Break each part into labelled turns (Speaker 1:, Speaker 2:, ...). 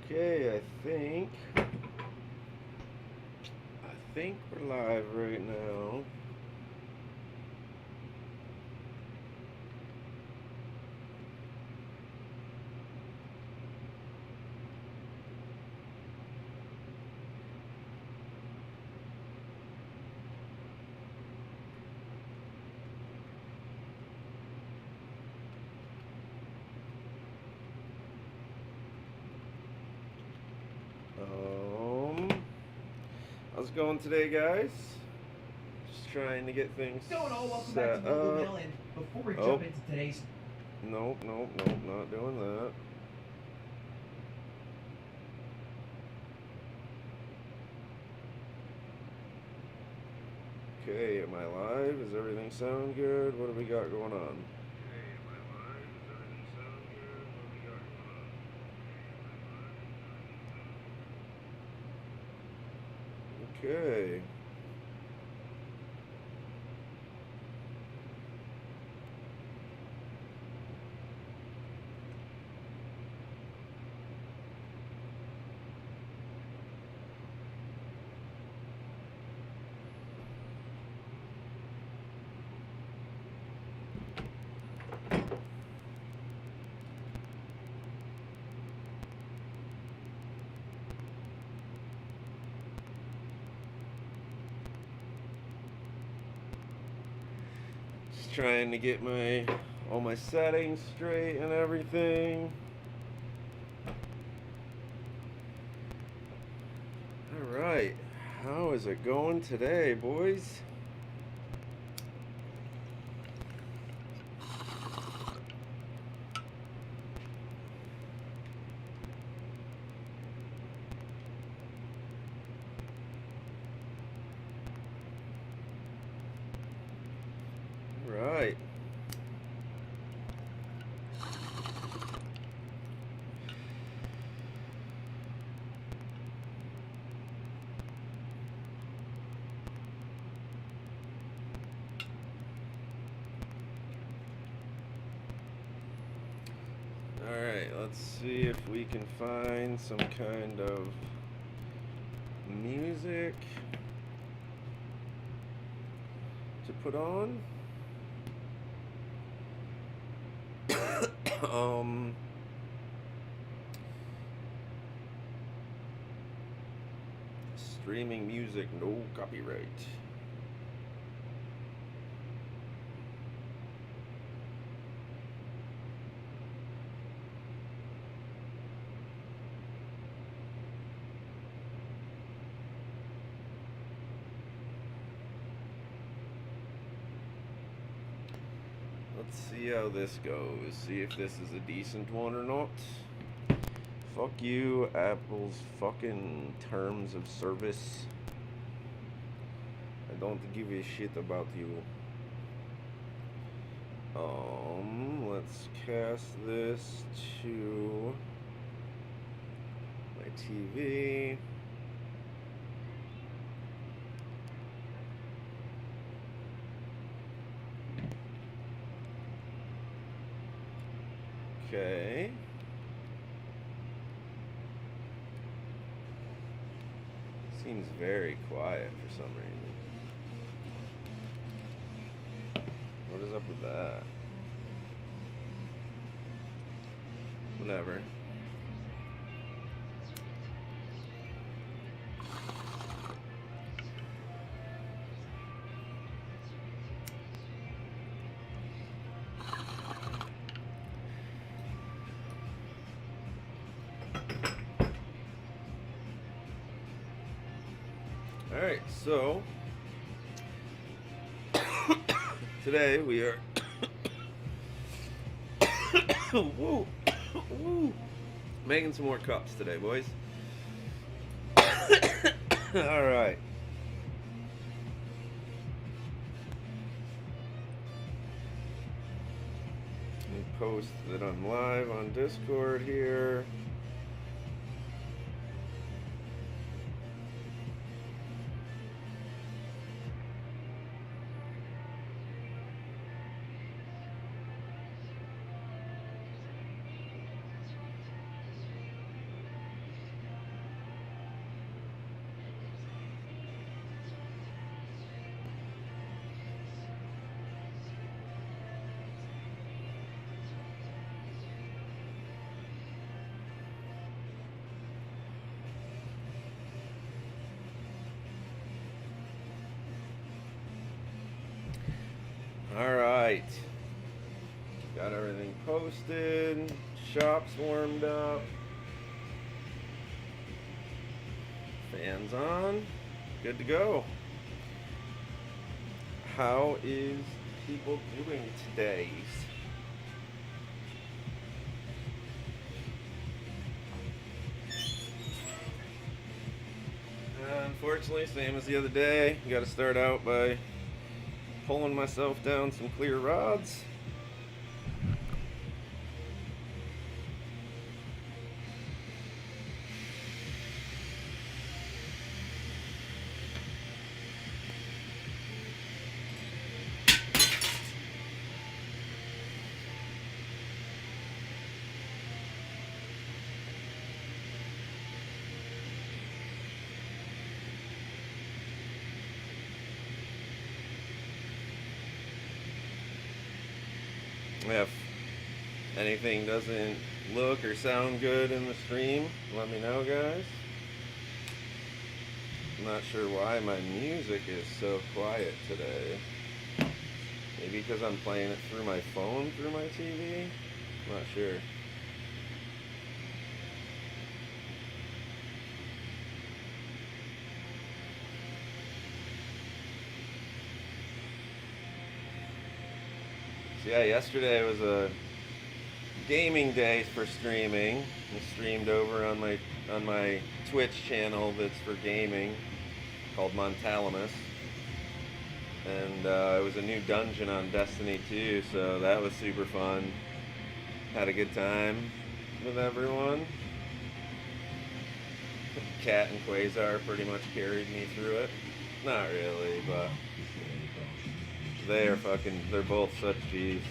Speaker 1: Okay, I think we're live right now. How's it going today, guys? Just trying to get things
Speaker 2: Welcome back
Speaker 1: set
Speaker 2: to Local
Speaker 1: up.
Speaker 2: Mail, and before we jump into today's...
Speaker 1: Nope, not doing that. Okay, am I live? Does everything sound good? What do we got going on? Okay. Just trying to get all my settings straight and everything. All right. How is it going today, boys? Right. Alright, let's see if we can find some kind of music to put on. Streaming music, no copyright. Let's see how this goes. See if this is a decent one or not. Fuck you, Apple's fucking terms of service. I don't give a shit about you. Let's cast this to my TV. Okay. Seems very quiet for some reason. What is up with that? Whatever. Alright, so today we are woo, woo, making some more cups today, boys. Alright. Post that I'm live on Discord here. Alright. Got everything posted. Shop's warmed up. Fans on. Good to go. How is people doing today? Unfortunately, same as the other day. Got to start out by pulling myself down some clear rods. If anything doesn't look or sound good in the stream, let me know, guys. I'm not sure why my music is so quiet today. Maybe because I'm playing it through my phone through my TV? I'm not sure. So yeah, yesterday was a gaming day for streaming. I streamed over on my Twitch channel that's for gaming called Montalamus. And it was a new dungeon on Destiny 2, so that was super fun. Had a good time with everyone. Cat and Quasar pretty much carried me through it. Not really, but they're both such G's.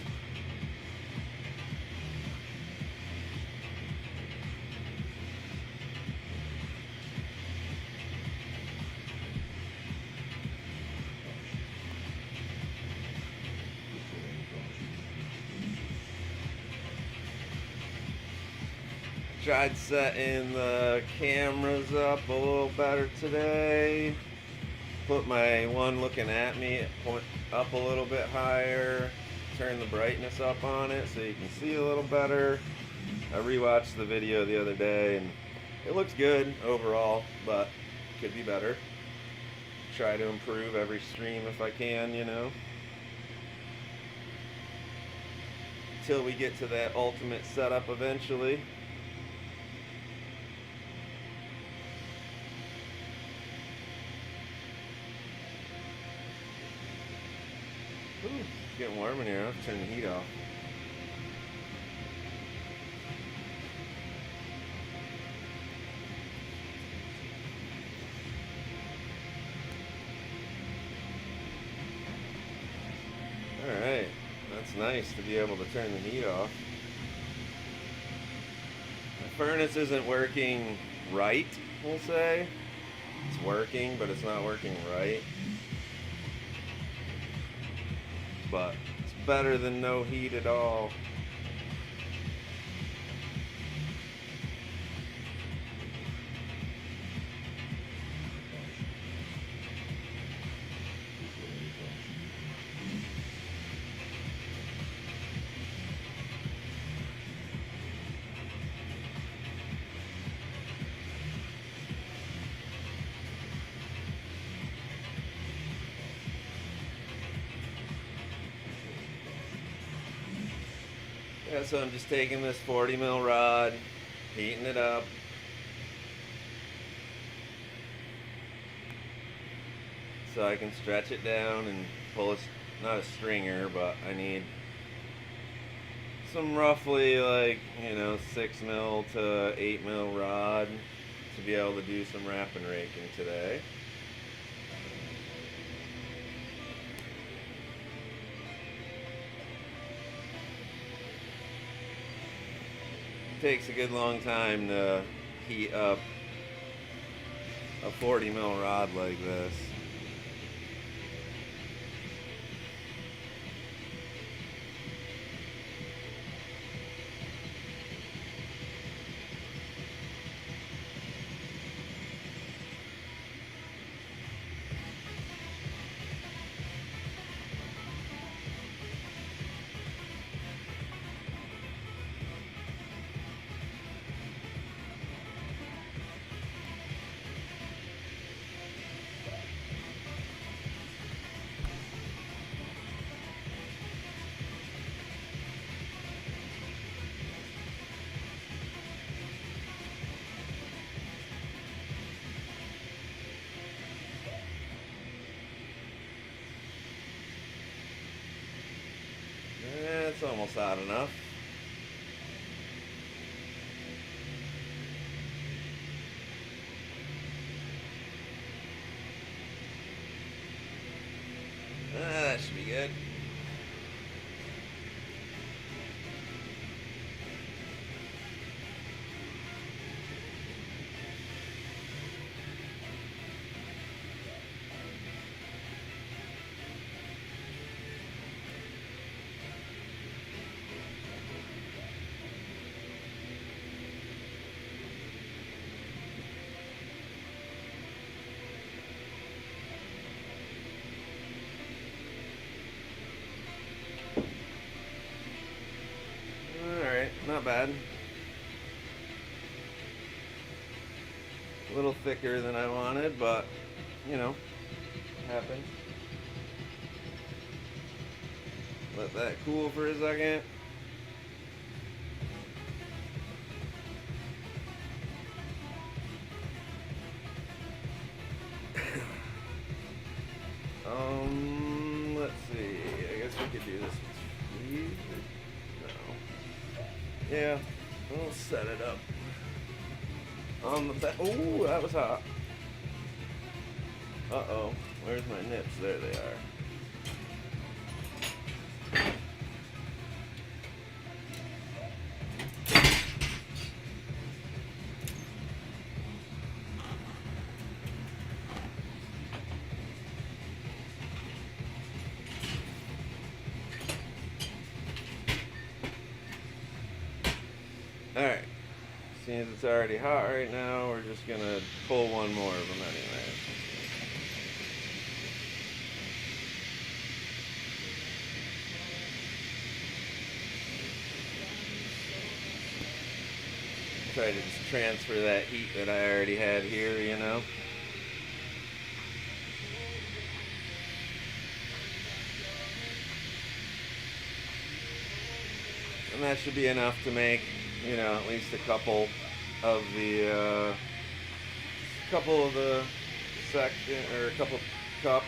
Speaker 1: Tried setting the cameras up a little better today. Put my one looking at me up a little bit higher. Turn the brightness up on it so you can see a little better. I rewatched the video the other day and it looks good overall, but could be better. Try to improve every stream if I can, you know. Till we get to that ultimate setup eventually. Ooh, it's getting warm in here. I'll have to turn the heat off. Alright, that's nice to be able to turn the heat off. The furnace isn't working right, we'll say. It's working, but it's not working right. But it's better than no heat at all. Yeah, so I'm just taking this 40 mil rod, heating it up. So I can stretch it down and pull not a stringer, but I need some roughly 6 mil to 8 mil rod to be able to do some wrap and raking today. Takes a good long time to heat up a 40 mil rod like this. almost hot enough. That should be good. Not bad. A little thicker than I wanted, but you know, happens. Let that cool for a second. Let's see. I guess we could do this with freeze. No. Yeah, we'll set it up on the back. Oh, that was hot. Uh-oh. Where's my nips? There they are. Alright, seeing as it's already hot right now, we're just going to pull one more of them anyway. Try to just transfer that heat that I already had here, you know. And that should be enough to make, you know, at least a couple of the section, or a couple cups.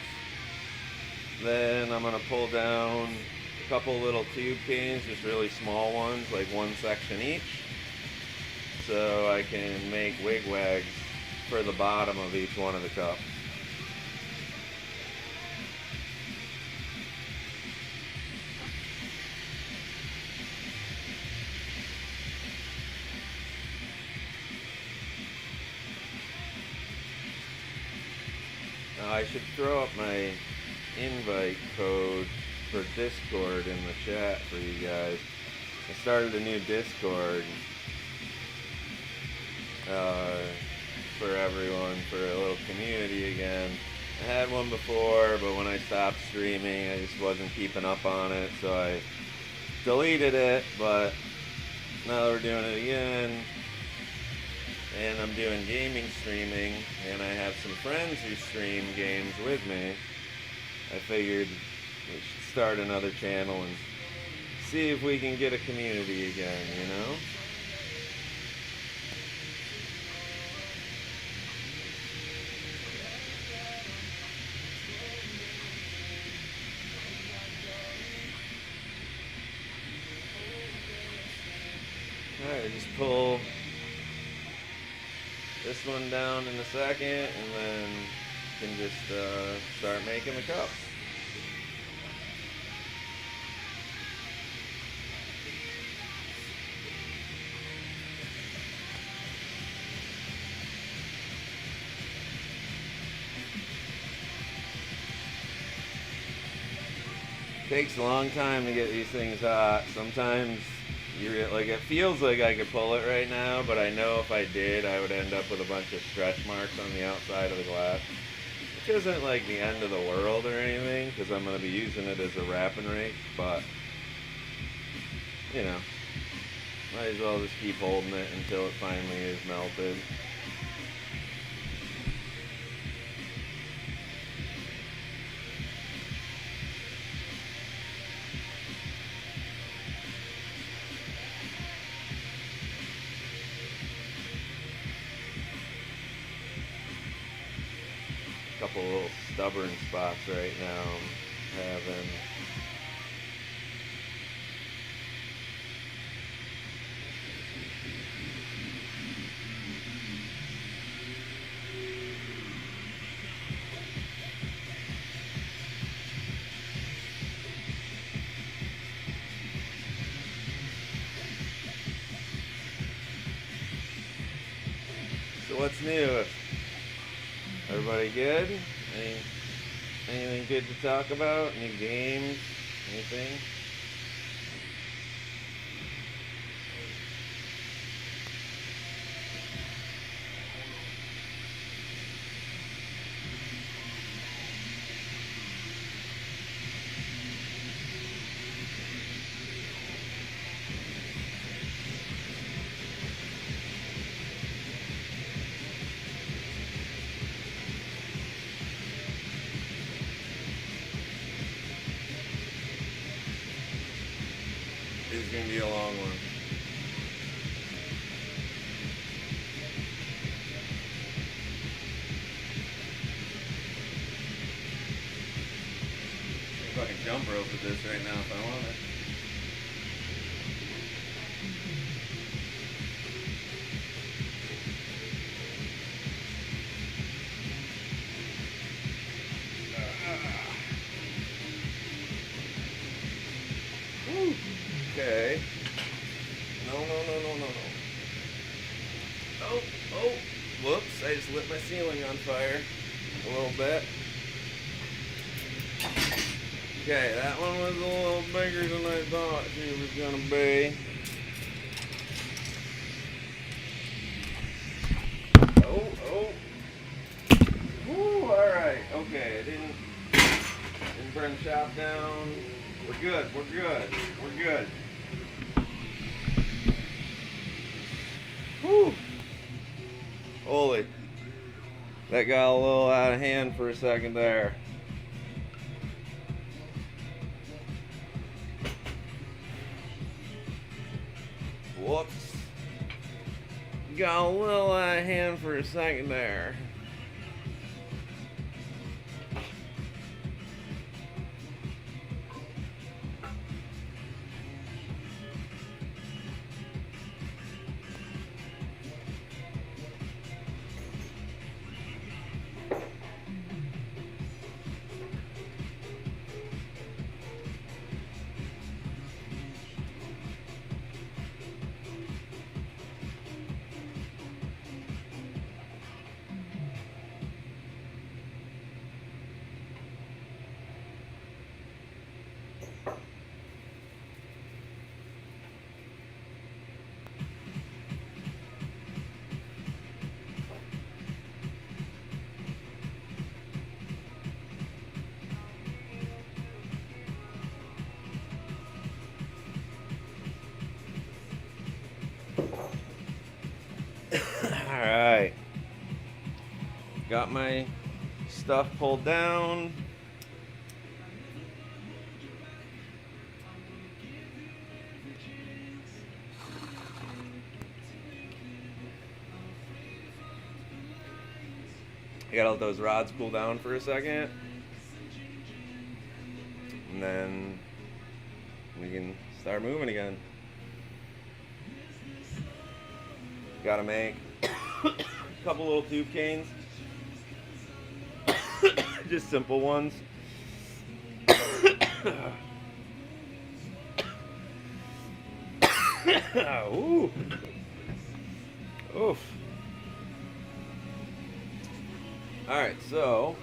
Speaker 1: Then I'm gonna pull down a couple little tube cans, just really small ones, like one section each, so I can make wigwags for the bottom of each one of the cups. Now I should throw up my invite code for Discord in the chat for you guys. I started a new Discord for everyone, for a little community again. I had one before, but when I stopped streaming, I just wasn't keeping up on it, so I deleted it. But now that we're doing it again, and I'm doing gaming streaming, and I have some friends who stream games with me, I figured we should start another channel and see if we can get a community again, you know? Alright, just pull this one down in a second, and then you can just start making the cups. Takes a long time to get these things hot. Sometimes like, it feels like I could pull it right now, but I know if I did, I would end up with a bunch of stretch marks on the outside of the glass, which isn't like the end of the world or anything, because I'm going to be using it as a wrapping rake, but, you know, might as well just keep holding it until it finally is melted. Couple little stubborn spots right now I'm having. what's new? Everybody good? Anything good to talk about? Any games? Anything? This is going to be a long one. I can fucking jump rope with this right now if I want it. Okay. No. Oh. Whoops, I just lit my ceiling on fire a little bit. Okay, that one was a little bigger than I thought she was gonna be. Oh. Woo, alright. Okay, didn't burn the shop down. We're good. Whew. Holy. That got a little out of hand for a second there. Whoops. Got a little out of hand for a second there. Alright. Got my stuff pulled down. I gotta let those rods cool down for a second. And then we can start moving again. Gotta make a couple little tube canes. Just simple ones. Ooh. Oof. Alright, so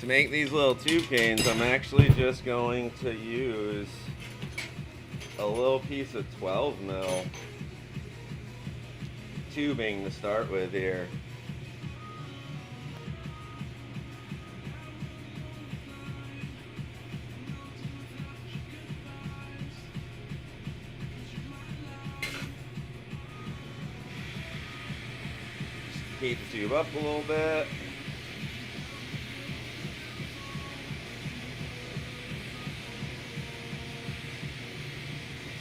Speaker 1: to make these little tube canes, I'm actually just going to use a little piece of 12 mil tubing to start with here. Just heat the tube up a little bit.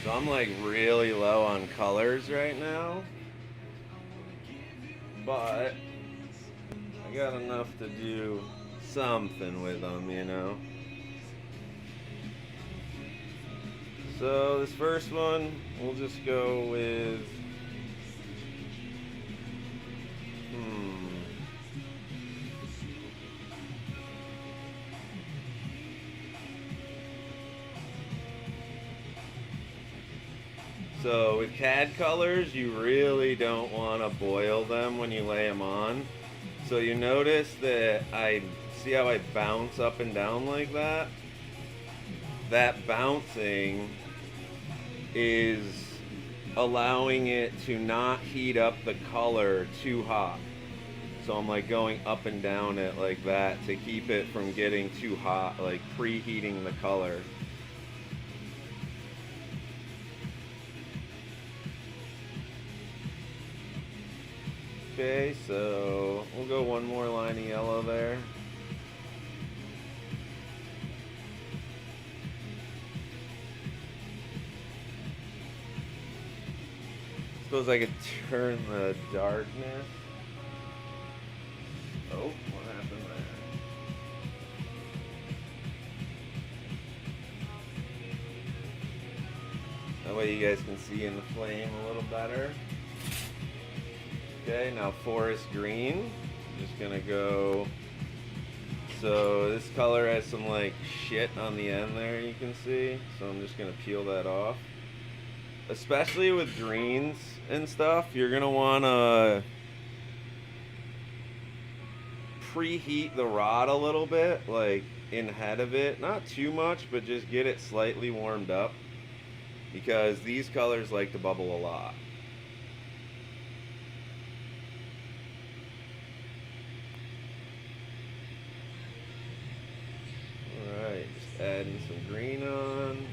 Speaker 1: So I'm like really low on colors right now, but I got enough to do something with them, you know. So this first one, we'll just go with So with CAD colors, you really don't want to boil them when you lay them on. So you notice that see how I bounce up and down like that? That bouncing is allowing it to not heat up the color too hot. So I'm like going up and down it like that to keep it from getting too hot, like preheating the color. Okay, so we'll go one more line of yellow there. Suppose I could turn the darkness. Oh, what happened there? That way you guys can see in the flame a little better. Okay, now forest green. I'm just gonna go. So this color has some like shit on the end there, you can see. So I'm just gonna peel that off. Especially with greens and stuff, you're gonna wanna preheat the rod a little bit, like in head of it. Not too much, but just get it slightly warmed up. Because these colors like to bubble a lot. Alright, just adding some green on.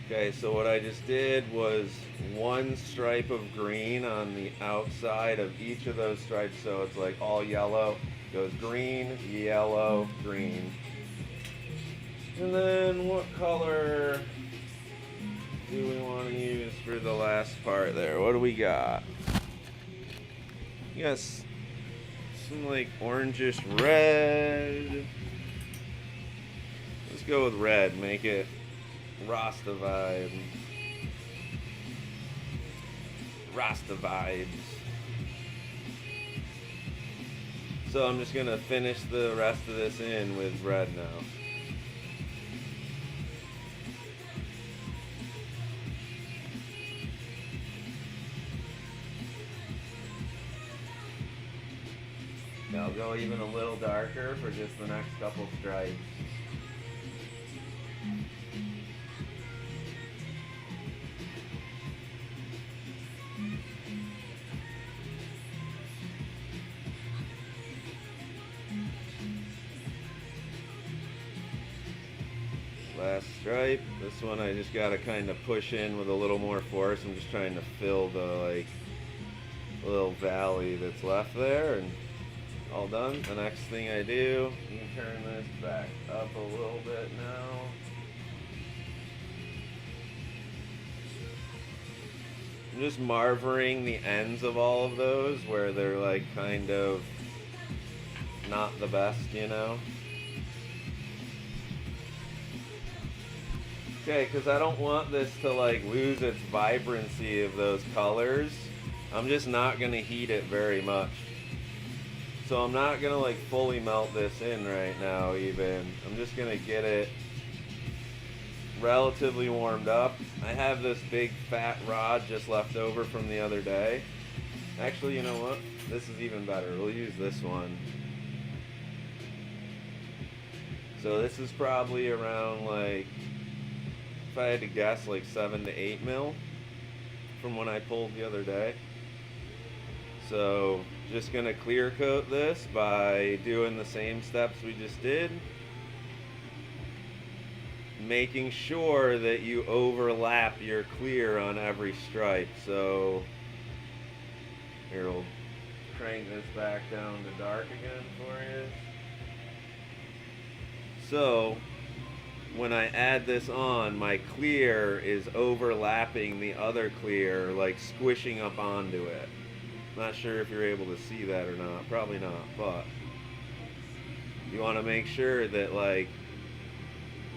Speaker 1: Okay, so what I just did was one stripe of green on the outside of each of those stripes, so it's like all yellow. Goes green, yellow, green. And then what color do we want to use for the last part there? What do we got? Yes, some like orangish red. Let's go with red, make it Rasta vibe. Rasta vibes. So I'm just gonna finish the rest of this in with red now. Now I'll go even a little darker for just the next couple stripes. Last stripe. This one I just gotta kind of push in with a little more force. I'm just trying to fill the like little valley that's left there, and all done. The next thing I do, you can turn this back up a little bit now. I'm just marvering the ends of all of those where they're like kind of not the best, you know? Okay, because I don't want this to like lose its vibrancy of those colors. I'm just not going to heat it very much. So I'm not going to like fully melt this in right now even. I'm just going to get it relatively warmed up. I have this big fat rod just left over from the other day. Actually, you know what? This is even better. We'll use this one. So this is probably around like, if I had to guess, like 7 to 8 mil from when I pulled the other day. So just gonna clear coat this by doing the same steps we just did. Making sure that you overlap your clear on every stripe. So here, we'll crank this back down to dark again for you. So when I add this on, my clear is overlapping the other clear, like squishing up onto it. Not sure if you're able to see that or not, probably not, but you want to make sure that like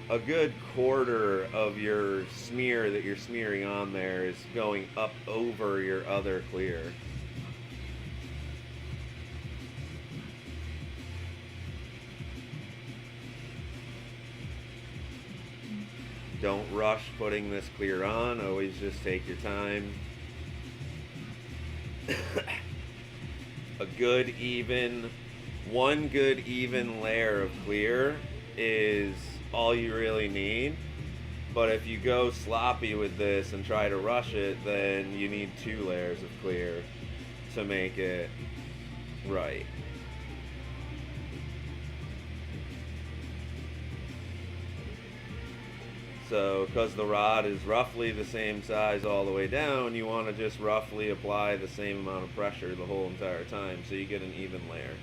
Speaker 1: a good quarter of your smear that you're smearing on there is going up over your other clear. Don't rush putting this clear on. Always just take your time. One good even layer of clear is all you really need. But if you go sloppy with this and try to rush it, then you need 2 layers of clear to make it right. So, because the rod is roughly the same size all the way down, you want to just roughly apply the same amount of pressure the whole entire time so you get an even layer.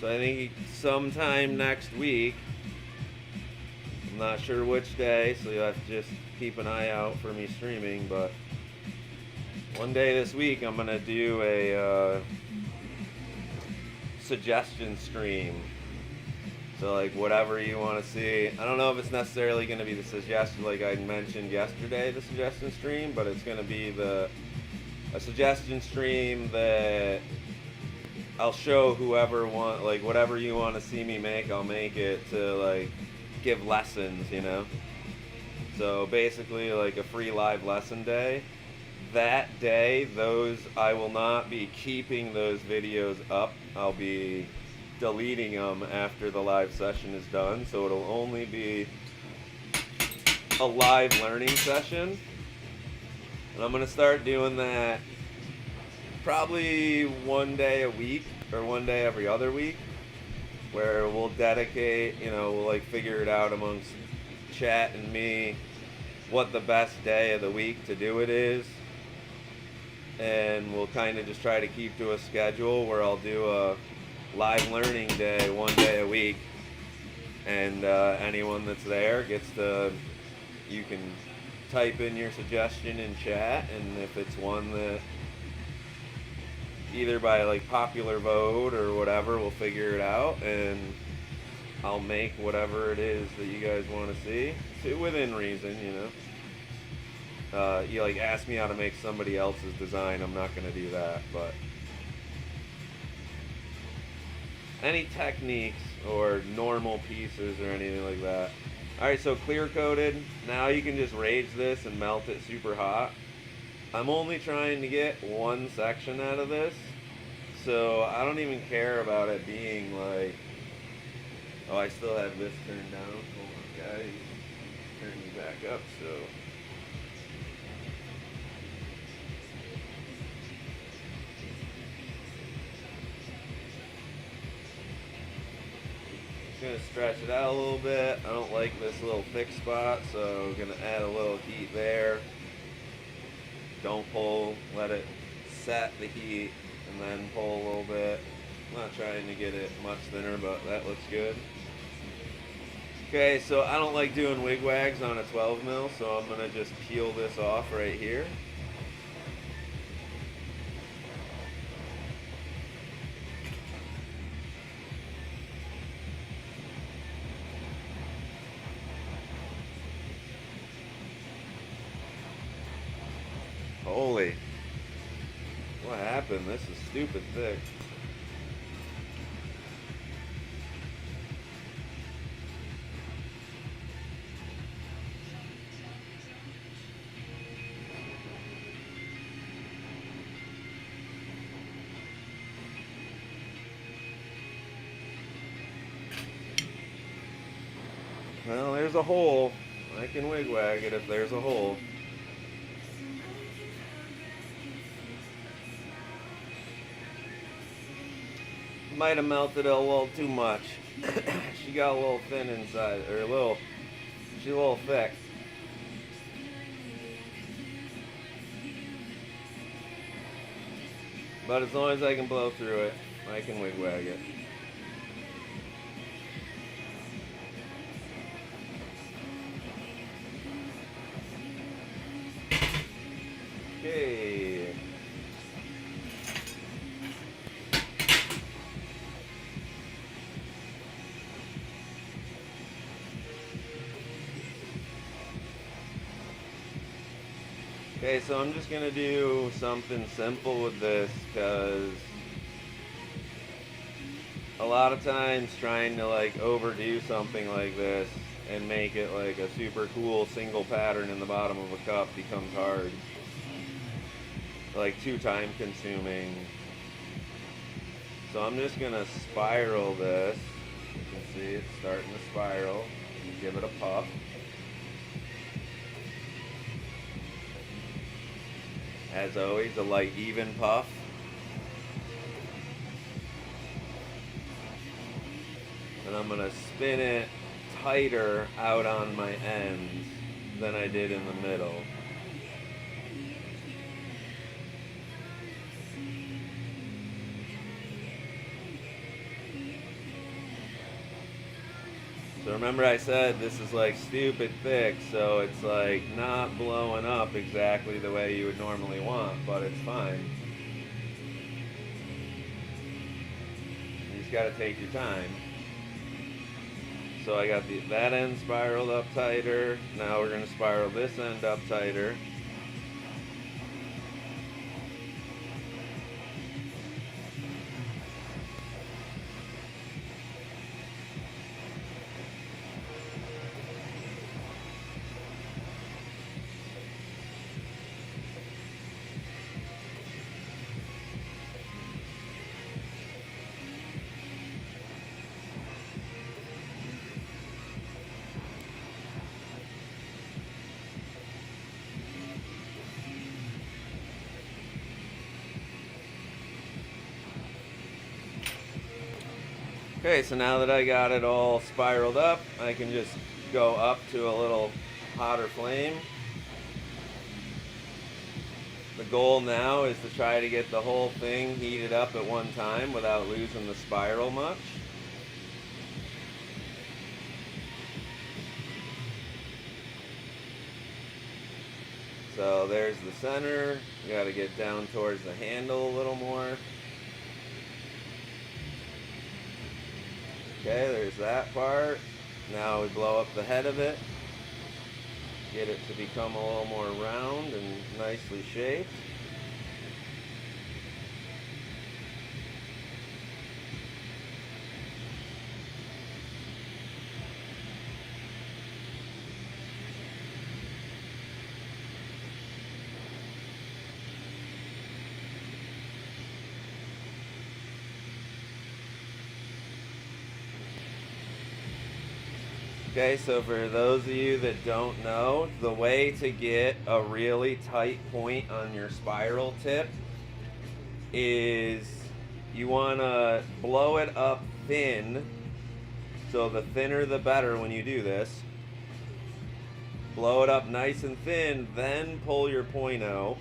Speaker 1: So I think sometime next week, I'm not sure which day, so you'll have to just keep an eye out for me streaming, but one day this week I'm going to do a suggestion stream. So like whatever you want to see. I don't know if it's necessarily going to be the suggestion like I mentioned yesterday, the suggestion stream, but it's going to be a suggestion stream that I'll show whoever like whatever you want to see me make, I'll make it to like give lessons, you know. So basically like a free live lesson day. That day, I will not be keeping those videos up. I'll be deleting them after the live session is done. So it'll only be a live learning session. And I'm going to start doing that probably one day a week or one day every other week, where we'll dedicate, we'll like figure it out amongst chat and me what the best day of the week to do it is. And we'll kind of just try to keep to a schedule where I'll do a live learning day one day a week. And anyone that's there you can type in your suggestion in chat, and if it's one that either by like popular vote or whatever, we'll figure it out and I'll make whatever it is that you guys want to see, within reason, you like ask me how to make somebody else's design, I'm not going to do that, but any techniques or normal pieces or anything like that. Alright, so clear coated. Now you can just rage this and melt it super hot. I'm only trying to get one section out of this, so I don't even care about it being like, oh, I still have this turned down. Hold on, guys. Turn you back up, so. Just gonna stretch it out a little bit. I don't like this little thick spot, so I'm gonna add a little heat there. Don't pull, let it set the heat, and then pull a little bit. I'm not trying to get it much thinner, but that looks good. Okay, so I don't like doing wig wags on a 12 mil, so I'm gonna just peel this off right here. Holy, what happened? This is stupid thick. Well, there's a hole. I can wig wag it if there's a hole. Might have melted it a little too much. She got a little thin inside, or she's a little thick. But as long as I can blow through it, I can wig wag it. Okay. Okay, so I'm just gonna do something simple with this because a lot of times trying to like overdo something like this and make it like a super cool single pattern in the bottom of a cup becomes hard. Like too time consuming. So I'm just gonna spiral this. You can see it's starting to spiral. Give it a puff. As always, a light even puff. And I'm gonna spin it tighter out on my ends than I did in the middle. So remember I said this is like stupid thick, so it's like not blowing up exactly the way you would normally want, but it's fine. You just gotta take your time. So I got that end spiraled up tighter. Now we're gonna spiral this end up tighter. Okay, so now that I got it all spiraled up, I can just go up to a little hotter flame. The goal now is to try to get the whole thing heated up at one time without losing the spiral much. So there's the center. You got to get down towards the handle a little more. Okay, there's that part. Now we blow up the head of it. Get it to become a little more round and nicely shaped. Okay, so for those of you that don't know, the way to get a really tight point on your spiral tip is you want to blow it up thin. So the thinner the better when you do this. Blow it up nice and thin, then pull your point out.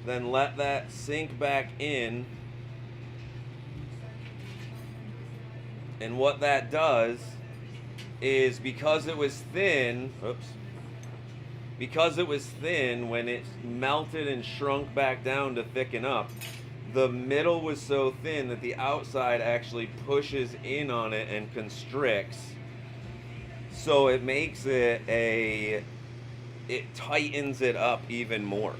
Speaker 1: Then let that sink back in. And what that does is because it was thin, when it melted and shrunk back down to thicken up, the middle was so thin that the outside actually pushes in on it and constricts. So it makes it it tightens it up even more.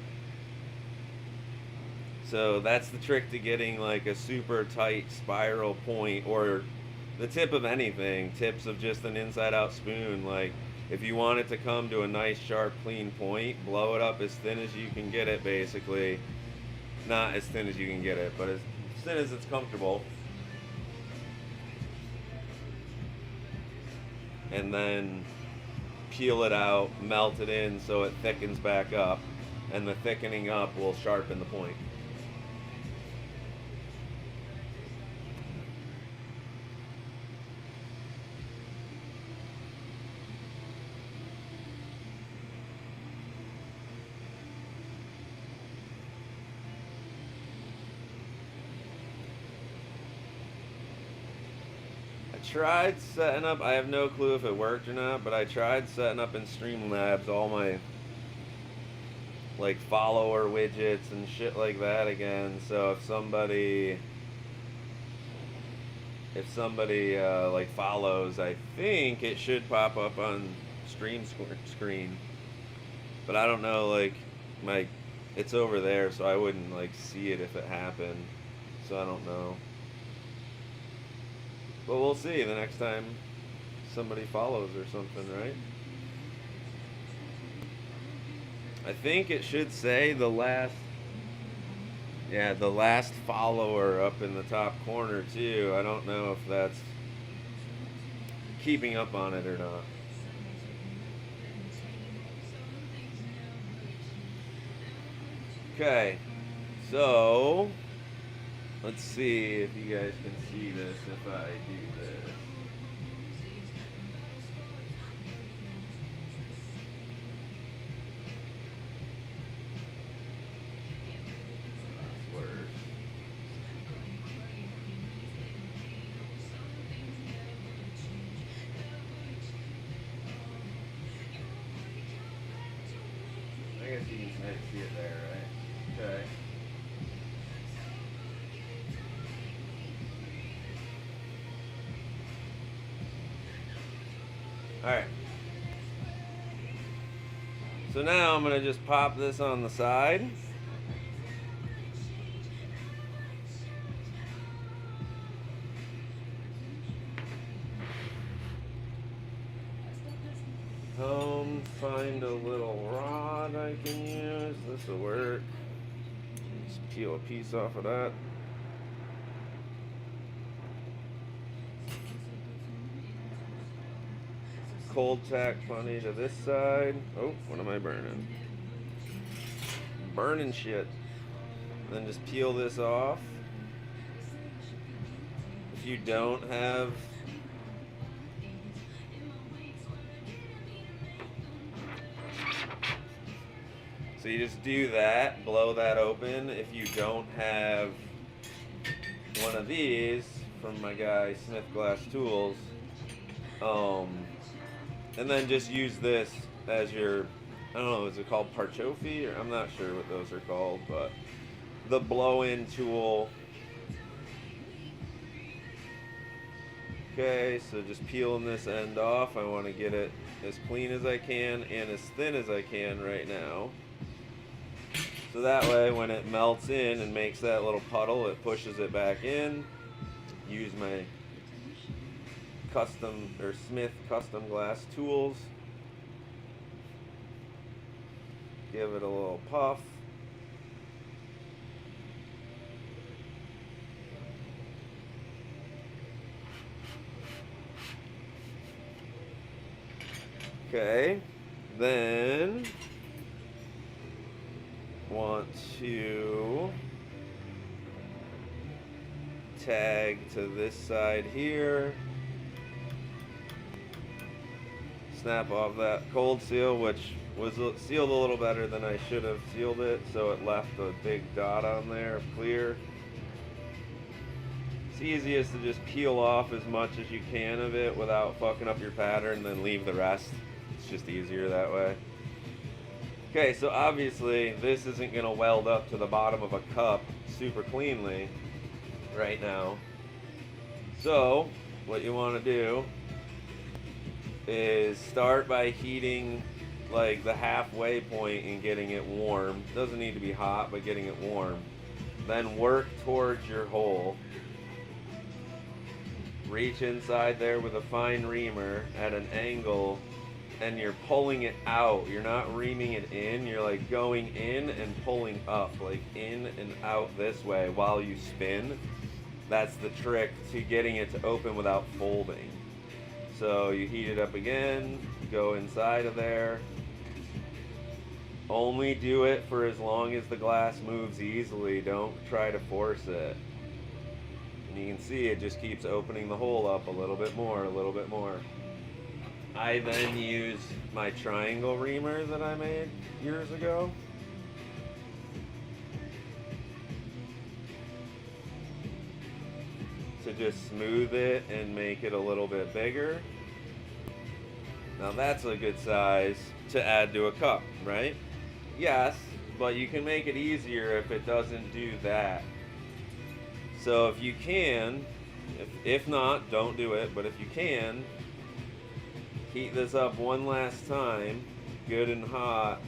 Speaker 1: So that's the trick to getting like a super tight spiral point, or the tip of anything, tips of just an inside out spoon. Like if you want it to come to a nice sharp clean point, blow it up as thin as you can get it, basically. Not as thin as you can get it, but as thin as it's comfortable. And then peel it out, melt it in so it thickens back up, and the thickening up will sharpen the point. Tried setting up, I have no clue if it worked or not, but I tried setting up in Streamlabs all my like follower widgets and shit like that again. So if if somebody like follows, I think it should pop up on screen. But I don't know, like my it's over there, so I wouldn't like see it if it happened. So I don't know. But we'll see the next time somebody follows or something, right? I think it should say the last follower up in the top corner too. I don't know if that's keeping up on it or not. Okay, so let's see if you guys can see this if I do this. That's worse. I guess you can see it there, right? Okay. Alright. So now I'm going to just pop this on the side. Find a little rod I can use. This will work. Just peel a piece off of that. Cold tack funny to this side. Oh, what am I burning? Burning shit. And then just peel this off. If you don't have so you just do that, blow that open. If you don't have one of these from my guy Smith Glass Tools, and then just use this as your, I don't know, is it called parchofie? Or I'm not sure what those are called, but the blow-in tool. Okay, so just peeling this end off. I want to get it as clean as I can and as thin as I can right now. So that way when it melts in and makes that little puddle, it pushes it back in. Use my custom or Smith custom glass tools. Give it a little puff. Okay, then want to tag to this side here. Snap off that cold seal, which was sealed a little better than I should have sealed it, so it left a big dot on there of clear. It's easiest to just peel off as much as you can of it without fucking up your pattern, then leave the rest. It's just easier that way. Okay, so obviously this isn't going to weld up to the bottom of a cup super cleanly right now. So what you want to do is start by heating like the halfway point and getting it warm. Doesn't need to be hot, but getting it warm. Then work towards your hole. Reach inside there with a fine reamer at an angle, and you're pulling it out. You're not reaming it in, you're like going in and pulling up, like in and out this way while you spin. That's the trick to getting it to open without folding. So you heat it up again, go inside of there. Only do it for as long as the glass moves easily. Don't try to force it. And you can see it just keeps opening the hole up a little bit more, a little bit more. I then use my triangle reamer that I made years ago. To just smooth it and make it a little bit bigger. Now that's a good size to add to a cup, right? Yes, but you can make it easier if it doesn't do that. So if you can, If not, don't do it. But if you can, heat this up one last time, good and hot,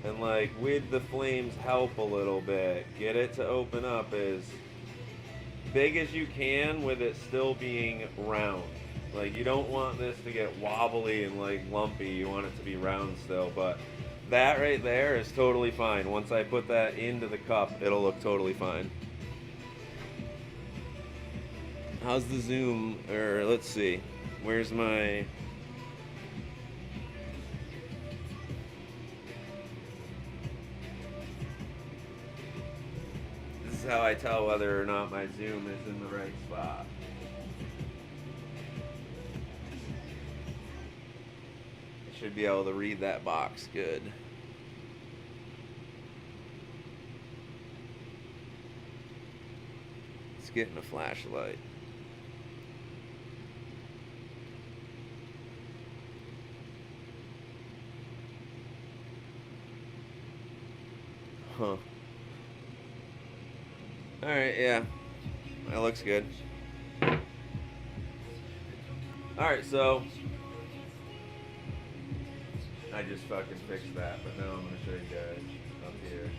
Speaker 1: and like with the flames help a little bit. Get it to open up as big as you can with it still being round. Like you don't want this to get wobbly and like lumpy. You want it to be round still, but that right there is totally fine. Once I put that into the cup, it'll look totally fine. How's the zoom? Or let's see. Where's my... This is how I tell whether or not my zoom is in the right spot. I should be able to read that box good. Let's get in a flashlight. Huh. Alright, yeah. That looks good. Alright, so I just fucking fixed that, but now I'm gonna show you guys up here.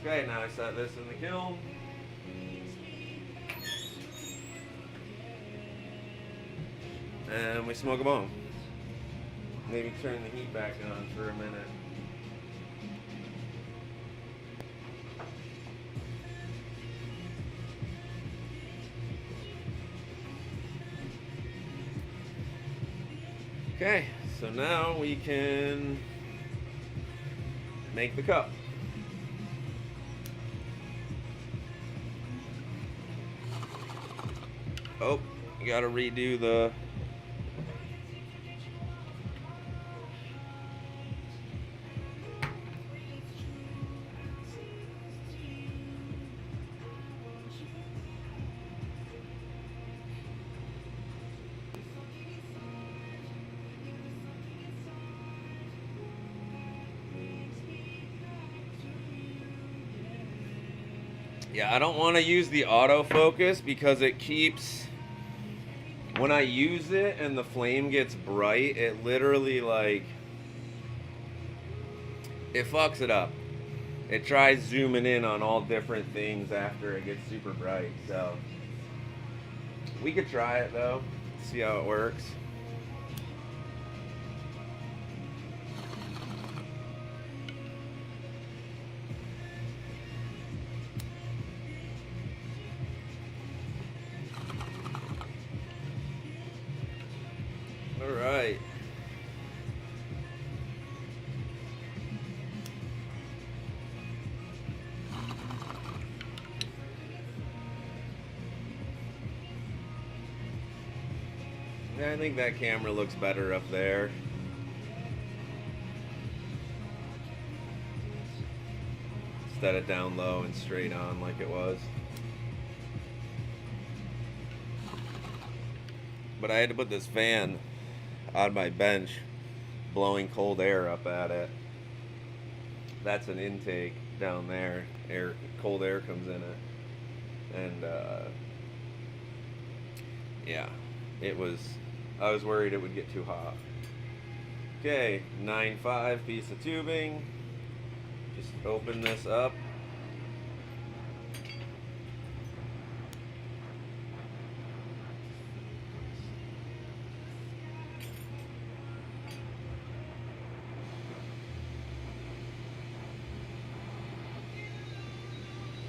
Speaker 1: Okay, now I set this in the kiln. And we smoke a bone. Maybe turn the heat back on for a minute. Okay, so now we can make the cup. Oh, you gotta redo the... Yeah, I don't want to use the autofocus because it keeps... When I use it and the flame gets bright, it literally like... It fucks it up. It tries zooming in on all different things after it gets super bright, so... We could try it though, see how it works. Alright. I think that camera looks better up there. Instead of down low and straight on like it was. But I had to put this fan on my bench, blowing cold air up at it. That's an intake down there. Cold air comes in it. And yeah, I was worried it would get too hot. Okay, 9.5 piece of tubing. Just open this up.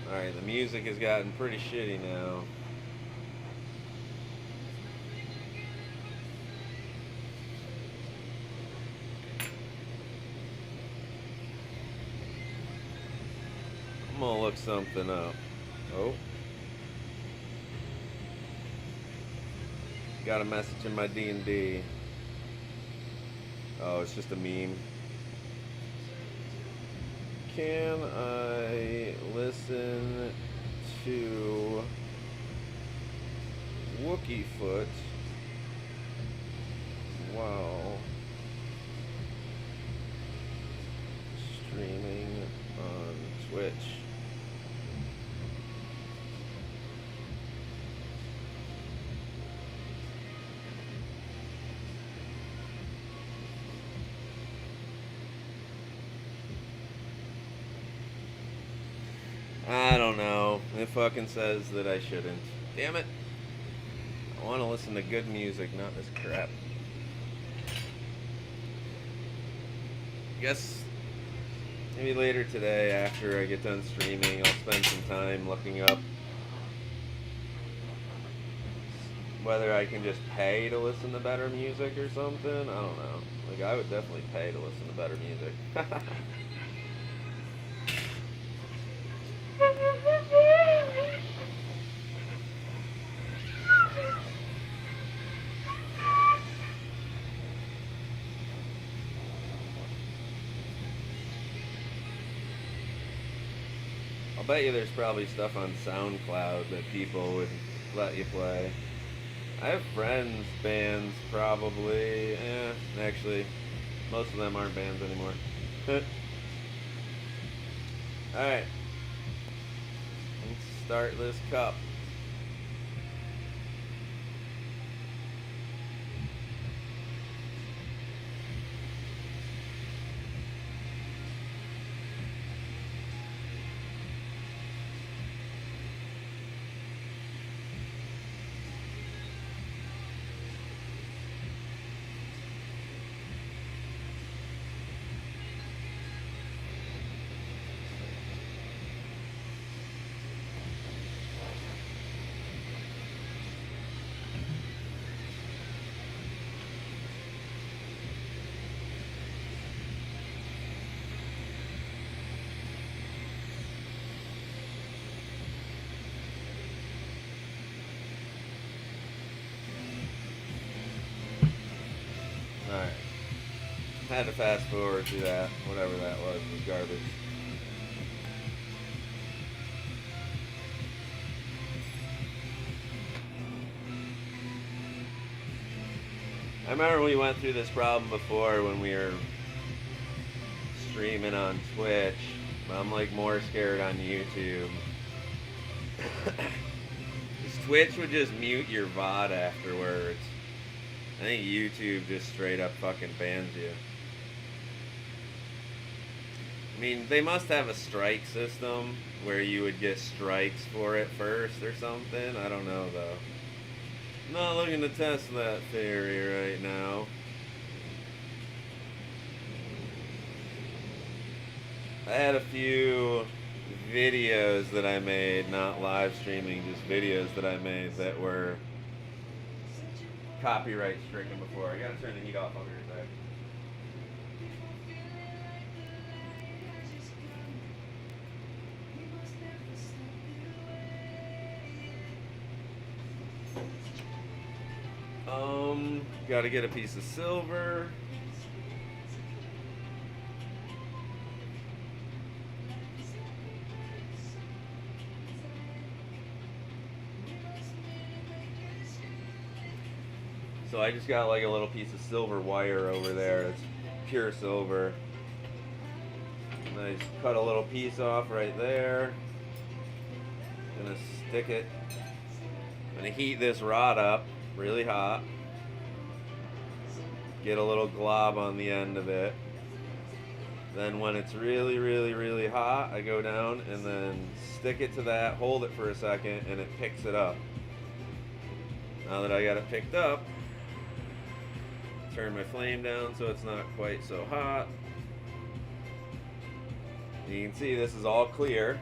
Speaker 1: Alright, the music has gotten pretty shitty now. I'm gonna look something up. Oh. Got a message in my D&D. Oh, it's just a meme. Can I listen to Wookie Foot? Wow. switch. I don't know. It fucking says that I shouldn't. Damn it. I want to listen to good music, not this crap. Guess maybe later today, after I get done streaming, I'll spend some time looking up whether I can just pay to listen to better music or something. I don't know. Like, I would definitely pay to listen to better music. I'll bet you there's probably stuff on SoundCloud that people would let you play. I have friends, bands, probably. Actually, most of them aren't bands anymore. Alright. Let's start this cup. Alright. Had to fast forward through that. Whatever that was garbage. I remember we went through this problem before when we were streaming on Twitch, but I'm like more scared on YouTube. Because Twitch would just mute your VOD afterwards. I think YouTube just straight up fucking bans you. I mean, they must have a strike system where you would get strikes for it first or something. I don't know though. I'm not looking to test that theory right now. I had a few videos that I made, not live streaming, just videos that I made that were copyright stricken before. I gotta turn the heat off over here a sec. Gotta get a piece of silver. So I just got like a little piece of silver wire over there. It's pure silver. And I just cut a little piece off right there. Gonna stick it. Gonna heat this rod up really hot. Get a little glob on the end of it. Then when it's really, really, really hot, I go down and then stick it to that, hold it for a second, and it picks it up. Now that I got it picked up, turn my flame down so it's not quite so hot. You can see this is all clear.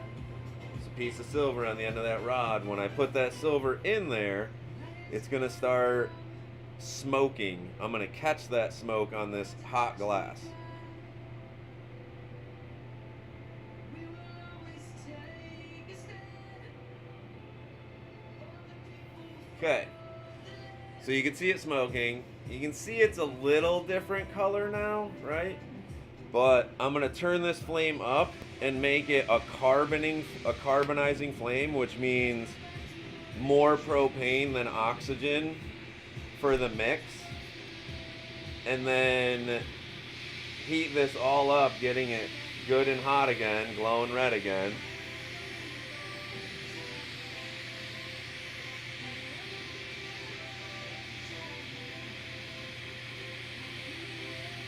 Speaker 1: It's a piece of silver on the end of that rod. When I put that silver in there, it's gonna start smoking. I'm gonna catch that smoke on this hot glass. Okay, so you can see it smoking. You can see it's a little different color now, right? But I'm gonna turn this flame up and make it a carbonizing flame, which means more propane than oxygen for the mix. And then heat this all up, getting it good and hot again, glowing red again.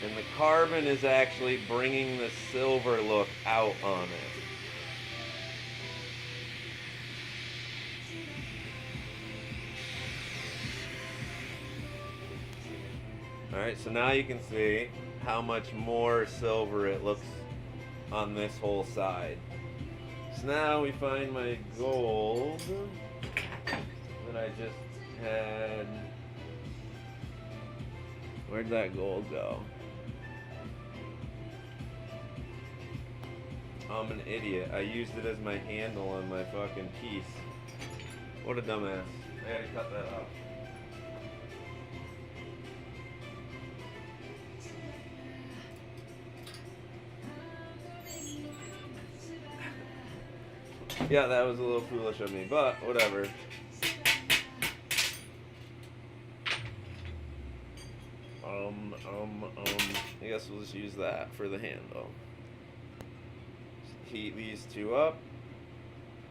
Speaker 1: And the carbon is actually bringing the silver look out on it. Alright, so now you can see how much more silver it looks on this whole side. So now we find my gold that I just had. Where'd that gold go? I'm an idiot. I used it as my handle on my fucking piece. What a dumbass. I had to cut that off. Yeah, that was a little foolish of me, but whatever. I guess we'll just use that for the handle. Just heat these two up.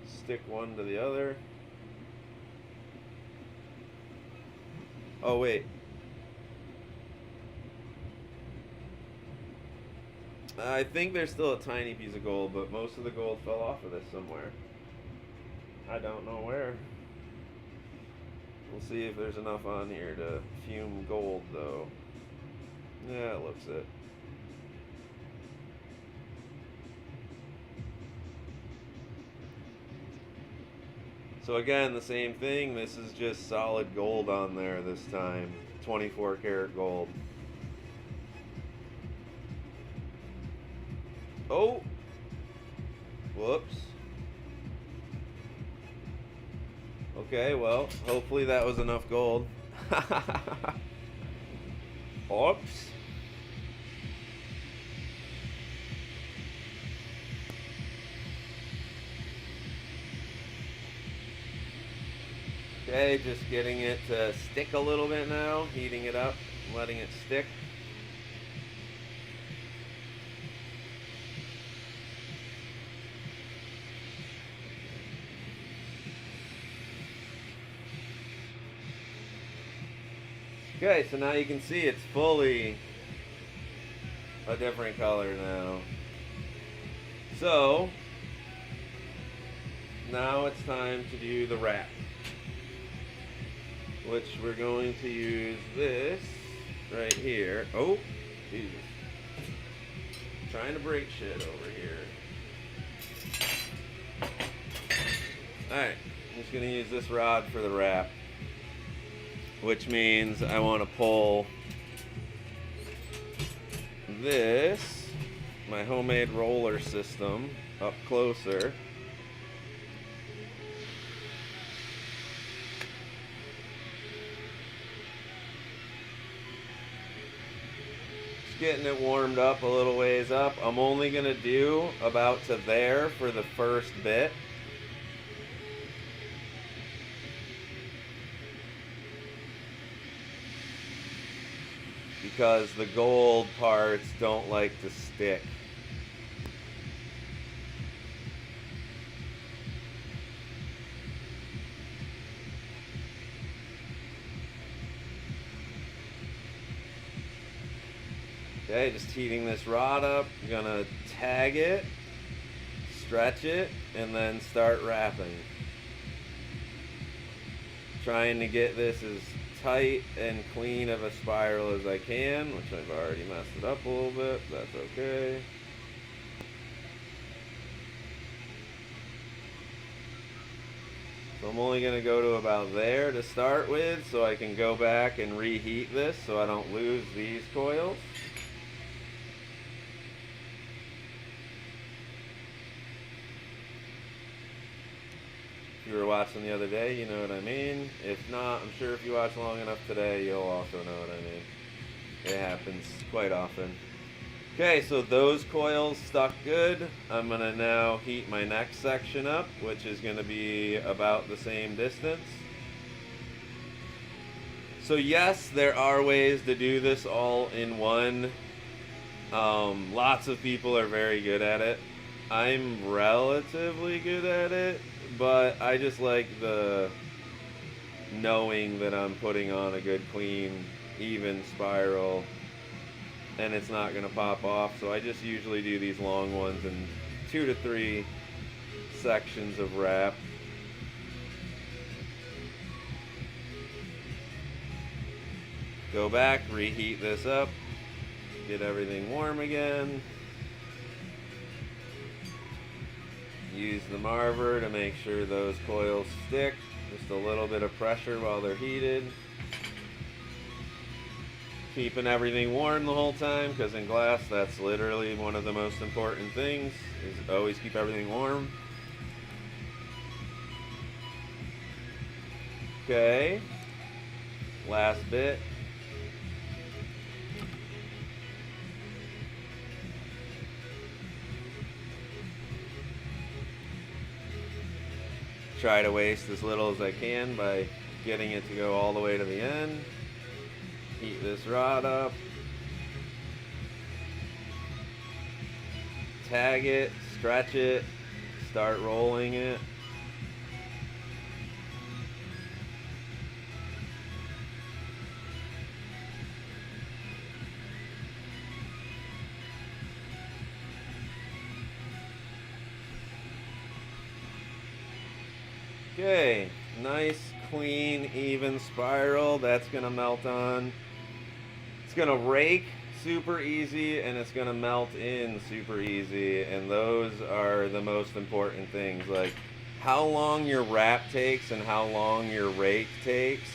Speaker 1: Stick one to the other. Oh, wait. I think there's still a tiny piece of gold, but most of the gold fell off of this somewhere. I don't know where. We'll see if there's enough on here to fume gold, though. Yeah, it looks it. So again, the same thing. This is just solid gold on there this time. 24 karat gold. Oh! Whoops. Okay, well, hopefully that was enough gold. Oops. Okay, just getting it to stick a little bit now, heating it up, letting it stick. Okay, so now you can see it's fully a different color now. So, now it's time to do the wrap, which we're going to use this right here. Oh, Jesus. Trying to break shit over here. Alright, I'm just going to use this rod for the wrap, which means I want to pull this, my homemade roller system, up closer. Just getting it warmed up a little ways up. I'm only going to do about to there for the first bit. Because the gold parts don't like to stick. Okay, just heating this rod up. I'm gonna tag it, stretch it, and then start wrapping. Trying to get this as tight and clean of a spiral as I can, which I've already messed it up a little bit, but that's okay. So I'm only going to go to about there to start with, so I can go back and reheat this so I don't lose these coils. If you were watching the other day, you know what I mean. If not, I'm sure if you watch long enough today, you'll also know what I mean. It happens quite often. Okay, so those coils stuck good. I'm going to now heat my next section up, which is going to be about the same distance. So yes, there are ways to do this all in one Lots of people are very good at it. I'm relatively good at it, but I just like the knowing that I'm putting on a good, clean, even spiral and it's not going to pop off. So I just usually do these long ones in 2 to 3 sections of wrap. Go back, reheat this up, get everything warm again. Use the marver to make sure those coils stick. Just a little bit of pressure while they're heated. Keeping everything warm the whole time, because in glass that's literally one of the most important things, is always keep everything warm. Okay, last bit. Try to waste as little as I can by getting it to go all the way to the end. Heat this rod up. Tag it, stretch it, start rolling it. Okay, nice, clean, even spiral. That's gonna melt on. It's gonna rake super easy and it's gonna melt in super easy, and those are the most important things. Like how long your wrap takes and how long your rake takes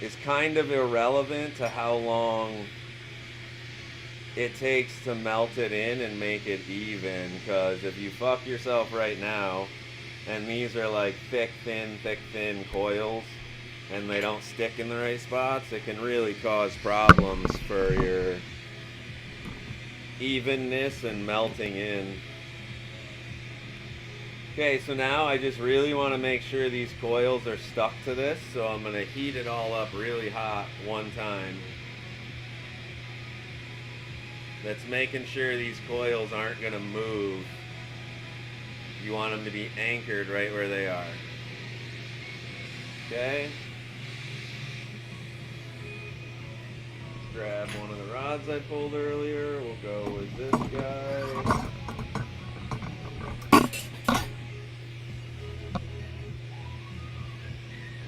Speaker 1: is kind of irrelevant to how long it takes to melt it in and make it even, because if you fuck yourself right now, and these are like thick, thin coils, and they don't stick in the right spots, it can really cause problems for your evenness and melting in. Okay, so now I just really want to make sure these coils are stuck to this, so I'm going to heat it all up really hot one time. That's making sure these coils aren't going to move. You want them to be anchored right where they are. Okay. Grab one of the rods I pulled earlier. We'll go with this guy.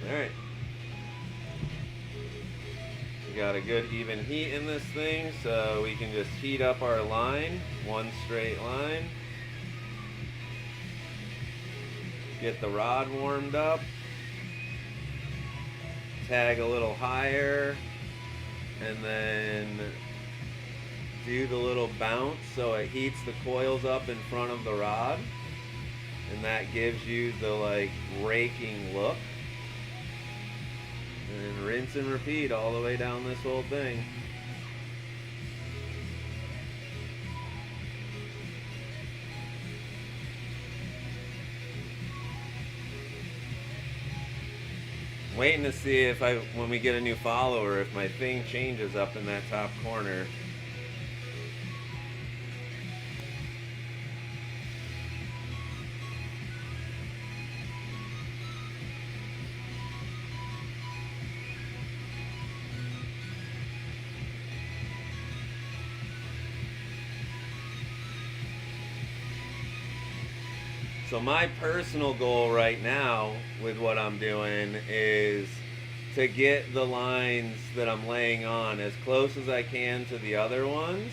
Speaker 1: Alright. We got a good even heat in this thing, so we can just heat up our line, one straight line. Get the rod warmed up. Tag a little higher. And then do the little bounce so it heats the coils up in front of the rod. And that gives you the like raking look. And then rinse and repeat all the way down this whole thing. Waiting to see if when we get a new follower, if my thing changes up in that top corner. So my personal goal right now with what I'm doing is to get the lines that I'm laying on as close as I can to the other ones.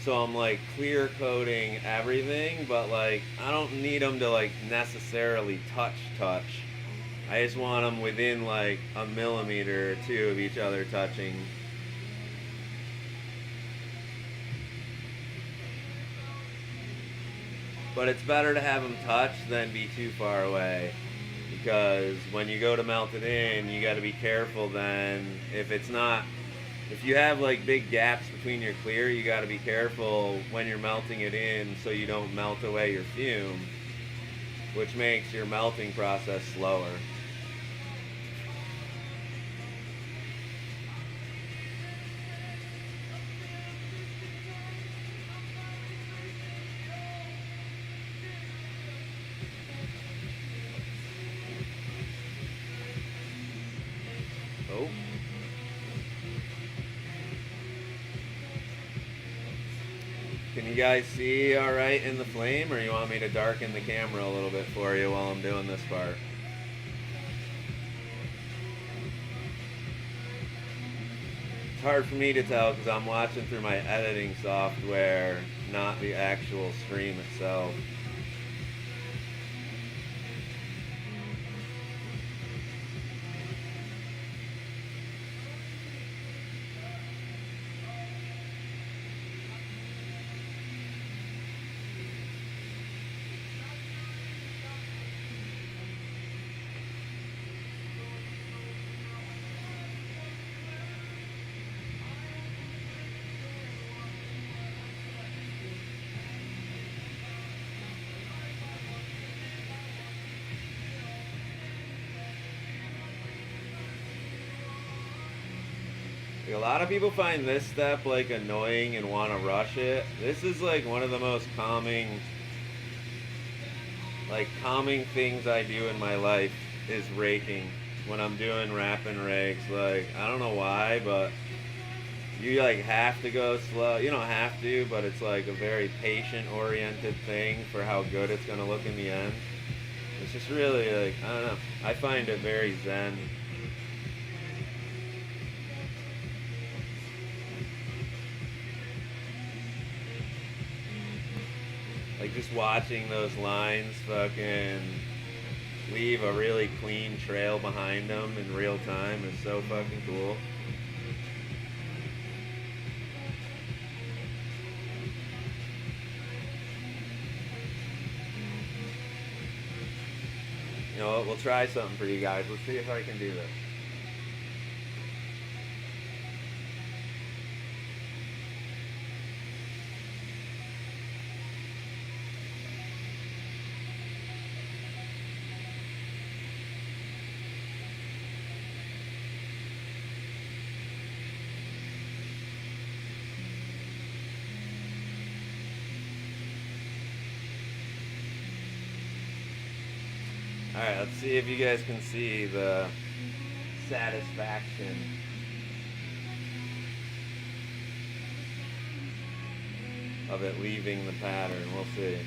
Speaker 1: So I'm like clear coating everything, but like I don't need them to like necessarily touch. I just want them within like a millimeter or two of each other touching. But it's better to have them touch than be too far away, because when you go to melt it in, you got to be careful then. If you have like big gaps between your clear, you got to be careful when you're melting it in so you don't melt away your fume, which makes your melting process slower. Can you guys see all right in the flame, or you want me to darken the camera a little bit for you while I'm doing this part? It's hard for me to tell because I'm watching through my editing software, not the actual stream itself. A lot of people find this step like annoying and want to rush it. This is like one of the most calming things I do in my life is raking when I'm doing wrapping rakes. Like, I don't know why, but you like have to go slow. You don't have to, but it's like a very patient oriented thing for how good it's gonna look in the end. It's just really like, I don't know, I find it very zen. Like just watching those lines fucking leave a really clean trail behind them in real time is so fucking cool. You know what, we'll try something for you guys. Let's see if I can do this. Alright, let's see if you guys can see the satisfaction of it leaving the pattern. We'll see.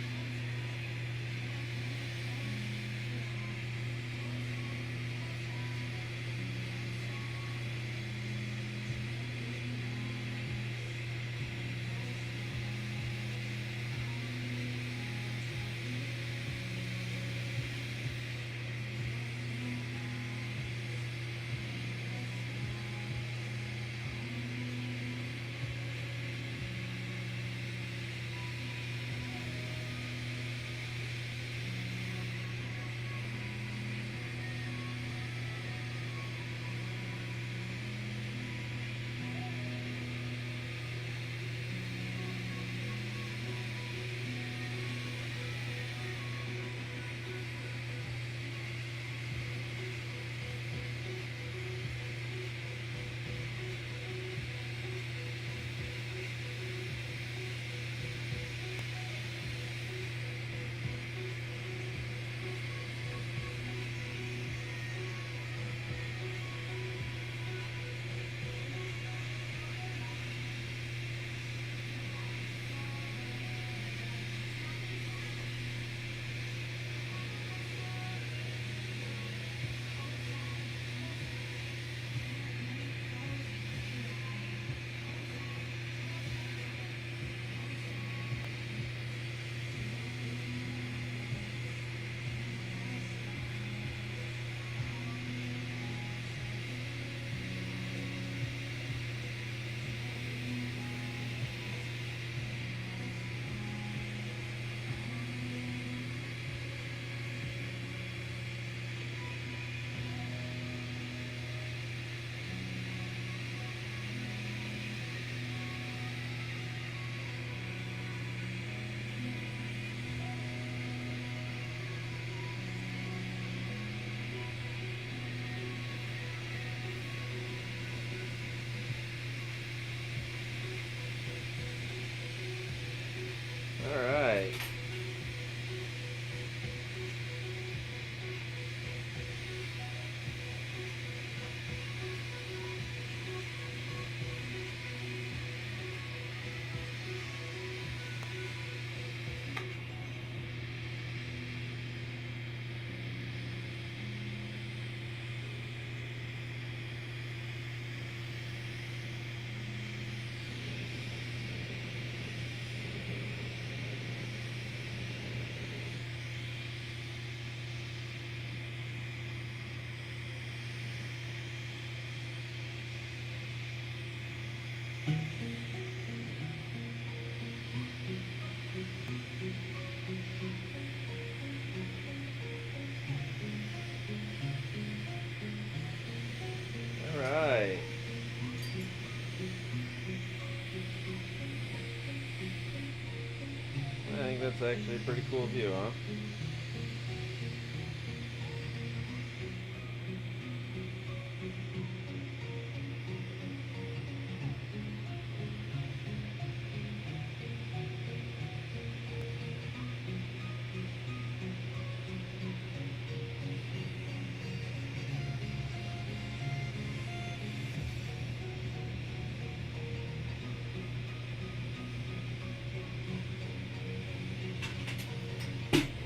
Speaker 1: I think that's actually a pretty cool view, huh?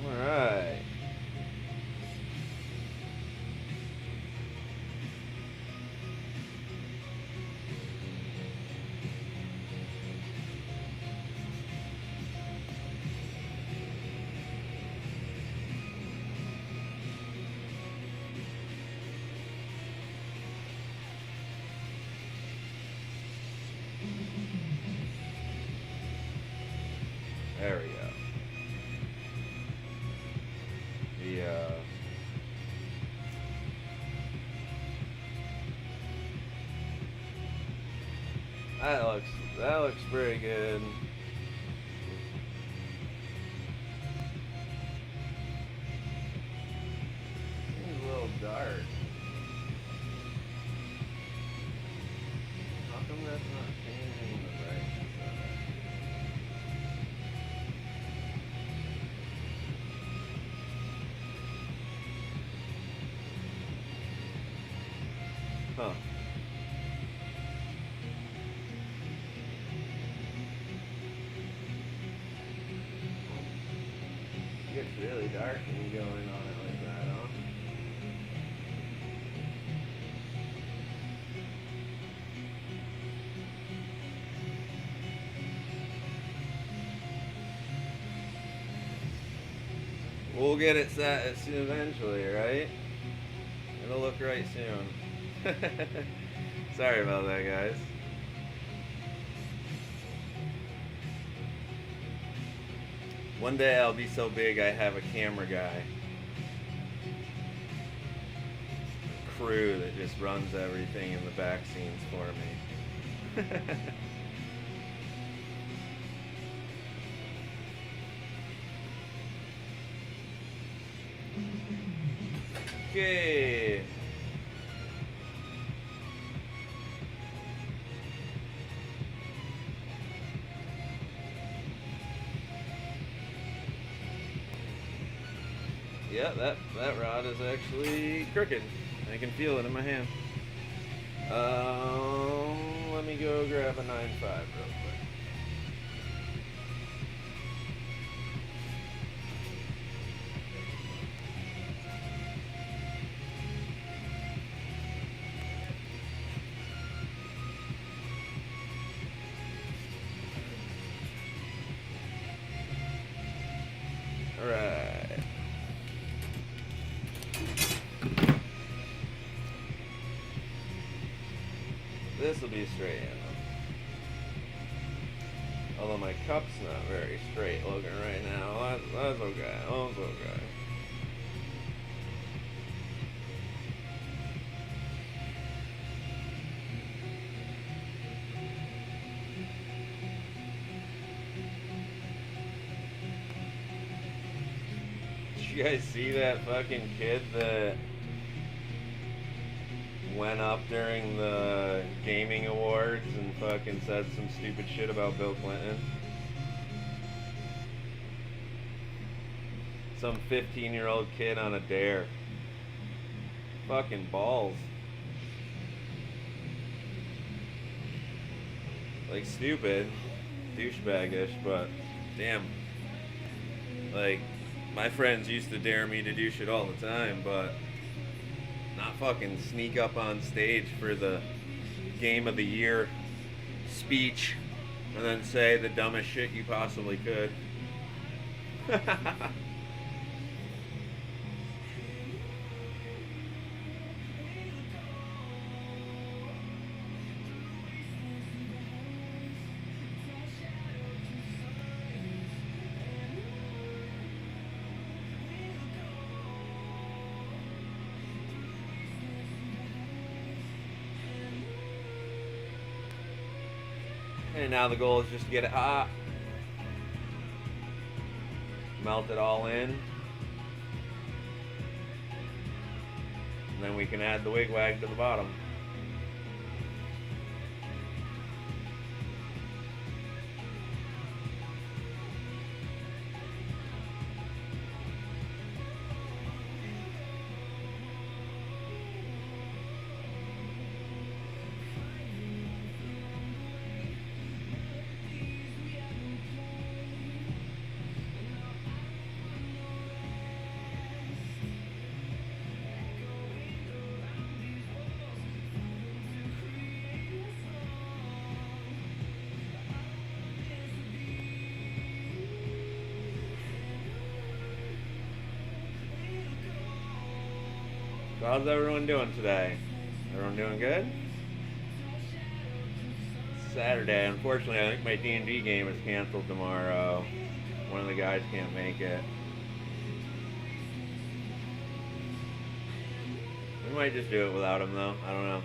Speaker 1: Alright. There we go. That looks pretty good. Seems a little dark. How come that's not changing the brightness of it? Huh. It gets really dark when you go in on it like that, huh? We'll get it set soon eventually, right? It'll look right soon. Sorry about that, guys. One day I'll be so big I have a camera guy. A crew that just runs everything in the back scenes for me. Okay. Yeah, that rod is actually crooked. I can feel it in my hand. Let me go grab a 9.5 real quick. Alright. This will be straight in. Although my cup's not very straight looking right now. That's okay. That's okay. Did you guys see that fucking kid that went up during the gaming awards and fucking said some stupid shit about Bill Clinton? Some 15-year-old kid on a dare. Fucking balls. Like, stupid, douchebag-ish, but damn. Like, my friends used to dare me to do shit all the time, but not fucking sneak up on stage for the game of the year speech and then say the dumbest shit you possibly could. And now the goal is just to get it hot. melt it all in. And then we can add the wigwag to the bottom. So how's everyone doing today? Everyone doing good? It's Saturday. Unfortunately, I think my D&D game is canceled tomorrow. One of the guys can't make it. We might just do it without him though. I don't know.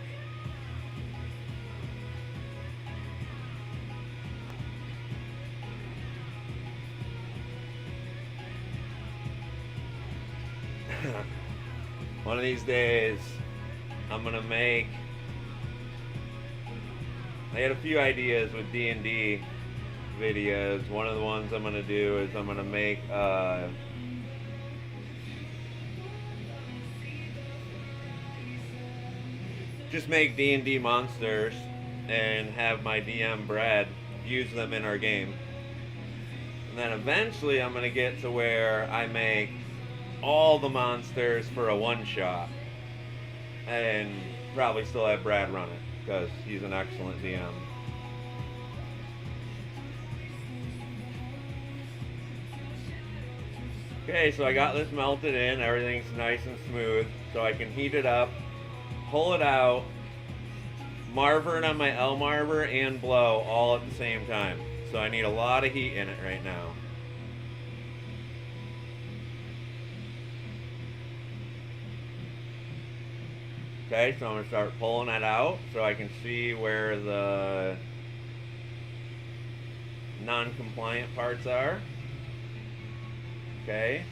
Speaker 1: One of these days, I'm gonna make. I had a few ideas with D&D videos. One of the ones I'm gonna do is I'm gonna make just make D&D monsters and have my DM Brad use them in our game. And then eventually I'm gonna get to where I make all the monsters for a one-shot and probably still have Brad run it because he's an excellent DM. Okay, so I got this melted in, everything's nice and smooth, so I can heat it up, pull it out, marver it on my L marver, and blow all at the same time. So I need a lot of heat in it right now. Okay, so I'm going to start pulling it out so I can see where the non-compliant parts are. Okay,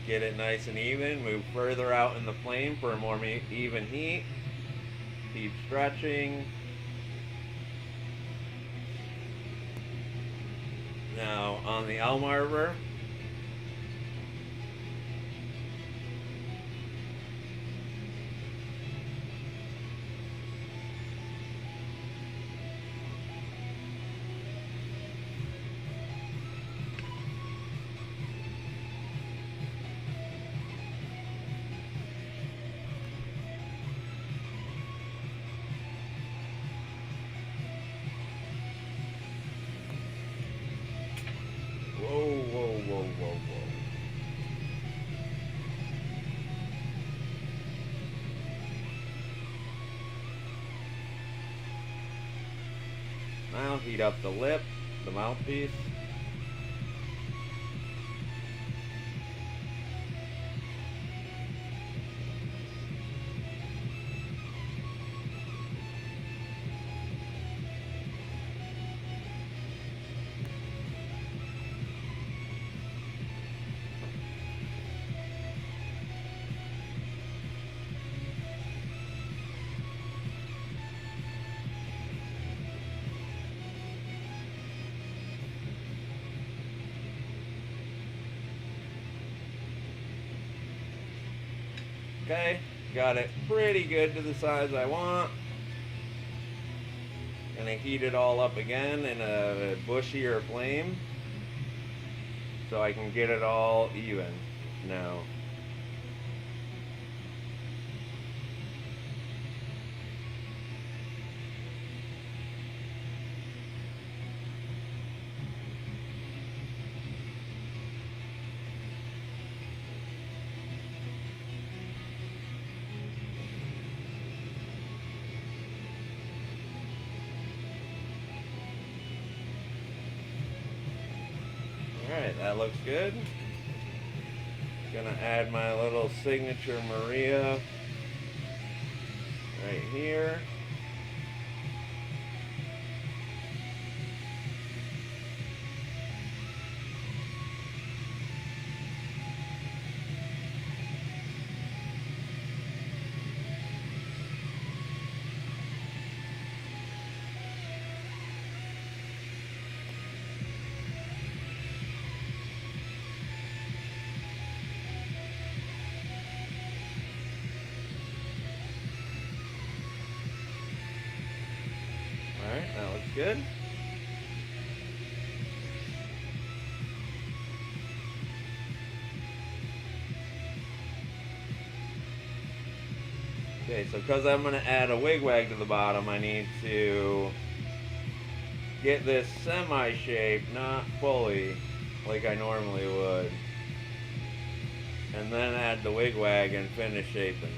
Speaker 1: get it nice and even, move further out in the flame for a more even heat. Keep stretching. Now on the L marver, whoa. Now heat up the lip, the mouthpiece. Okay, got it pretty good to the size I want. Gonna heat it all up again in a bushier flame so I can get it all even now. Alright, that looks good. Gonna add my little signature Maria right here. good. Okay, so because I'm going to add a wigwag to the bottom, I need to get this semi-shape, not fully, like I normally would. And then add the wigwag and finish shaping.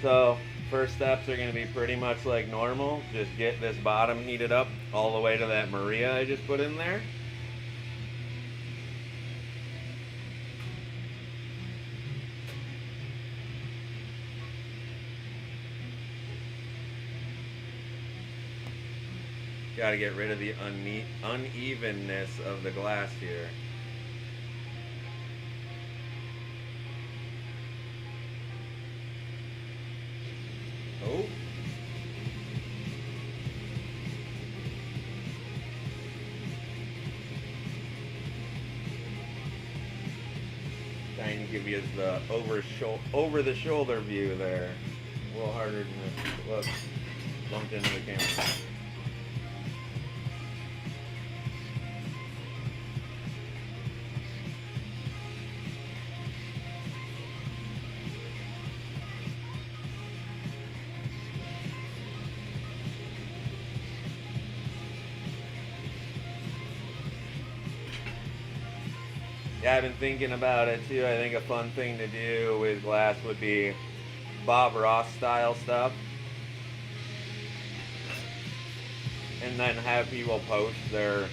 Speaker 1: So, first steps are going to be pretty much like normal. Just get this bottom heated up all the way to that Maria I just put in there. Got to get rid of the unevenness of the glass here. Oh. Trying to give you the over the shoulder view there. A little harder than this. Look, bumped into the camera. Yeah, I've been thinking about it too. I think a fun thing to do with glass would be Bob Ross style stuff. And then have people post their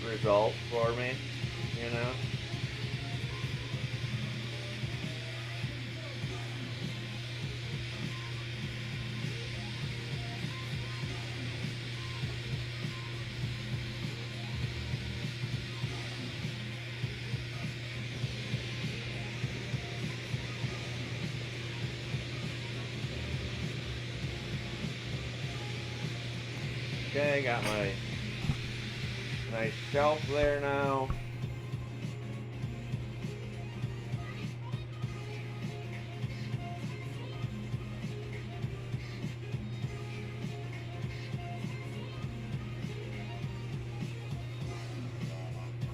Speaker 1: results for me, you know? Okay, got my nice shelf there now.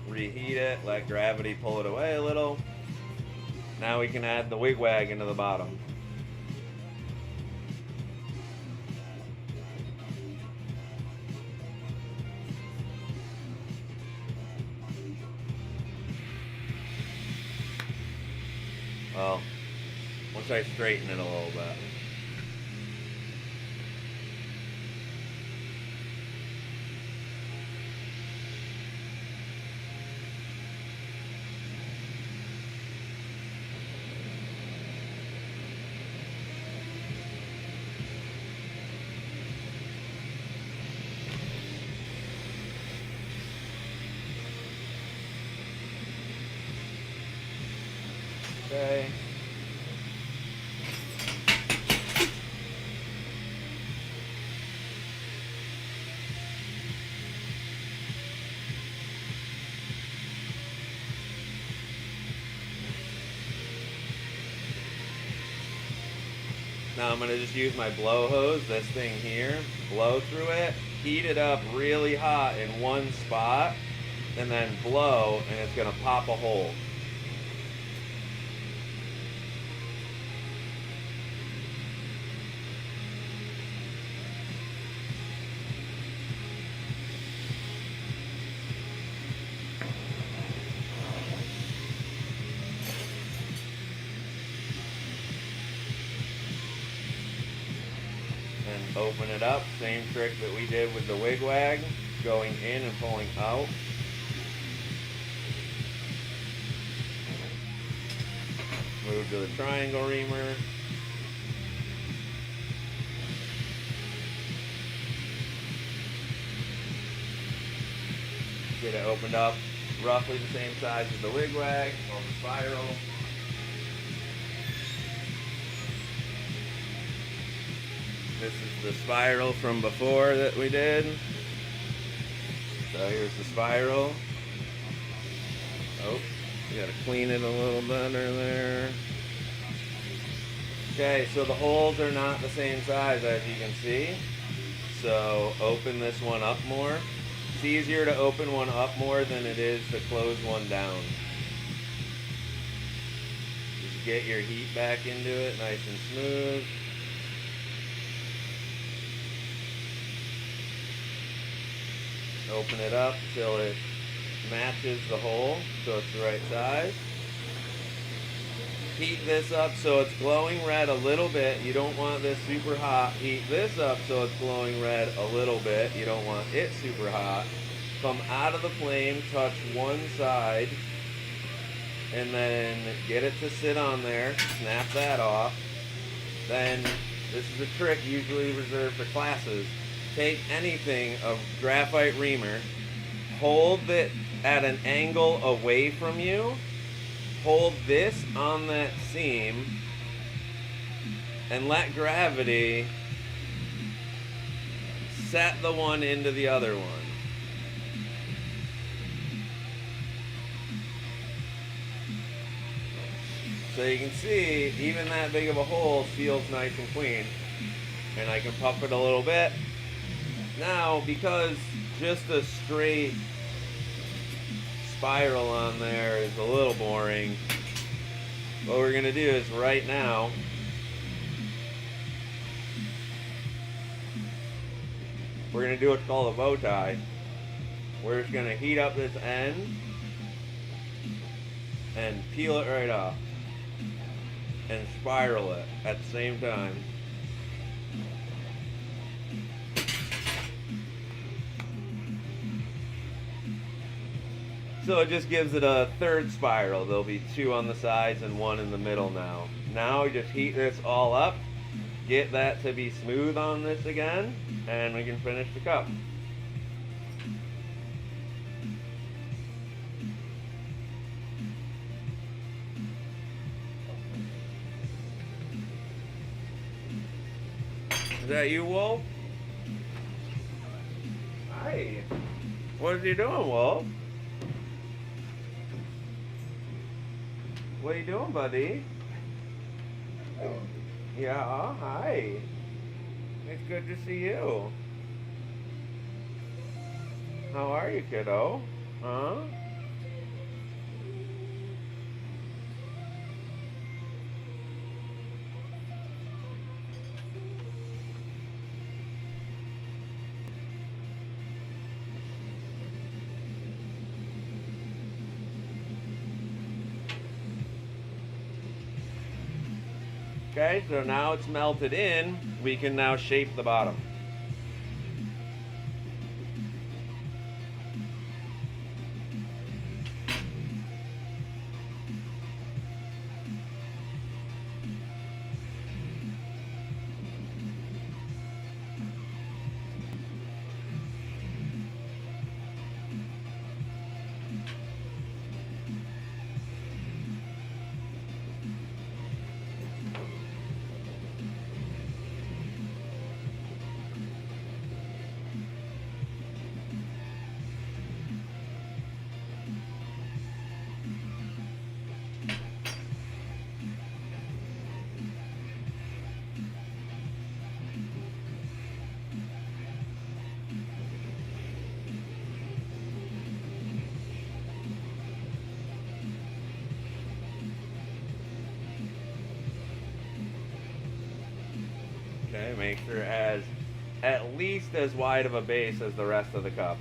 Speaker 1: Reheat it, let gravity pull it away a little. Now we can add the wigwag into the bottom. Well, once I straighten it a little bit. Okay. Now I'm going to just use my blow hose, this thing here, blow through it, heat it up really hot in one spot, and then blow, and it's going to pop a hole. And open it up, same trick that we did with the wigwag, going in and pulling out. Move to the triangle reamer. Get it opened up roughly the same size as the wigwag on the spiral. This is the spiral from before that we did. So here's the spiral. Oh, you gotta clean it a little better there. Okay, so the holes are not the same size as you can see. So open this one up more. It's easier to open one up more than it is to close one down. Just get your heat back into it nice and smooth. Open it up till it matches the hole, so it's the right size. Heat this up so it's glowing red a little bit. You don't want this super hot. Heat this up so it's glowing red a little bit. You don't want it super hot. Come out of the flame, touch one side, and then get it to sit on there. Snap that off. Then, this is a trick usually reserved for classes. Take anything, a graphite reamer, hold it at an angle away from you, hold this on that seam, and let gravity set the one into the other one. So you can see, even that big of a hole feels nice and clean. And I can puff it a little bit. Now, because just a straight spiral on there is a little boring, what we're gonna do is right now, we're gonna do what's called a bow tie. We're just gonna heat up this end and peel it right off and spiral it at the same time. So it just gives it a third spiral. There'll be two on the sides and one in the middle now. Now we just heat this all up, get that to be smooth on this again, and we can finish the cup. Is that you, Wolf? Hi. What are you doing, Wolf? What are you doing, buddy? Yeah, hi. It's good to see you. How are you, kiddo? Huh? Okay, so now it's melted in, we can now shape the bottom. Okay, make sure it has at least as wide of a base as the rest of the cup.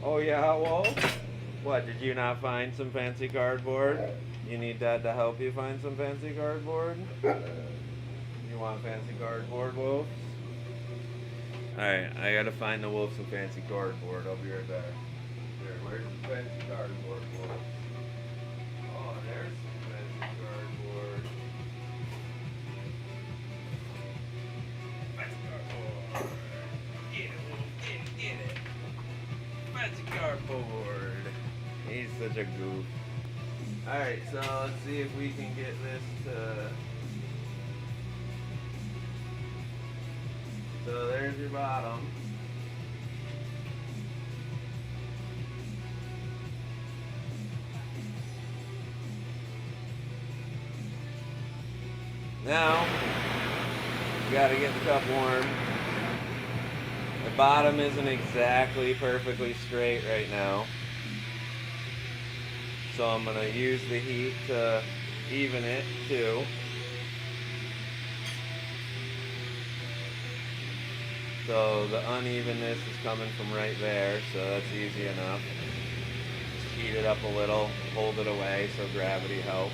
Speaker 1: Oh yeah, well, what, did you not find some fancy cardboard? You need Dad to help you find some fancy cardboard? You want fancy cardboard, Wolf? Alright, I gotta find the wolf some fancy cardboard. I'll be right back. There, where's the fancy cardboard for? Oh, there's some fancy cardboard. Fancy cardboard. Get it, wolf, get it. Fancy cardboard. He's such a goof. Alright, so let's see if we can get this to... So there's your bottom. Now, you gotta get the cup warm. The bottom isn't exactly perfectly straight right now. So I'm gonna use the heat to even it too. So the unevenness is coming from right there, so that's easy enough. Just heat it up a little, hold it away so gravity helps.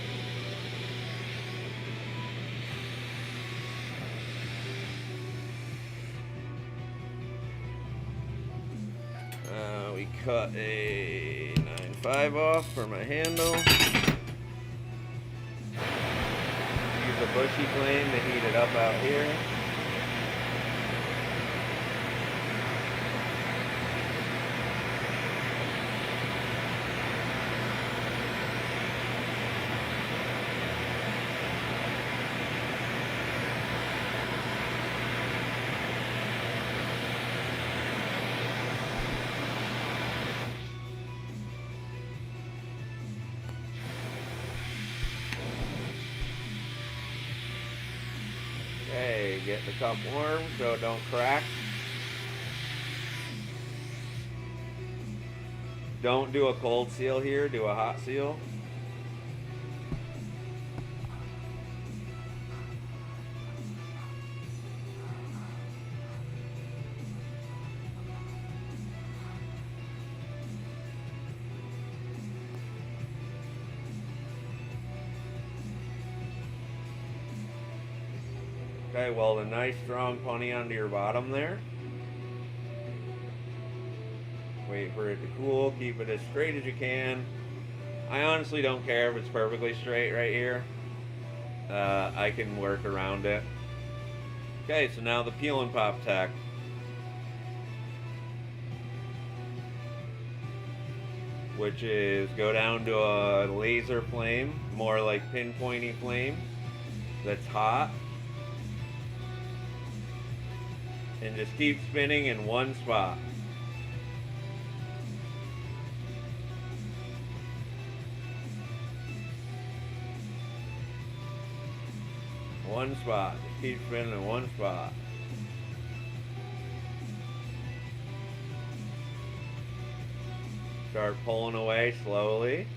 Speaker 1: We cut a 9.5 off for my handle. Use a bushy flame to heat it up out here. Okay, get the cup warm so it don't crack. Don't do a cold seal here, do a hot seal. Okay, weld a nice strong punny onto your bottom there. Wait for it to cool, keep it as straight as you can. I honestly don't care if it's perfectly straight right here. I can work around it. Okay, so now the peel and pop tech. Which is go down to a laser flame, more like pinpointy flame that's hot. And just keep spinning in one spot. One spot. Just keep spinning in one spot. Start pulling away slowly.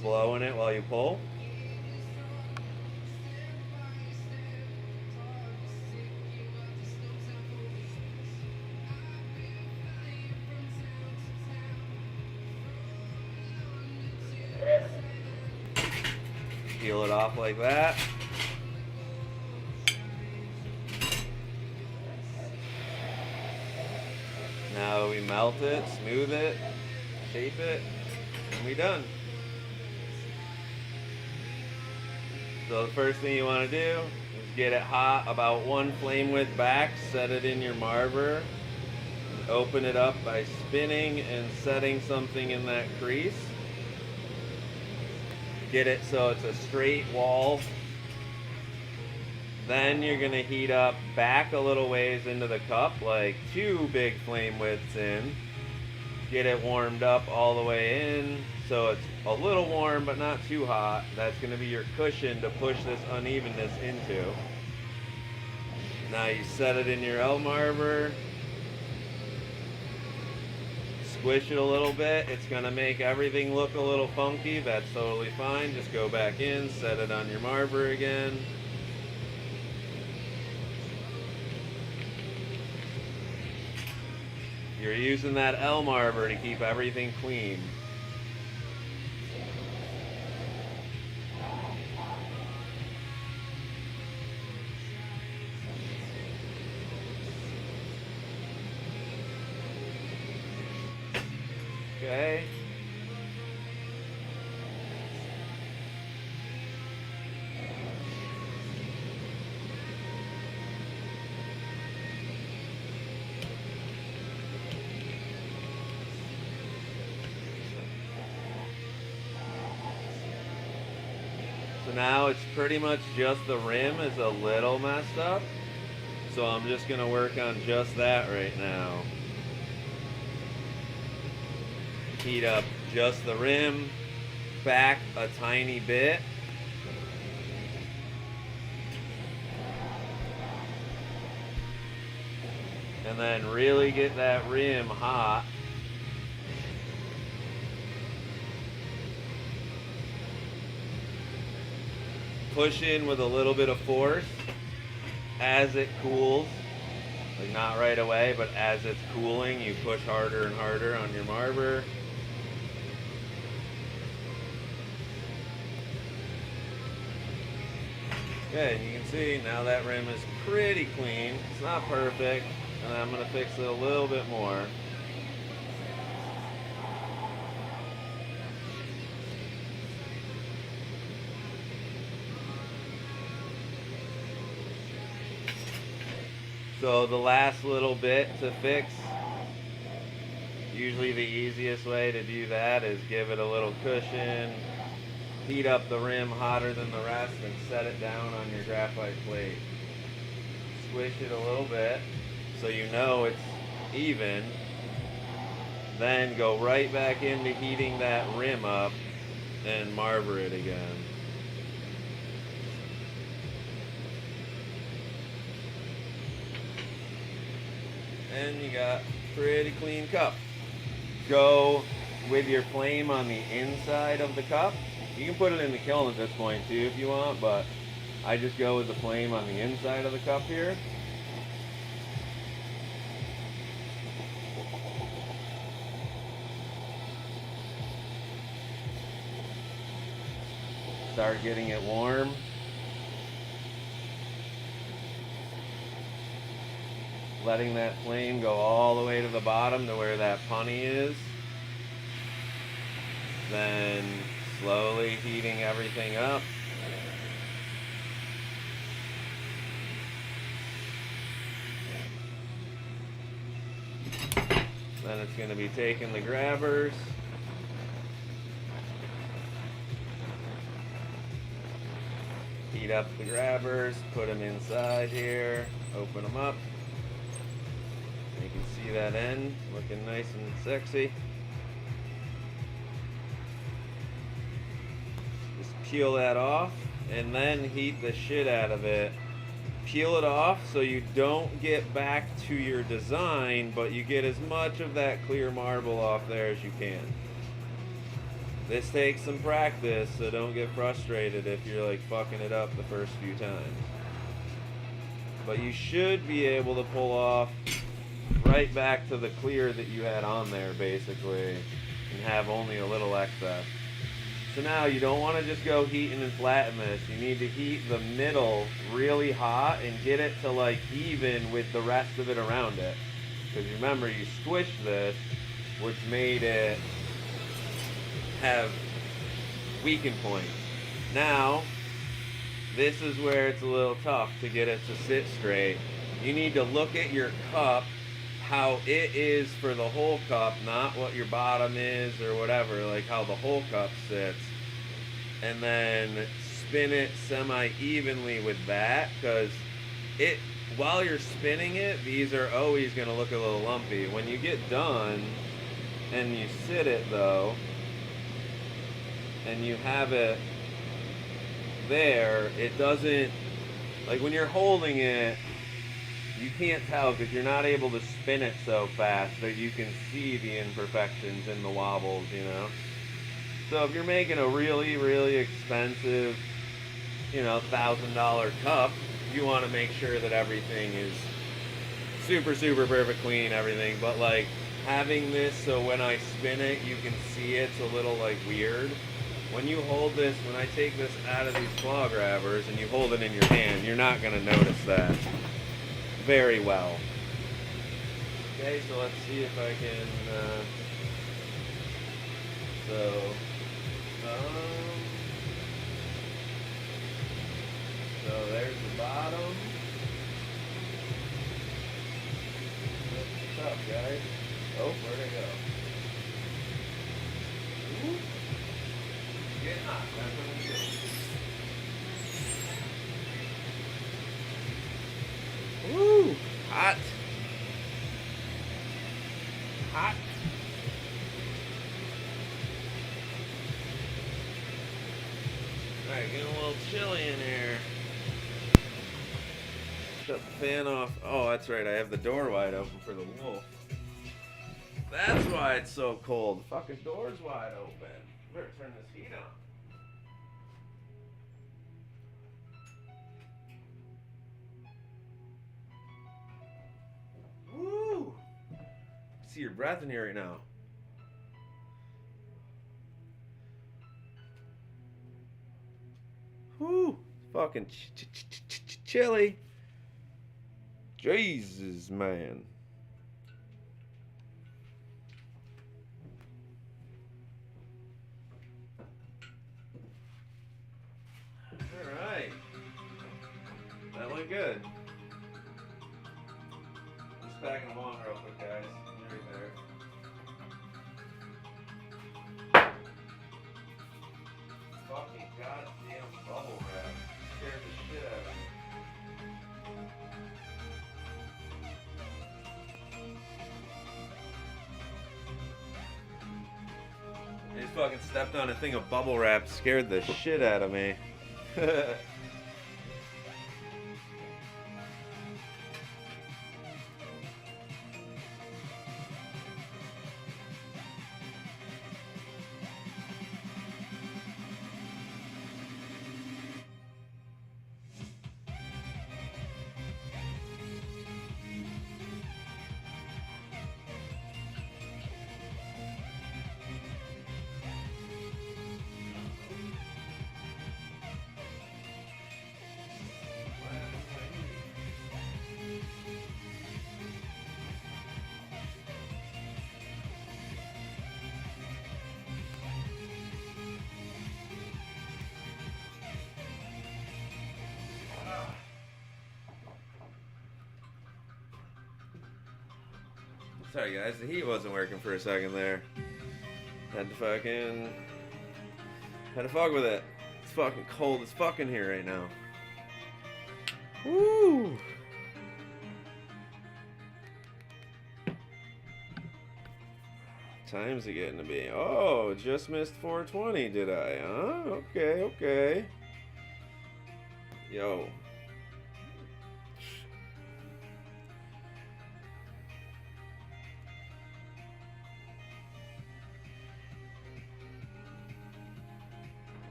Speaker 1: Blowing it while you pull. Peel it off like that. Now we melt it, smooth it, shape it, and we're done. So the first thing you want to do is get it hot about one flame width back, set it in your marver, open it up by spinning and setting something in that crease. Get it so it's a straight wall. Then you're going to heat up back a little ways into the cup, like 2 big flame widths in. Get it warmed up all the way in so it's a little warm but not too hot. That's going to be your cushion to push this unevenness into. Now you set it in your L marver. Squish it a little bit. It's going to make everything look a little funky. That's totally fine. Just go back in, set it on your marver again. You're using that Elm Arbor to keep everything clean. Okay. So now it's pretty much just the rim is a little messed up. So I'm just going to work on just that right now. Heat up just the rim, back a tiny bit. And then really get that rim hot. Push in with a little bit of force as it cools. Like not right away, but as it's cooling, you push harder and harder on your marber. Okay, and you can see now that rim is pretty clean. It's not perfect, and I'm going to fix it a little bit more. So the last little bit to fix, usually the easiest way to do that is give it a little cushion, heat up the rim hotter than the rest, and set it down on your graphite plate. Squish it a little bit so you know it's even. Then go right back into heating that rim up and marber it again. And you got pretty clean cup. Go with your flame on the inside of the cup. You can put it in the kiln at this point too if you want, but I just go with the flame on the inside of the cup here. Start getting it warm. Letting that flame go all the way to the bottom to where that punny is. Then slowly heating everything up. Then it's going to be taking the grabbers. Heat up the grabbers, put them inside here, open them up. You can see that end looking nice and sexy. Just peel that off and then heat the shit out of it. Peel it off so you don't get back to your design, but you get as much of that clear marble off there as you can. This takes some practice, so don't get frustrated if you're like fucking it up the first few times. But you should be able to pull off right back to the clear that you had on there basically and have only a little excess. So now you don't want to just go heating and flatten this. You need to heat the middle really hot and get it to like even with the rest of it around it. Because remember, you squished this, which made it have weaken points. Now, this is where it's a little tough to get it to sit straight. You need to look at your cup, how it is for the whole cup, not what your bottom is or whatever, like how the whole cup sits. And then spin it semi-evenly with that, because it, while you're spinning it, these are always going to look a little lumpy. When you get done and you sit it though, and you have it there, it doesn't, like when you're holding it, you can't tell because you're not able to spin it so fast that you can see the imperfections and the wobbles, you know. So if you're making a really, really expensive, you know, $1,000 cup, you want to make sure that everything is super, super perfect clean, everything. But like having this so when I spin it, you can see it's a little like weird. When you hold this, when I take this out of these claw grabbers and you hold it in your hand, you're not going to notice that very well. Okay, so let's see if I can, so there's the bottom. What's up, guys? Oh, where'd it go? Ooh. Getting hot, that's what I'm doing. Woo! Hot. Hot. Alright, getting a little chilly in here. Shut the fan off. Oh, that's right, I have the door wide open for the wolf. That's why it's so cold. The fucking door's wide open. Better turn this heat on. Woo! See your breath in here right now. Whoo! Fucking chilly. Jesus, man. Alright. That went good. Just packing them on real quick, guys. Right there. Fucking goddamn bubble wrap. Scared the shit out of me. I just fucking stepped on a thing of bubble wrap, scared the shit out of me. Sorry guys, the heat wasn't working for a second there. Had to fuck with it. It's fucking cold as fuck in here right now. Woo! Time's it getting to be? Oh, just missed 420, did I? Huh? Okay, okay. Yo.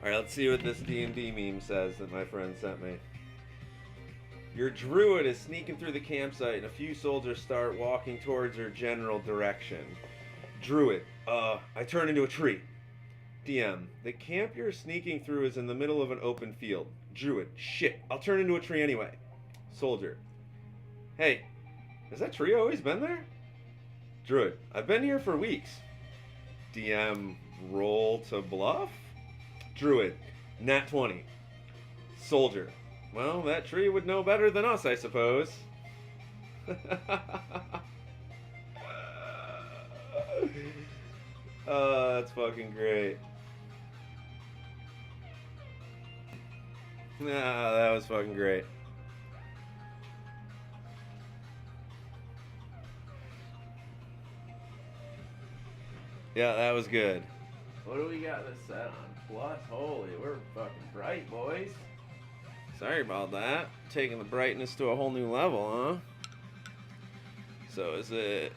Speaker 1: Alright, let's see what this D&D meme says that my friend sent me. Your druid is sneaking through the campsite and a few soldiers start walking towards her general direction. Druid, I turn into a tree. DM, the camp you're sneaking through is in the middle of an open field. Druid, shit, I'll turn into a tree anyway. Soldier, hey, has that tree always been there? Druid, I've been here for weeks. DM, roll to bluff? Druid, nat 20. Soldier, well, that tree would know better than us, I suppose. Oh, that's fucking great. Ah, that was fucking great. Yeah, that was good. What do we got this set on? Plus, holy, we're fucking bright, boys. Sorry about that. Taking the brightness to a whole new level, huh? So is it...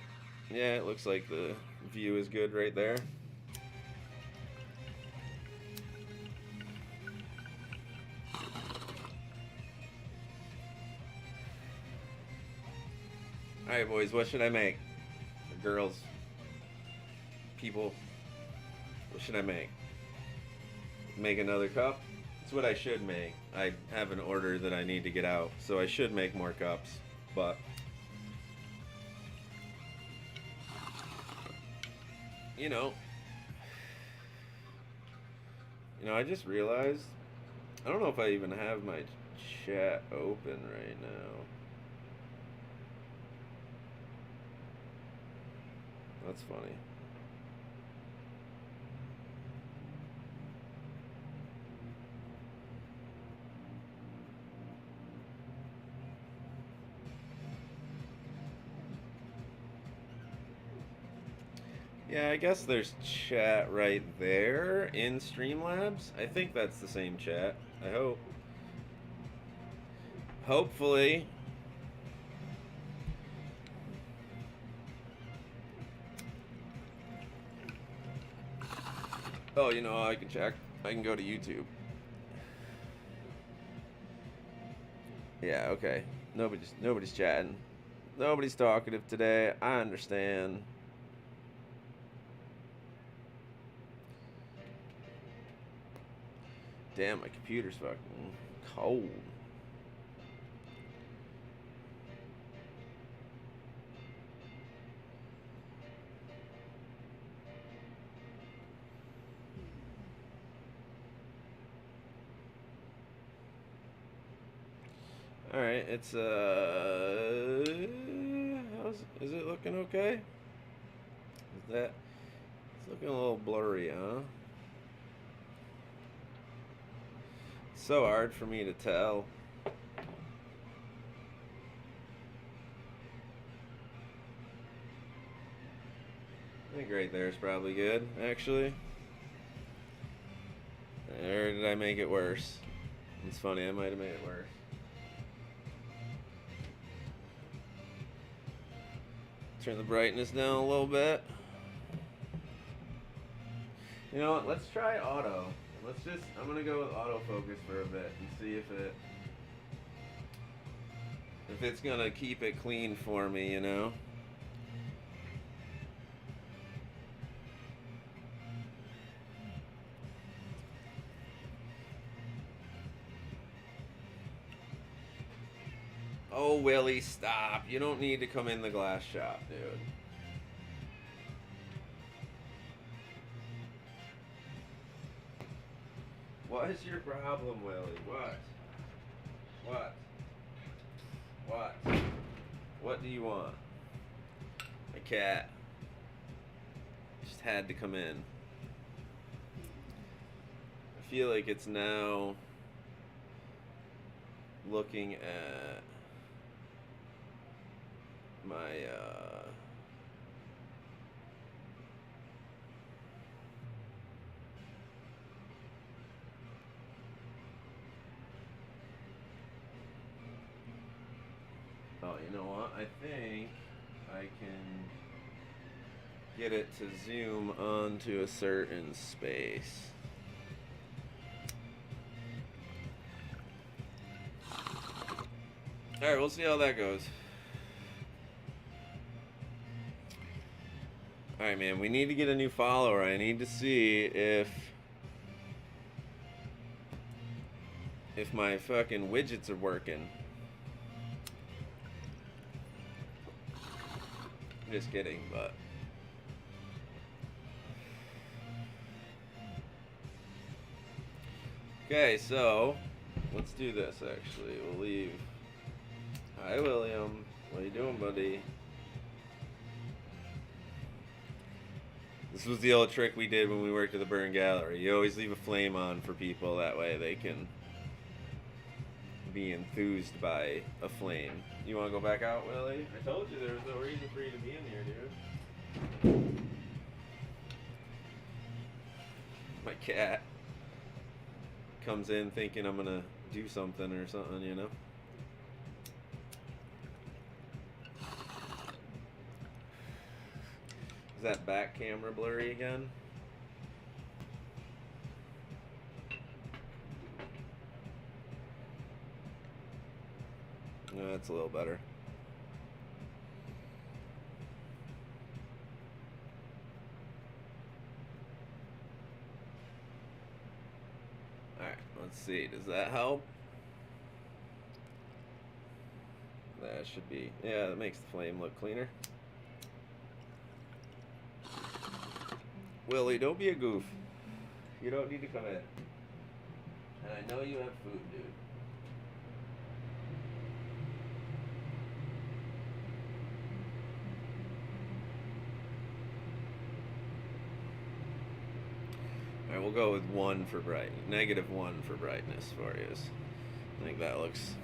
Speaker 1: Yeah, it looks like the view is good right there. Alright, boys, what should I make? girls, people, what should I make? Make another cup? That's what I should make. I have an order that I need to get out, so I should make more cups, but you know, I just realized I don't know if I even have my chat open right now. That's funny. Yeah, I guess there's chat right there in Streamlabs. I think that's the same chat. I hope. Hopefully. Oh, I can check. I can go to YouTube. Yeah, okay. Nobody's chatting. Nobody's talkative today. I understand. Damn, my computer's fucking cold. Alright, it's is it looking okay? It's looking a little blurry, huh? So hard for me to tell. I think right there is probably good, actually. Or did I make it worse? It's funny, I might have made it worse. Turn the brightness down a little bit. You know what, let's try auto. I'm gonna go with autofocus for a bit and see if it's gonna keep it clean for me, Oh, Willie, stop. You don't need to come in the glass shop, dude. What is your problem, Willie? What? What do you want? My cat just had to come in. I feel like it's now looking at my oh, you know what? I think I can get it to zoom onto a certain space. Alright, we'll see how that goes. Alright, man, we need to get a new follower. I need to see if my fucking widgets are working. Just kidding, but okay, so let's do this actually. We'll leave. Hi, William. What are you doing, buddy? This was the old trick we did when we worked at the Burn Gallery. You always leave a flame on for people, that way they can be enthused by a flame. You want to go back out, Willie? I told you there was no reason for you to be in here, dude. My cat comes in thinking I'm gonna do something or something, Is that back camera blurry again? No, that's a little better. Alright, let's see. Does that help? That should be... Yeah, that makes the flame look cleaner. Willie, don't be a goof. You don't need to come in. And I know you have food, dude. Alright, we'll go with 1 for bright. -1 for brightness for you. I think that looks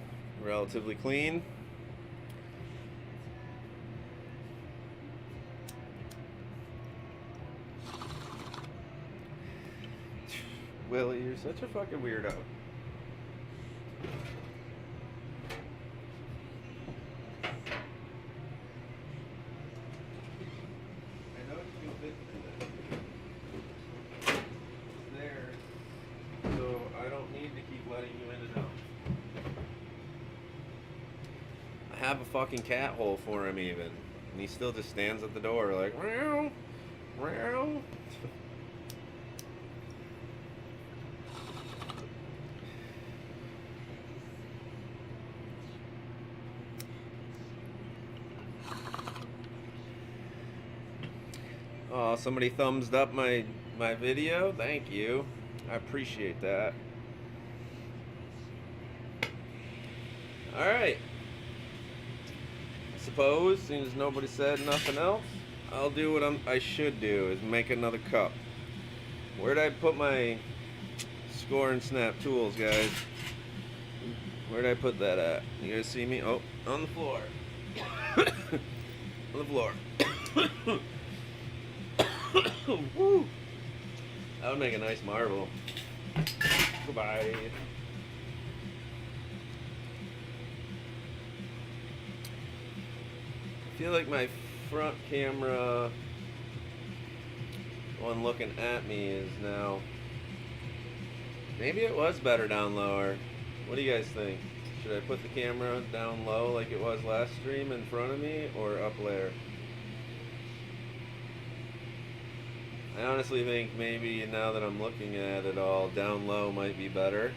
Speaker 1: relatively clean. Willie, you're such a fucking weirdo. I know you feel fit through this. It's there, so I don't need to keep letting you in and out. I have a fucking cat hole for him even, and he still just stands at the door like, meow, meow. Oh, somebody thumbs up my video. Thank you. I appreciate that. Alright. I suppose, since nobody said nothing else, I'll do what I should do, is make another cup. Where'd I put my score and snap tools, guys? Where'd I put that at? You guys see me? Oh, on the floor. On the floor. Woo. That would make a nice marble. Goodbye. I feel like my front camera, one looking at me, is now... Maybe it was better down lower. What do you guys think? Should I put the camera down low like it was last stream in front of me, or up there? I honestly think maybe now that I'm looking at it all, down low might be better.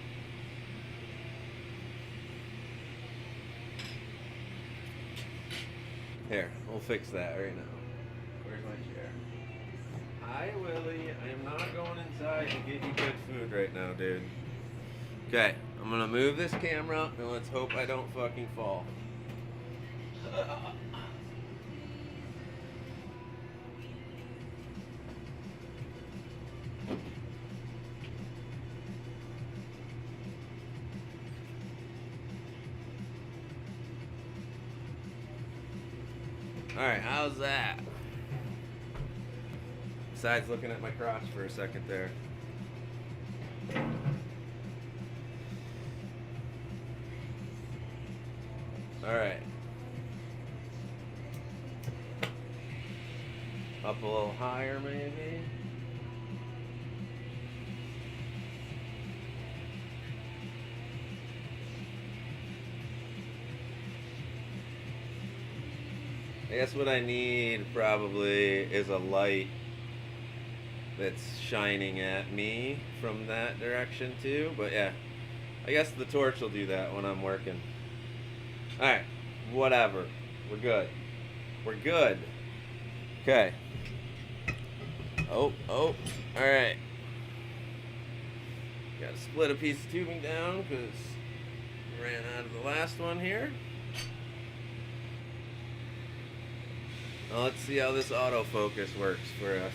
Speaker 1: Here, we'll fix that right now. Where's my chair? Hi, Willie. I am not going inside to get you good food right now, dude. Okay, I'm gonna move this camera and let's hope I don't fucking fall. Alright, how's that? Besides looking at my crotch for a second there. Alright. Up a little higher, maybe. I guess what I need probably is a light that's shining at me from that direction too. But yeah, I guess the torch will do that when I'm working. Alright, whatever. We're good. We're good. Okay. Oh, alright. Gotta split a piece of tubing down because we ran out of the last one here. Now let's see how this autofocus works for us.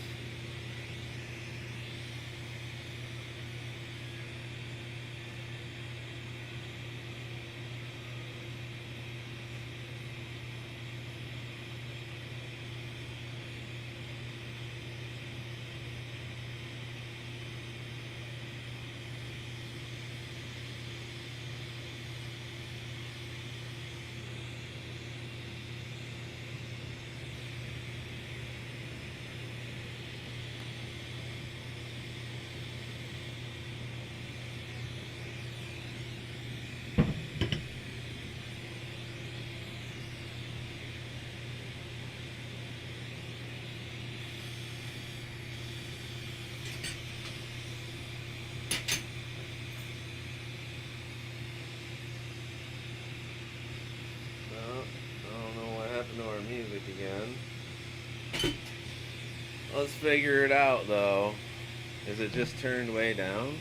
Speaker 1: let's figure it out though. Is it just turned way down?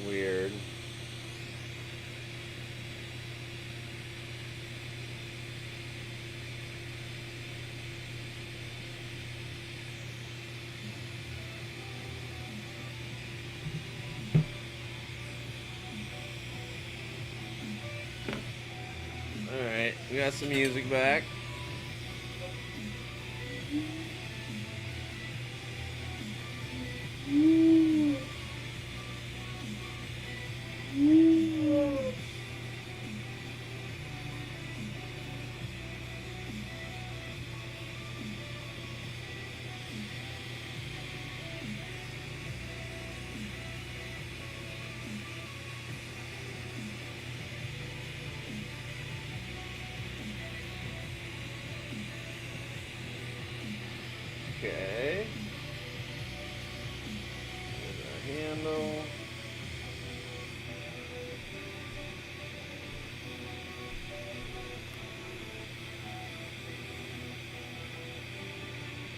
Speaker 1: Weird. Alright, we got some music back. Okay. There's our handle.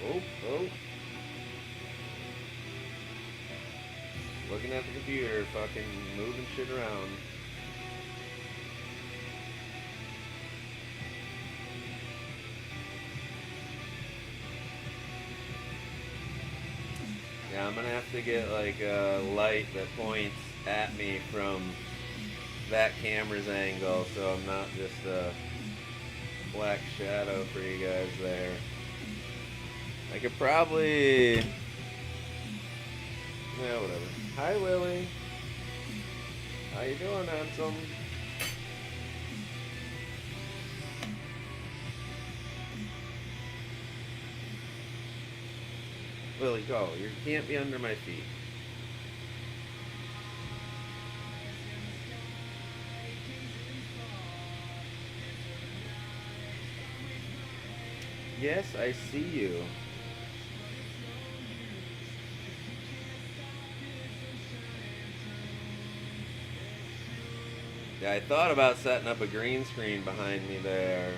Speaker 1: Oh. Looking at the computer, fucking moving shit around. Yeah, I'm gonna have to get like a light that points at me from that camera's angle, so I'm not just a black shadow for you guys there. I could probably... yeah, whatever. Hi, Willie. How you doing, handsome? Willie, go. You can't be under my feet. Yes, I see you. Yeah, I thought about setting up a green screen behind me there.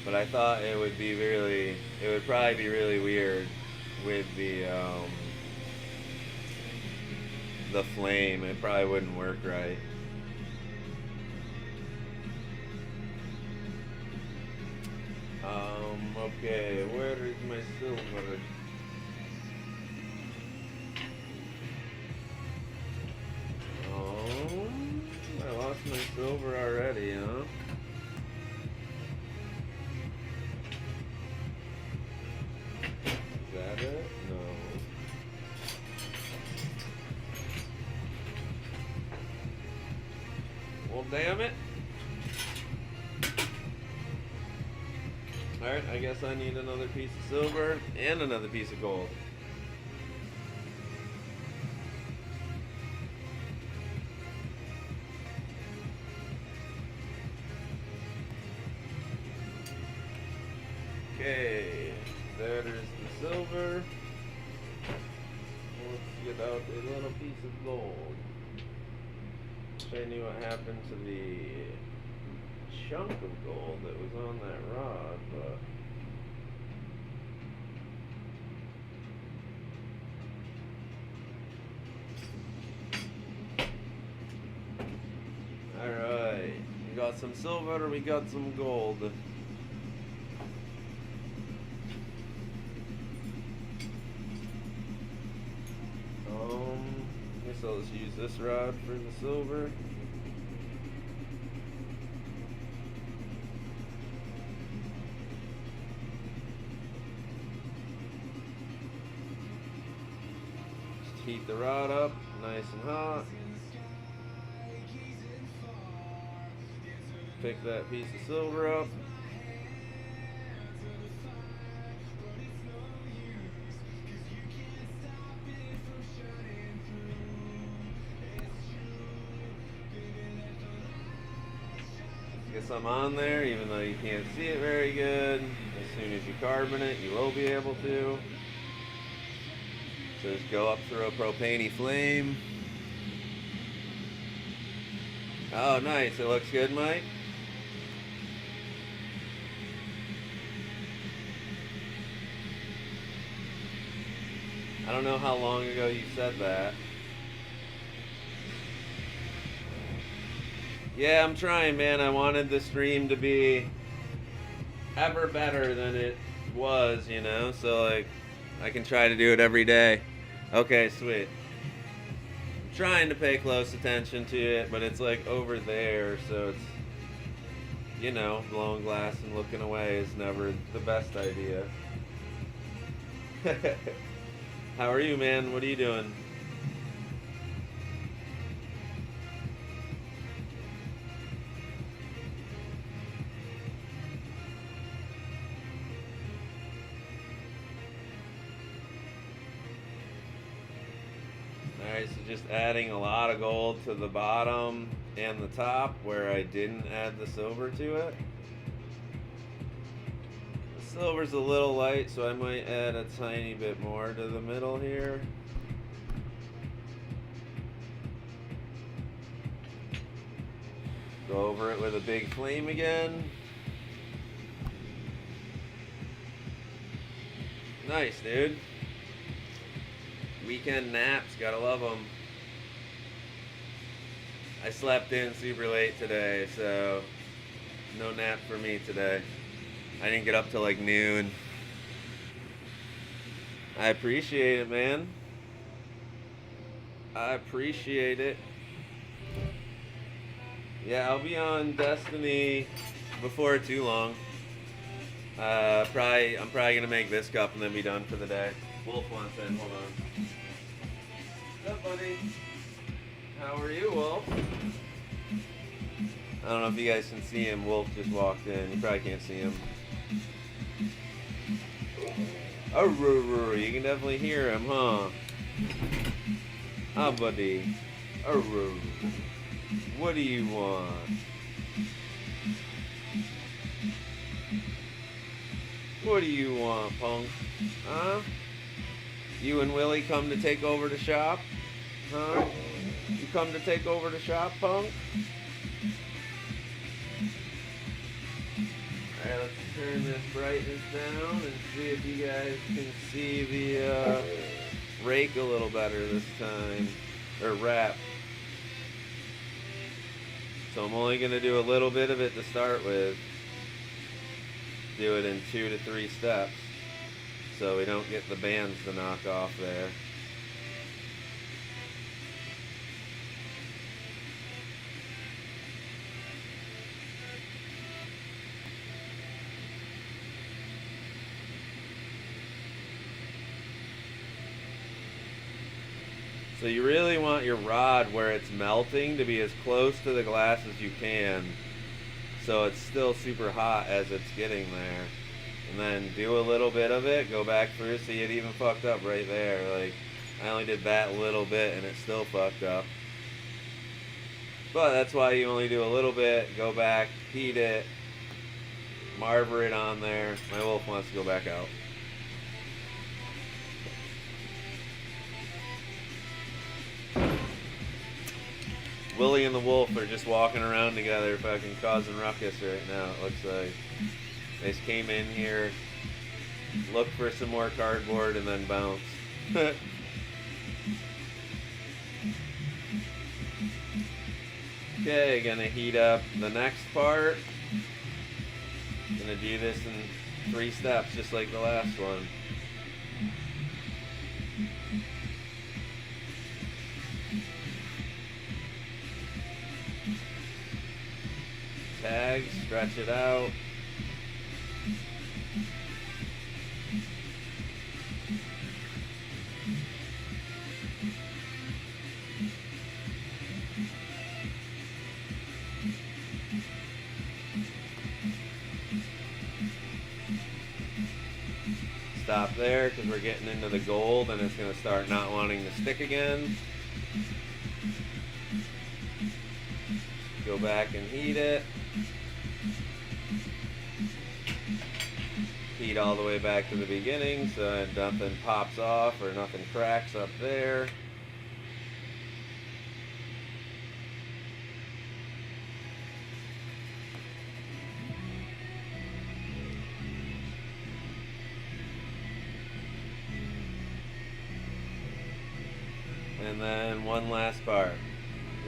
Speaker 1: But I thought it would probably be really weird with the flame. It probably wouldn't work right. Okay, where is my silver? I lost my silver already, huh? Is that it? No. Well, damn it. Alright, I guess I need another piece of silver and another piece of gold. Okay, that is the silver. Let's get out a little piece of gold. Wish I knew what happened to the chunk of gold that was on that rod, but alright, we got some silver, we got some gold. Guess I'll just use this rod for the silver. Heat the rod up nice and hot. Pick that piece of silver up. Get some on there, even though you can't see it very good. As soon as you carbon it, you will be able to. So just go up through a propane flame. Oh, nice. It looks good, Mike. I don't know how long ago you said that. Yeah, I'm trying, man. I wanted the stream to be ever better than it was, you know? So, like, I can try to do it every day. Okay, sweet. I'm trying to pay close attention to it, but it's like over there, so it's, you know, blowing glass and looking away is never the best idea. How are you, man? What are you doing? Alright, so just adding a lot of gold to the bottom and the top where I didn't add the silver to it. The silver's a little light, so I might add a tiny bit more to the middle here. Go over it with a big flame again. Nice, dude. Weekend naps, gotta love them. I slept in super late today, so no nap for me today. I didn't get up till like noon. I appreciate it, man. I appreciate it. Yeah, I'll be on Destiny before too long. I'm probably gonna make this cup and then be done for the day. Wolf wants in, hold on. What's up, buddy? How are you, Wolf? I don't know if you guys can see him. Wolf just walked in. You probably can't see him. Oh, you can definitely hear him, huh? Ah, buddy. Oh, what do you want? What do you want, punk? Huh? You and Willie come to take over the shop? Huh? You come to take over the shop, punk? Alright, let's turn this brightness down and see if you guys can see the rake a little better this time. Or wrap. So I'm only going to do a little bit of it to start with. Do it in 2 to 3 steps so we don't get the bands to knock off there. So you really want your rod where it's melting to be as close to the glass as you can, so it's still super hot as it's getting there. And then do a little bit of it, go back through, see it even fucked up right there. Like, I only did that little bit and it still fucked up. But that's why you only do a little bit, go back, heat it, marver it on there. My wolf wants to go back out. Willie and the wolf are just walking around together fucking causing ruckus right now, it looks like. They just came in here, looked for some more cardboard, and then bounced. Okay, gonna heat up the next part. Gonna do this in 3 steps, just like the last one. Tag, stretch it out. Stop there because we're getting into the gold and it's going to start not wanting to stick again. Go back and heat it. Heat all the way back to the beginning so nothing pops off or nothing cracks up there. And then one last part.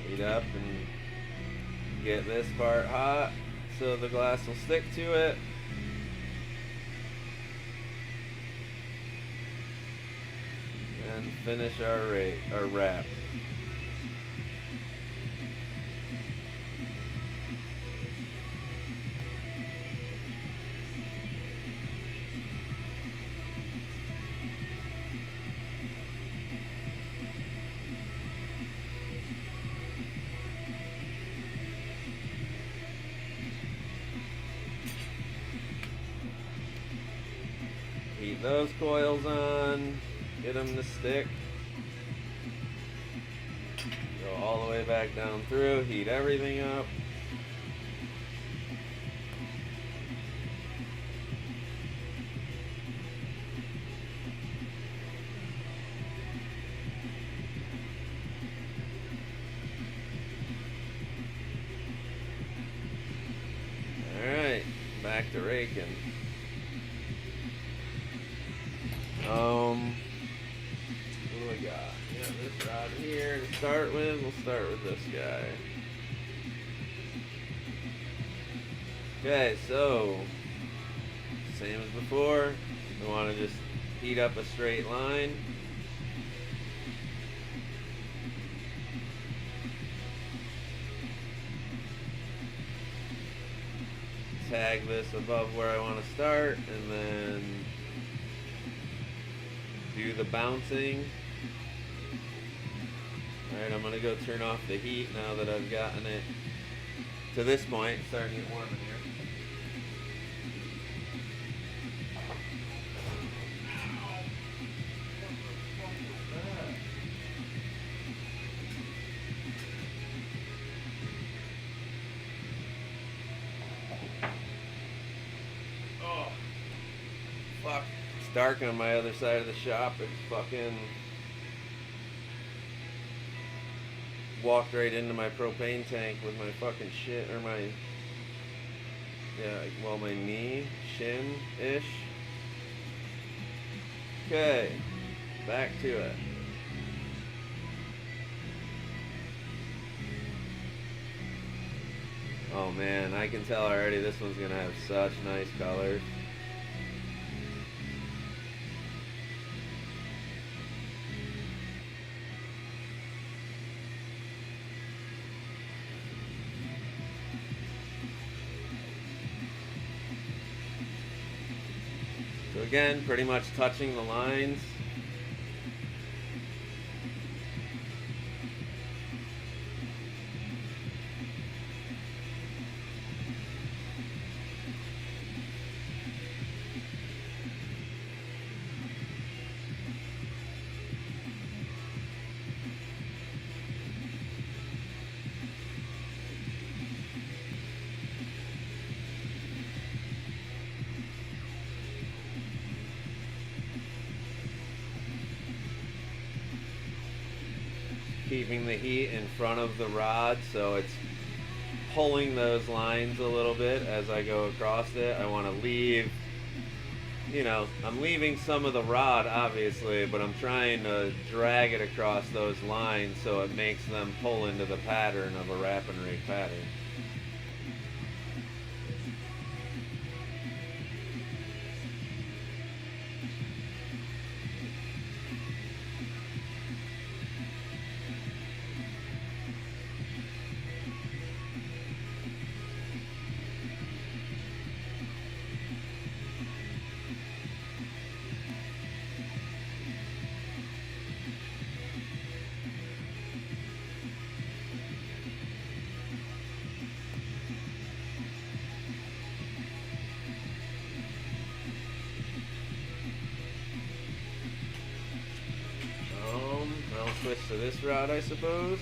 Speaker 1: Heat up and get this part hot so the glass will stick to it. And finish our wrap. Heat those coils on, get them to stick. Go all the way back down through, heat everything up. Alright, back to raking. What do we got? Yeah, this rod here to start with. We'll start with this guy. Okay, so same as before. We want to just heat up a straight line. Tag this above where I want to start, and then do the bouncing. Alright, I'm going to go turn off the heat now that I've gotten it to this point. It's starting to get warm in here. Oh, fuck. It's dark on my other side of the shop. It's fucking walked right into my propane tank with my fucking shit, or my, yeah, well, my knee, shin-ish. Okay, back to it. Oh man, I can tell already this one's gonna have such nice colors. So again, pretty much touching the lines. Keeping the heat in front of the rod so it's pulling those lines a little bit as I go across it. I want to leave, you know, I'm leaving some of the rod obviously, but I'm trying to drag it across those lines so it makes them pull into the pattern of a wrap and rake pattern. I'll switch to this rod, I suppose.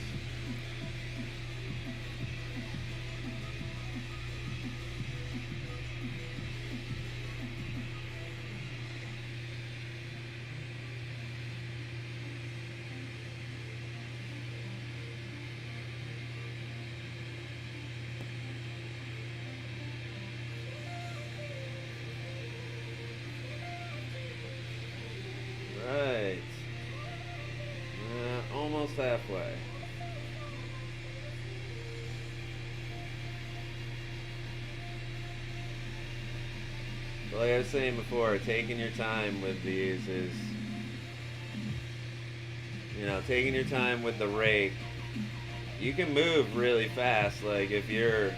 Speaker 1: Right. Almost halfway. But like I was saying before, taking your time with these is, you know, taking your time with the rake. You can move really fast. Like if you're,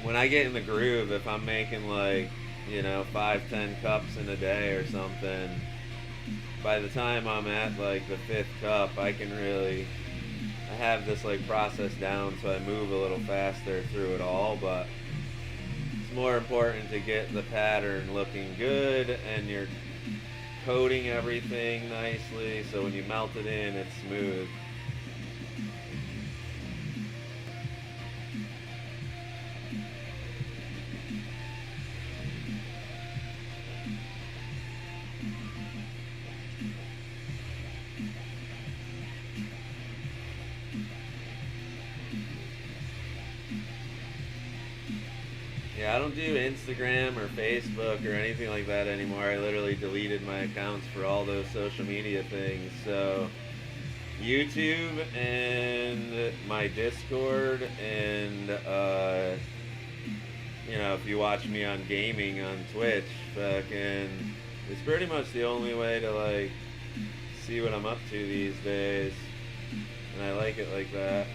Speaker 1: when I get in the groove, if I'm making like, you know, 5-10 cups in a day or something, by the time I'm at like the 5th cup, I have this like process down, so I move a little faster through it all. But it's more important to get the pattern looking good and you're coating everything nicely, so when you melt it in, it's smooth. Yeah, I don't do Instagram or Facebook or anything like that anymore. I literally deleted my accounts for all those social media things. So YouTube and my Discord and you know, if you watch me on gaming on Twitch, fucking, it's pretty much the only way to like see what I'm up to these days, and I like it like that.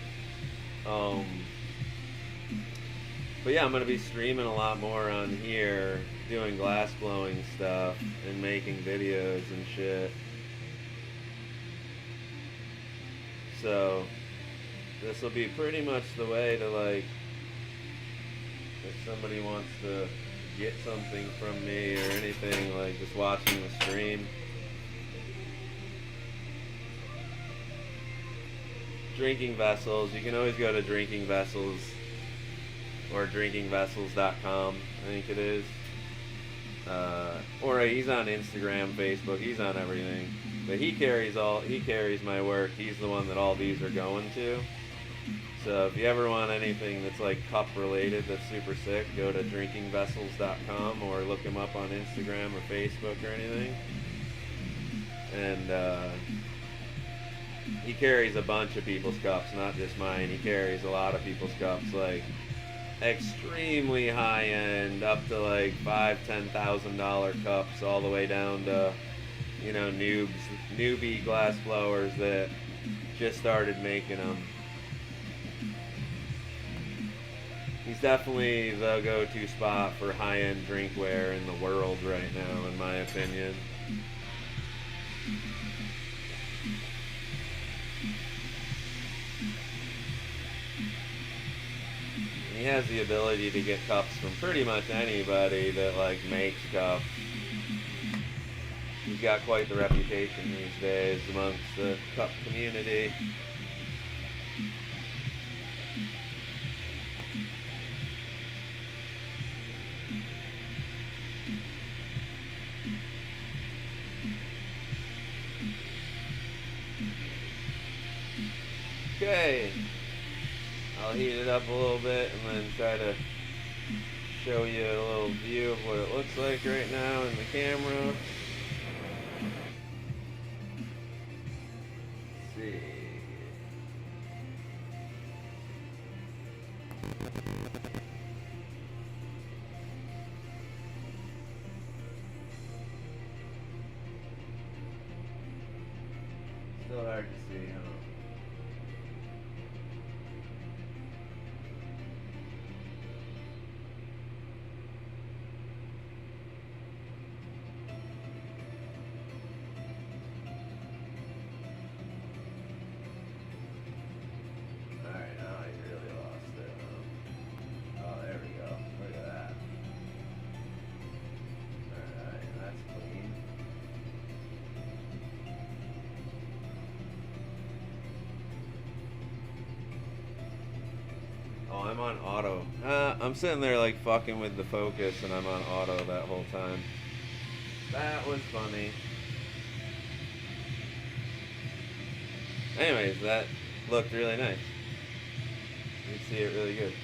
Speaker 1: But yeah, I'm going to be streaming a lot more on here, doing glass blowing stuff and making videos and shit. So this will be pretty much the way to like, if somebody wants to get something from me or anything, like just watching the stream. Drinking vessels, you can always go to Drinking Vessels or drinkingvessels.com, I think it is. Or he's on Instagram, Facebook, he's on everything. But he carries my work. He's the one that all these are going to. So if you ever want anything that's like cup related that's super sick, go to drinkingvessels.com or look him up on Instagram or Facebook or anything. And he carries a bunch of people's cups, not just mine. He carries a lot of people's cups, like extremely high end, up to like $5,000-$10,000 cups, all the way down to, you know, newbie glass blowers that just started making them. He's definitely the go-to spot for high-end drinkware in the world right now, in my opinion. He has the ability to get cups from pretty much anybody that like makes cups. He's got quite the reputation these days amongst the cup community. Okay. I'll heat it up a little bit and then try to show you a little view of what it looks like right now in the camera. Let's see. Still hard to see, huh? Oh, I'm on auto. I'm sitting there like fucking with the focus and I'm on auto that whole time. That was funny. Anyways, that looked really nice. You can see it really good.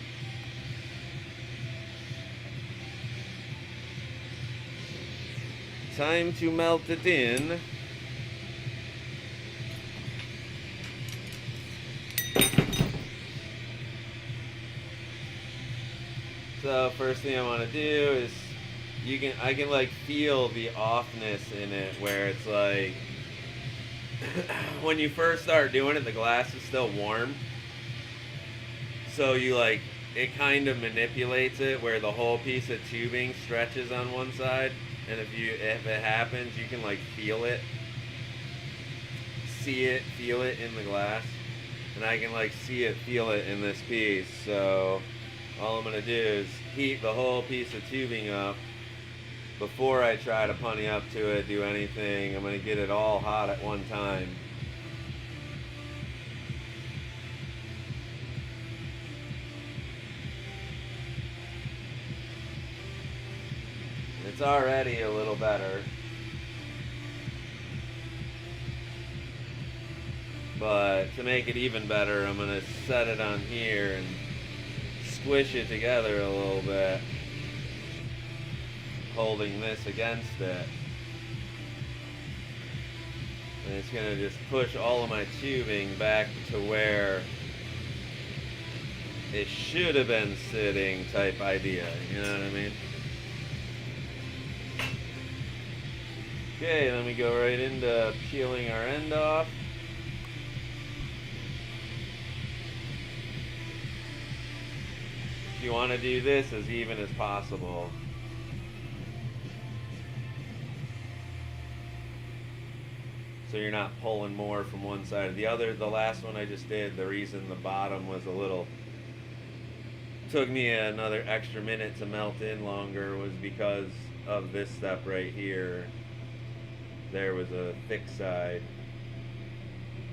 Speaker 1: Time to melt it in. So first thing I want to do is I can like feel the offness in it where it's like when you first start doing it, the glass is still warm. So you like it kind of manipulates it where the whole piece of tubing stretches on one side, and if it happens, you can like feel it, see it, feel it in the glass, and I can like see it, feel it in this piece. So all I'm gonna do is heat the whole piece of tubing up before I try to punny up to it, do anything. I'm gonna get it all hot at one time. It's already a little better, but to make it even better, I'm gonna set it on here and squish it together a little bit, holding this against it. And it's gonna just push all of my tubing back to where it should have been sitting type idea, you know what I mean? Okay, then we go right into peeling our end off. You want to do this as even as possible. So you're not pulling more from one side or the other. The last one I just did, the reason the bottom was took me another extra minute to melt in longer was because of this step right here. There was a thick side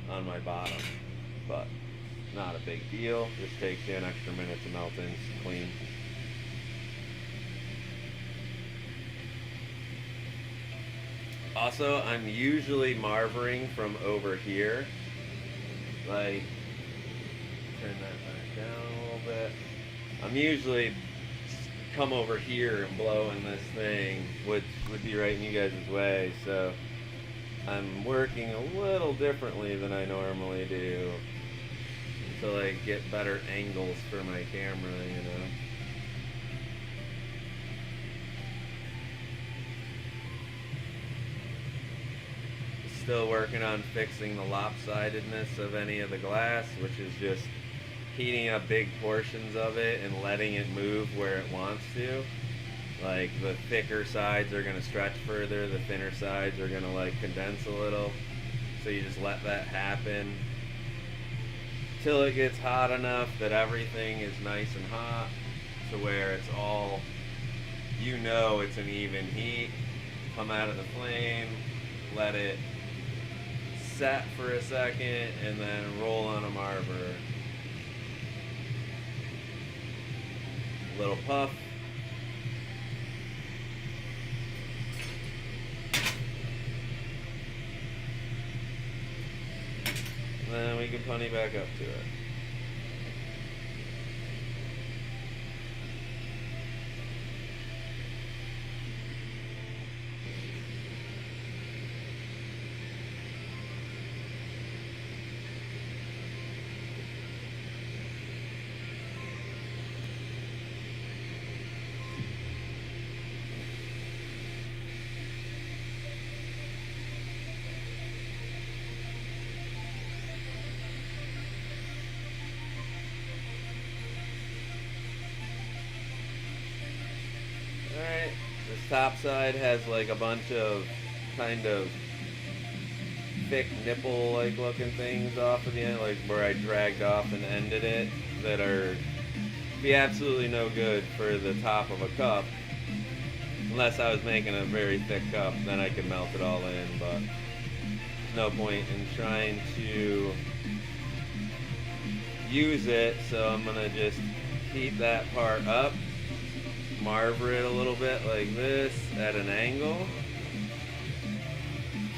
Speaker 1: on my bottom, but not a big deal. Just takes you an extra minute to melt in clean. Also, I'm usually marvering from over here. Like, turn that back down a little bit. I'm usually come over here and blowing this thing, which would be right in you guys' way. So I'm working a little differently than I normally do to like get better angles for my camera, you know. Still working on fixing the lopsidedness of any of the glass, which is just heating up big portions of it and letting it move where it wants to. Like the thicker sides are going to stretch further, the thinner sides are going to like condense a little. So you just let that happen till it gets hot enough that everything is nice and hot to where it's all, you know, it's an even heat. Come out of the flame, let it set for a second, and then roll on a marver. Little puff. And then we can punny back up to it. Alright, this top side has like a bunch of kind of thick nipple like looking things off of the end, like where I dragged off and ended it, that are be absolutely no good for the top of a cup. Unless I was making a very thick cup, then I could melt it all in, but there's no point in trying to use it, so I'm gonna just heat that part up, marver it a little bit like this at an angle,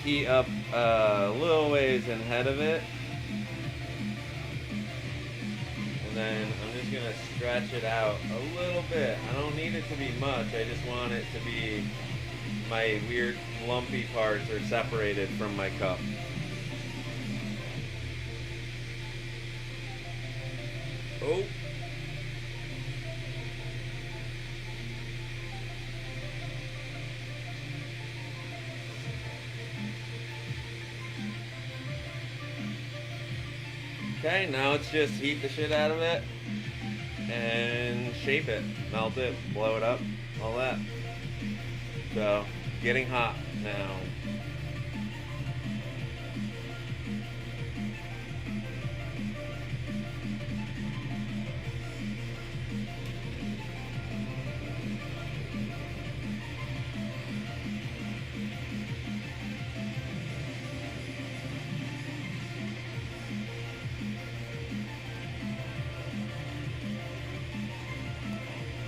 Speaker 1: heat up a little ways ahead of it, and then I'm just gonna stretch it out a little bit. I don't need it to be much, I just want it to be, my weird lumpy parts are separated from my cup. Oh. Okay, now let's just heat the shit out of it and shape it, melt it, blow it up, all that. So, getting hot now.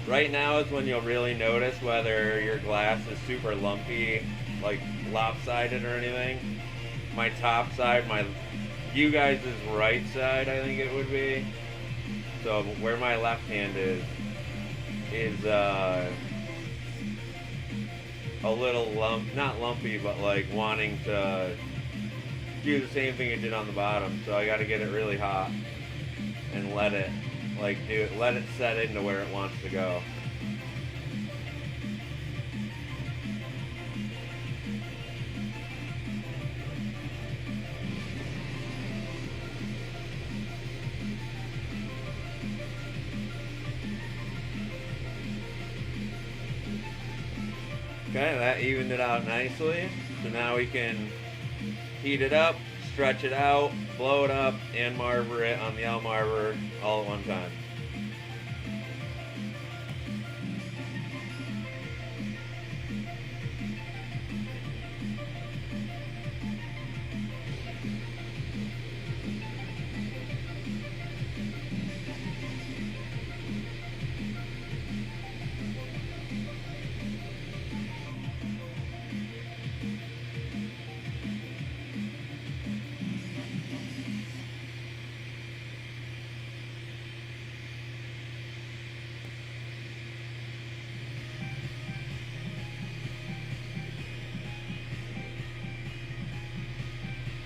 Speaker 1: Right now is when you'll really notice whether your glass is super lumpy, like lopsided or anything. My top side, you guys' right side, I think it would be. So where my left hand is a little not lumpy, but like wanting to do the same thing it did on the bottom. So I got to get it really hot and let it let it set into where it wants to go. Okay, that evened it out nicely. So now we can heat it up, stretch it out, blow it up, and marver it on the L marver all at one time.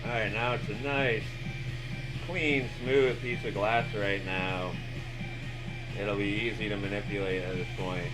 Speaker 1: Alright, now it's a nice, clean, smooth piece of glass right now. It'll be easy to manipulate at this point.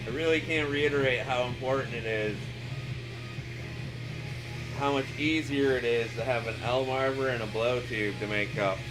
Speaker 1: I really can't reiterate how important it is, how much easier it is to have an L marver and a blow tube to make cups.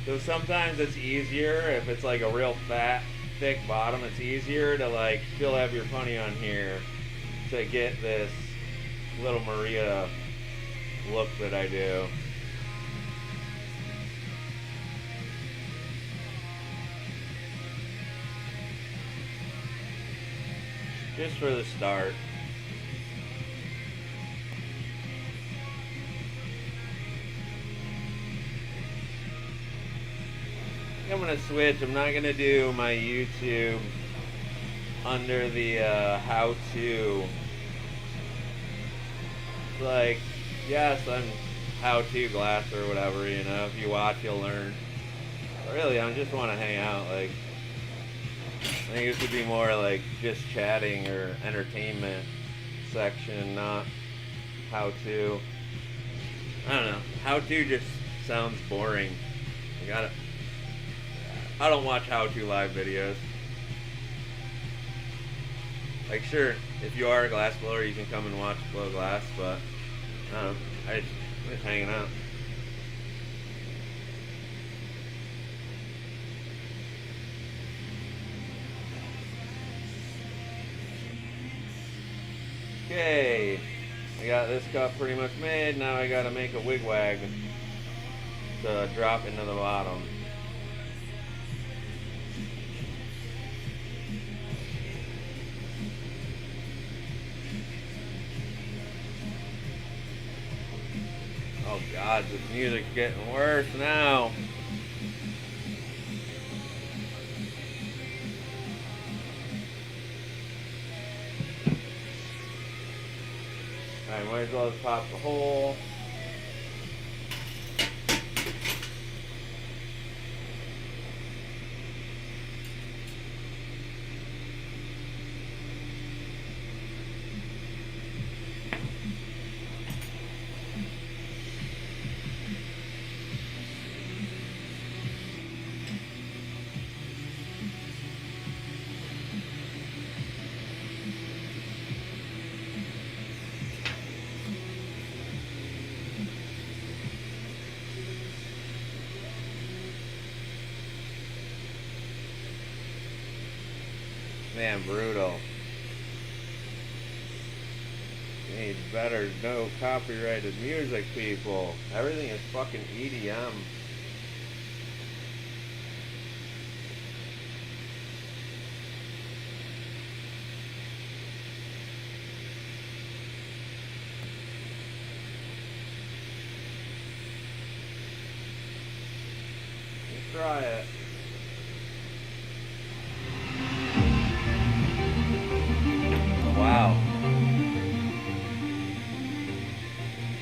Speaker 1: So sometimes it's easier if it's like a real fat, thick bottom. It's easier to like still have your punny on here to get this little Maria look that I do. just for the start. I'm gonna switch. I'm not gonna do my YouTube under the how-to. Like, yes, I'm how-to glass or whatever, you know. If you watch, you'll learn. But really, I just want to hang out. Like, I think it should be more like just chatting or entertainment section, not how-to. I don't know. How-to just sounds boring. I don't watch how-to live videos. Like, sure, if you are a glass blower, you can come and watch blow glass, but I don't know. I'm just hanging out. Okay, I got this cup pretty much made. Now I gotta make a wigwag to drop into the bottom. Oh God, this music's getting worse now. Alright, might as well just pop the hole. Man, brutal. You need better no copyrighted music, people. Everything is fucking EDM. Let's try it. Wow.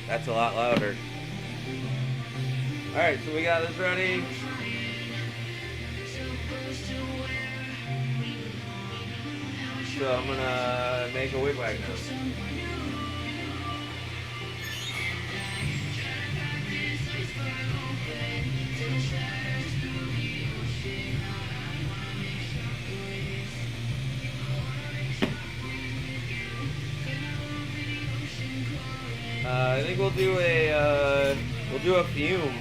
Speaker 1: That's a lot louder. Alright, so we got this ready. So I'm gonna make a wigwag now. I think we'll do a fume.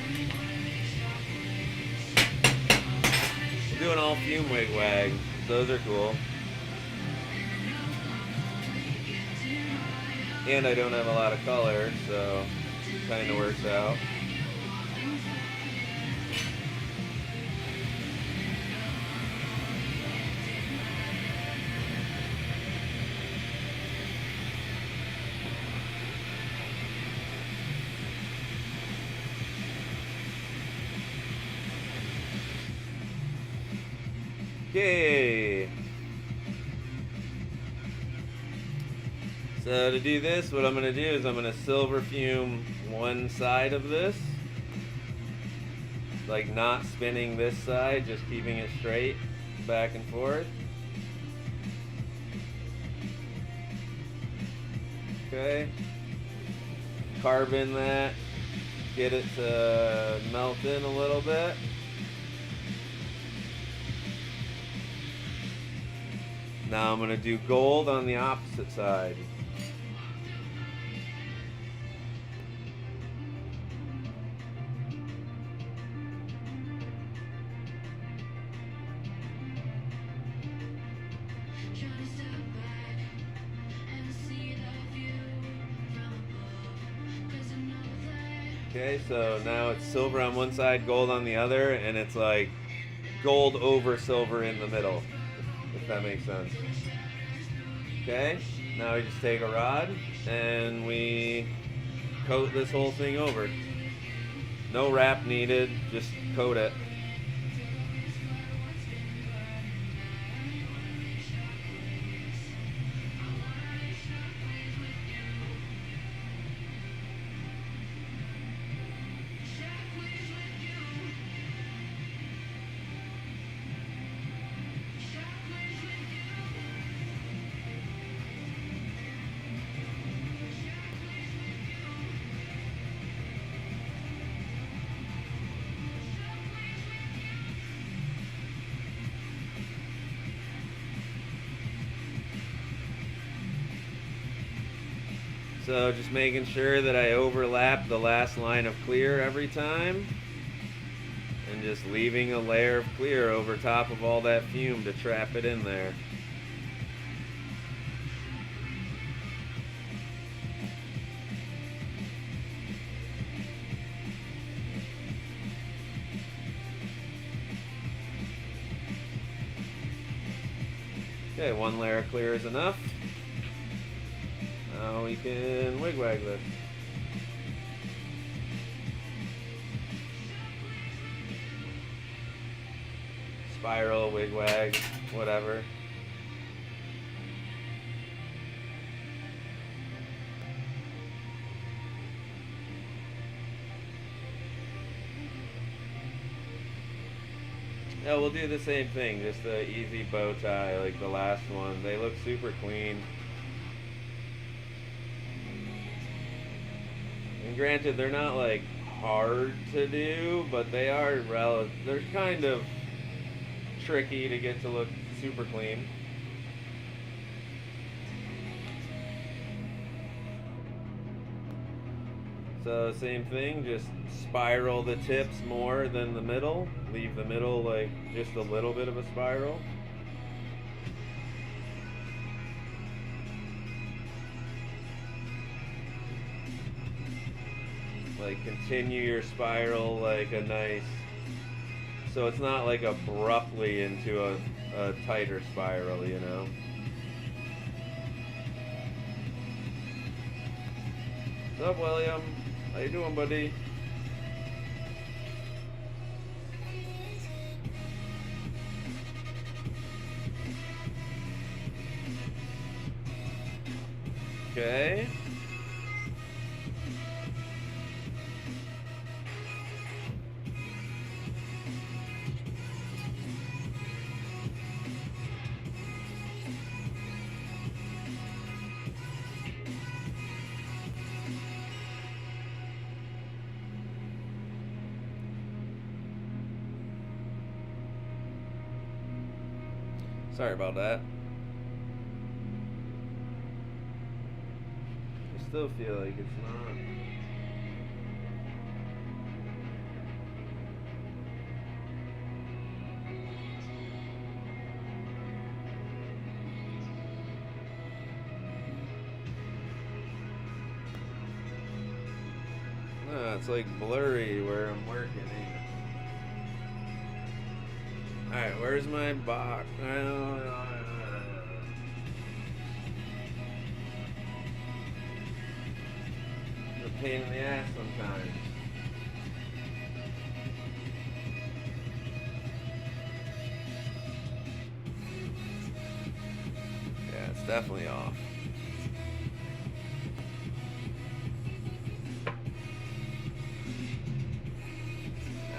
Speaker 1: We'll do an all fume wigwag. Those are cool. And I don't have a lot of color, so it kind of works out. Okay. So to do this, what I'm going to do is I'm going to silver fume one side of this. Like not spinning this side, just keeping it straight back and forth. Okay. Carbon that. Get it to melt in a little bit. Now I'm going to do gold on the opposite side. Okay, so now it's silver on one side, gold on the other, and it's like gold over silver in the middle, if that makes sense. Okay, now we just take a rod and we coat this whole thing over. No wrap needed, just coat it. So just making sure that I overlap the last line of clear every time, and just leaving a layer of clear over top of all that fume to trap it in there. Okay, one layer of clear is enough. Now we can wigwag this. Spiral, wigwag, whatever. Yeah, we'll do the same thing, just the easy bow tie like the last one. They look super clean. And granted, they're not like hard to do, but they are they're kind of tricky to get to look super clean. So same thing, just spiral the tips more than the middle. Leave the middle like just a little bit of a spiral. Like continue your spiral like a nice, so it's not like abruptly into a tighter spiral, you know. What's up, William? How you doing, buddy? Okay. Sorry about that. I still feel like it's not. No, it's like blurry where I'm working. Alright, where's my box? It's a pain in the ass sometimes. Yeah, it's definitely off.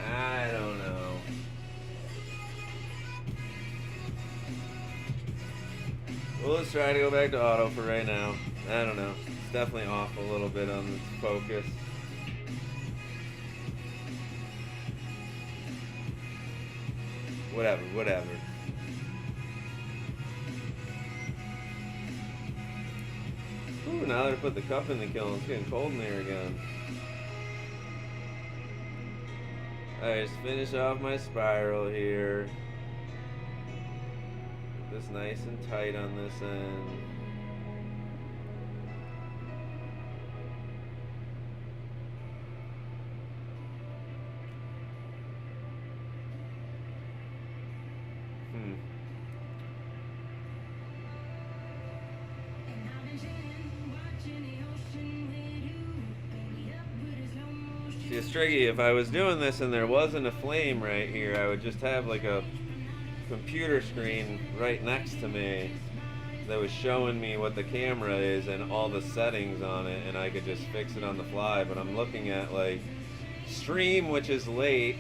Speaker 1: I don't know. Well, let's try to go back to auto for right now. I don't know. It's definitely off a little bit on the focus. Whatever. Ooh, now that I put the cup in the kiln, it's getting cold in there again. Alright, just finish off my spiral here. Get this nice and tight on this end. See, it's tricky. If I was doing this and there wasn't a flame right here, I would just have like a computer screen right next to me that was showing me what the camera is and all the settings on it, and I could just fix it on the fly. But I'm looking at like stream, which is late,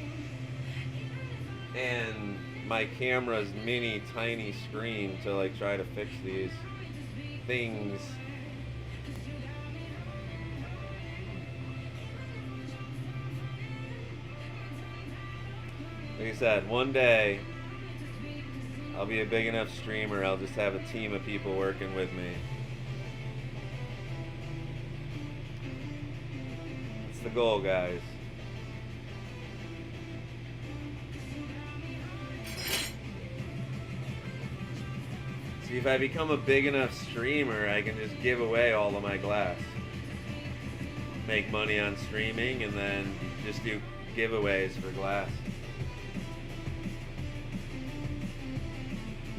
Speaker 1: and my camera's mini tiny screen to like try to fix these things. Like I said, one day I'll be a big enough streamer, I'll just have a team of people working with me. It's the goal, guys. See, if I become a big enough streamer, I can just give away all of my glass. Make money on streaming and then just do giveaways for glass.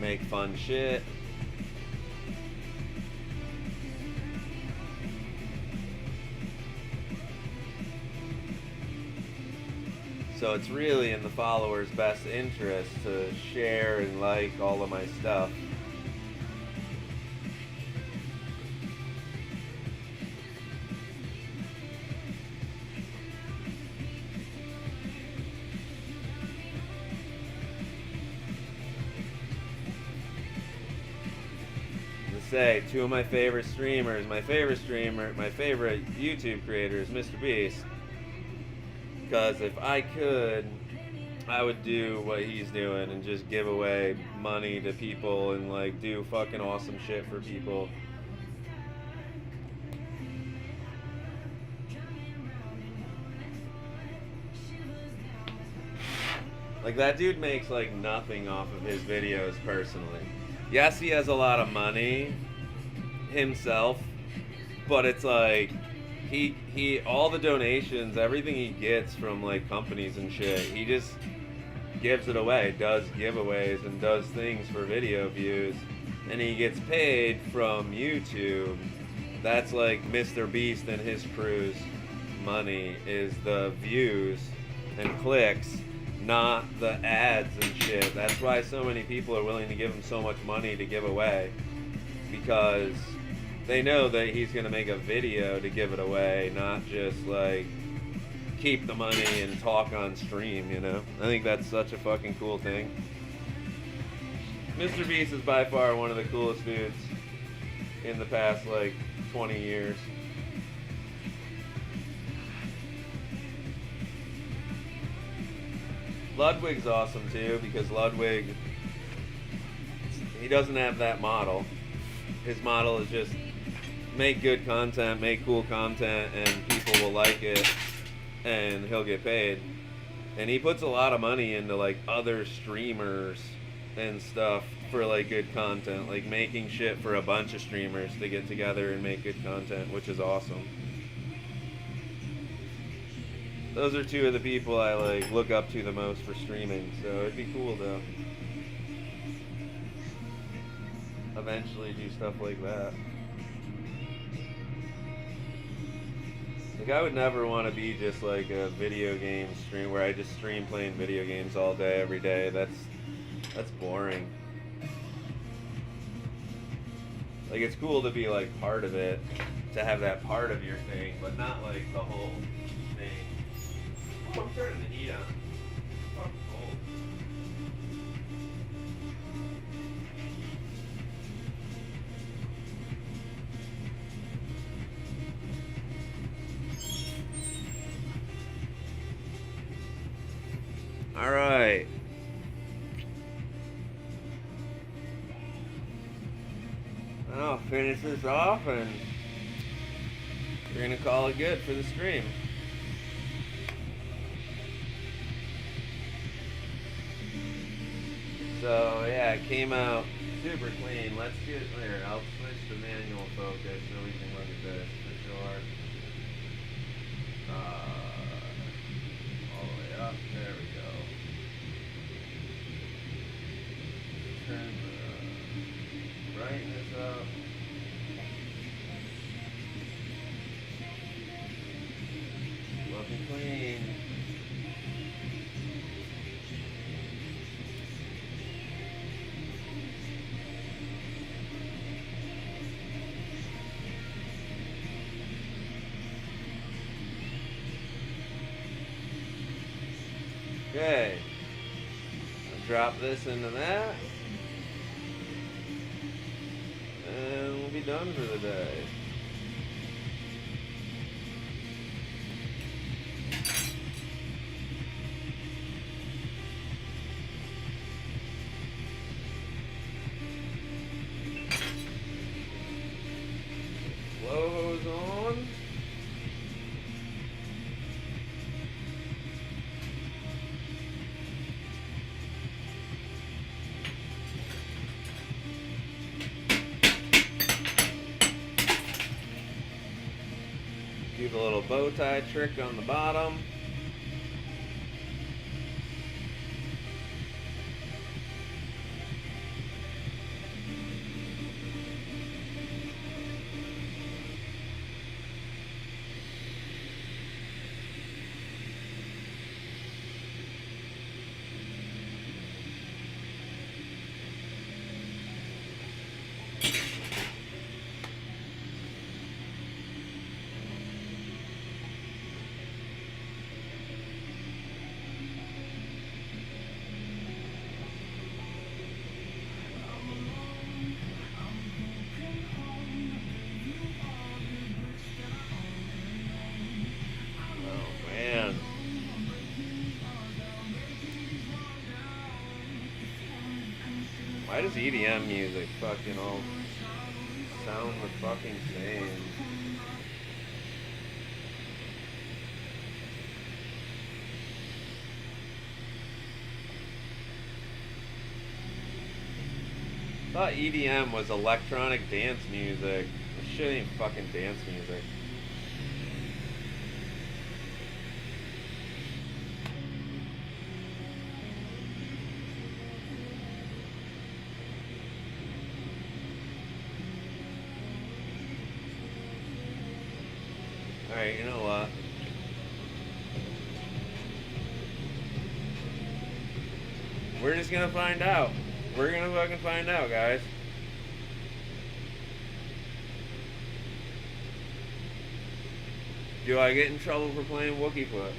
Speaker 1: Make fun shit. So it's really in the followers' best interest to share and like all of my stuff. Say two of my favorite streamers, my favorite YouTube creator is Mr. Beast, because if I could, I would do what he's doing and just give away money to people and like do fucking awesome shit for people. Like, that dude makes like nothing off of his videos personally. Yes, he has a lot of money himself, but it's like he all the donations, everything he gets from like companies and shit, he just gives it away, does giveaways and does things for video views, and he gets paid from YouTube. That's like Mr. Beast and his crew's money, is the views and clicks, not the ads and shit. That's why so many people are willing to give him so much money to give away, because they know that he's gonna make a video to give it away, not just like keep the money and talk on stream, you know? I think that's such a fucking cool thing. Mr. Beast is by far one of the coolest dudes in the past like 20 years. Ludwig's awesome too, because Ludwig, he doesn't have that model. His model is just make good content, make cool content, and people will like it, and he'll get paid. And he puts a lot of money into like other streamers and stuff for like good content, like making shit for a bunch of streamers to get together and make good content, which is awesome. Those are two of the people I like look up to the most for streaming, so it'd be cool to eventually do stuff like that. Like, I would never want to be just like a video game stream where I just stream playing video games all day, every day. That's boring. Like, it's cool to be like part of it, to have that part of your thing, but not like the whole thing. Oh, I'm turning the heat on. It's fucking cold. All right. I'll finish this off and we're gonna call it good for the stream. So yeah, it came out super clean. Let's get there. I'll switch to manual focus so we can look at this for sure. All the way up. There we go. Turn the brightness up. Looking clean. Okay. I'll drop this into that. And we'll be done for the day. Blow hose on. Do the little bow tie trick on the bottom. Why does EDM music fucking all sound the fucking same? I thought EDM was electronic dance music. This shit ain't fucking dance music. Alright, you know what? We're just gonna find out. We're gonna fucking find out, guys. Do I get in trouble for playing Wookie Foot?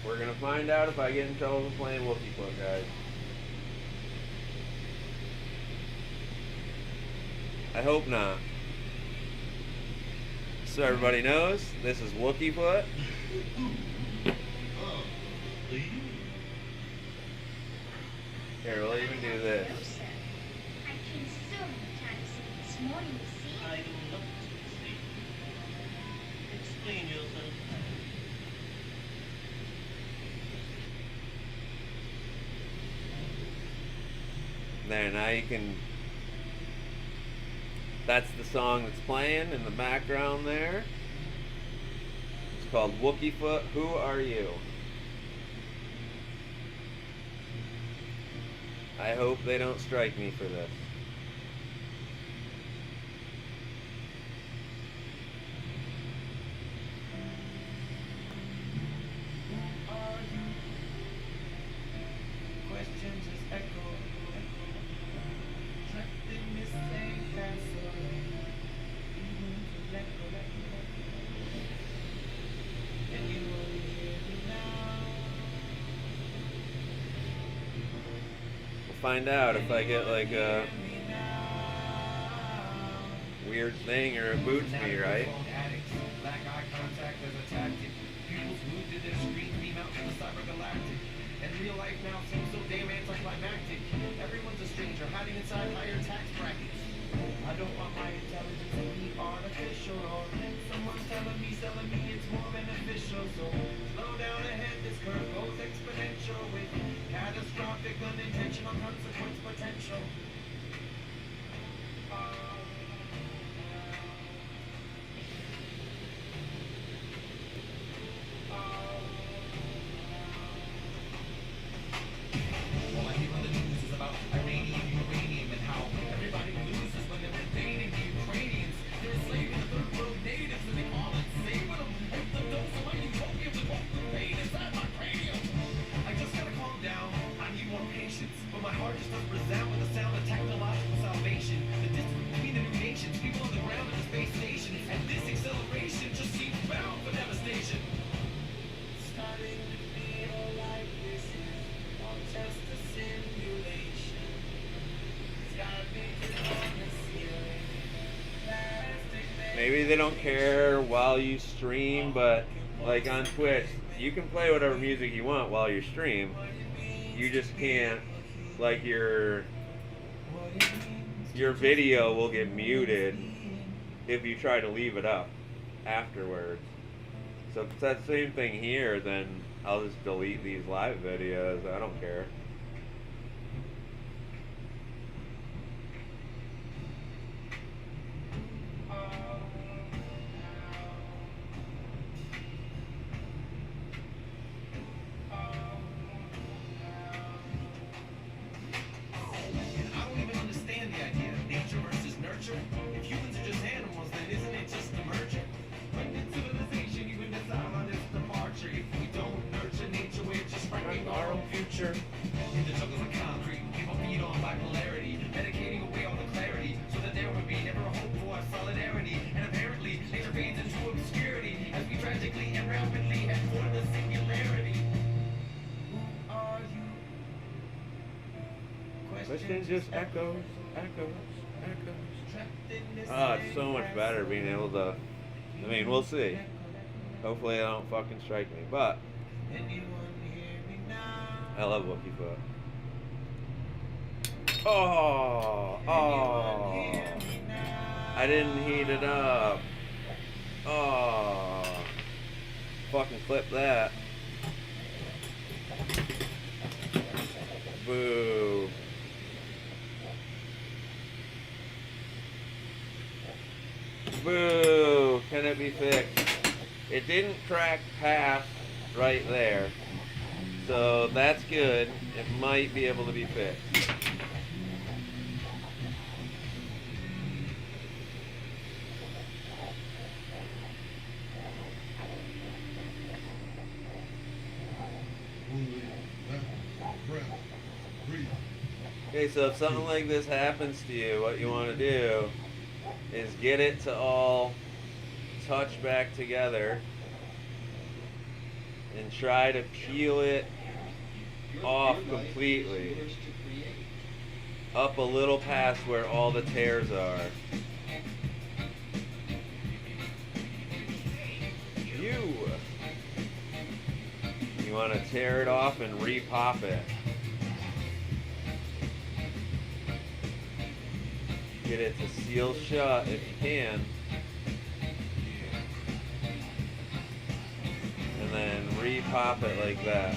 Speaker 1: We're gonna find out if I get in trouble for playing Wookie Foot, guys. I hope not. So everybody knows, this is Wookie Foot. Here, we'll even do this.
Speaker 3: No, sir. I came so many times this morning, you see.
Speaker 4: I do not see. Explain yourself.
Speaker 1: There, now you can... That's the song that's playing in the background there. It's called Wookie Foot, Who Are You? I hope they don't strike me for this.
Speaker 2: Questions just echo, trapped in this same castle. Let go. And you only hear me now.
Speaker 1: We'll find out if I get like a weird thing or it boots me, right?
Speaker 2: Addicts, lack eye contact as a tactic. Pupils glued to their screen, beam out to the cybergalactic. And real life now seems so damn anticlimactic. Everyone's a stranger, hiding inside higher tax brackets. I don't want my intelligence to be artificial, or someone's telling me it's more beneficial. So slow down ahead, this curve goes exponential with catastrophic, unintentional consequence potential. All I hear on the news is about Iranian uranium and how everybody loses when they're invading the Ukrainians. They're enslaving the third world natives and they call it save with them. If the dose of my utopia would walk through pain inside my cranium. I just gotta calm down.
Speaker 1: they don't care while you stream, but like on Twitch, you can play whatever music you want while you stream. You just can't, like your video will get muted if you try to leave it up afterwards. So if it's that same thing here, then I'll just delete these live videos. I don't care.
Speaker 2: In the jungles of concrete, people feed on bipolarity, medicating away all the clarity, so that there would be never a hope for our solidarity. And apparently, nature fades into obscurity as we tragically and rapidly head for the singularity. Who are you?
Speaker 1: Question just echoes. Ah, it's so much better being able to. I mean, we'll see. Hopefully, they don't fucking strike me, but. I love Wookie Foot. Oh! I didn't heat it up. Oh! Fucking clip that. Boo. Boo! Can it be fixed? It didn't crack past right there. So that's good. It might be able to be fixed. Okay, so if something like this happens to you, what you want to do is get it to all touch back together and try to peel it off completely, up a little past where all the tears are. You want to tear it off and re-pop it. Get it to seal shut if you can. And then re-pop it like that.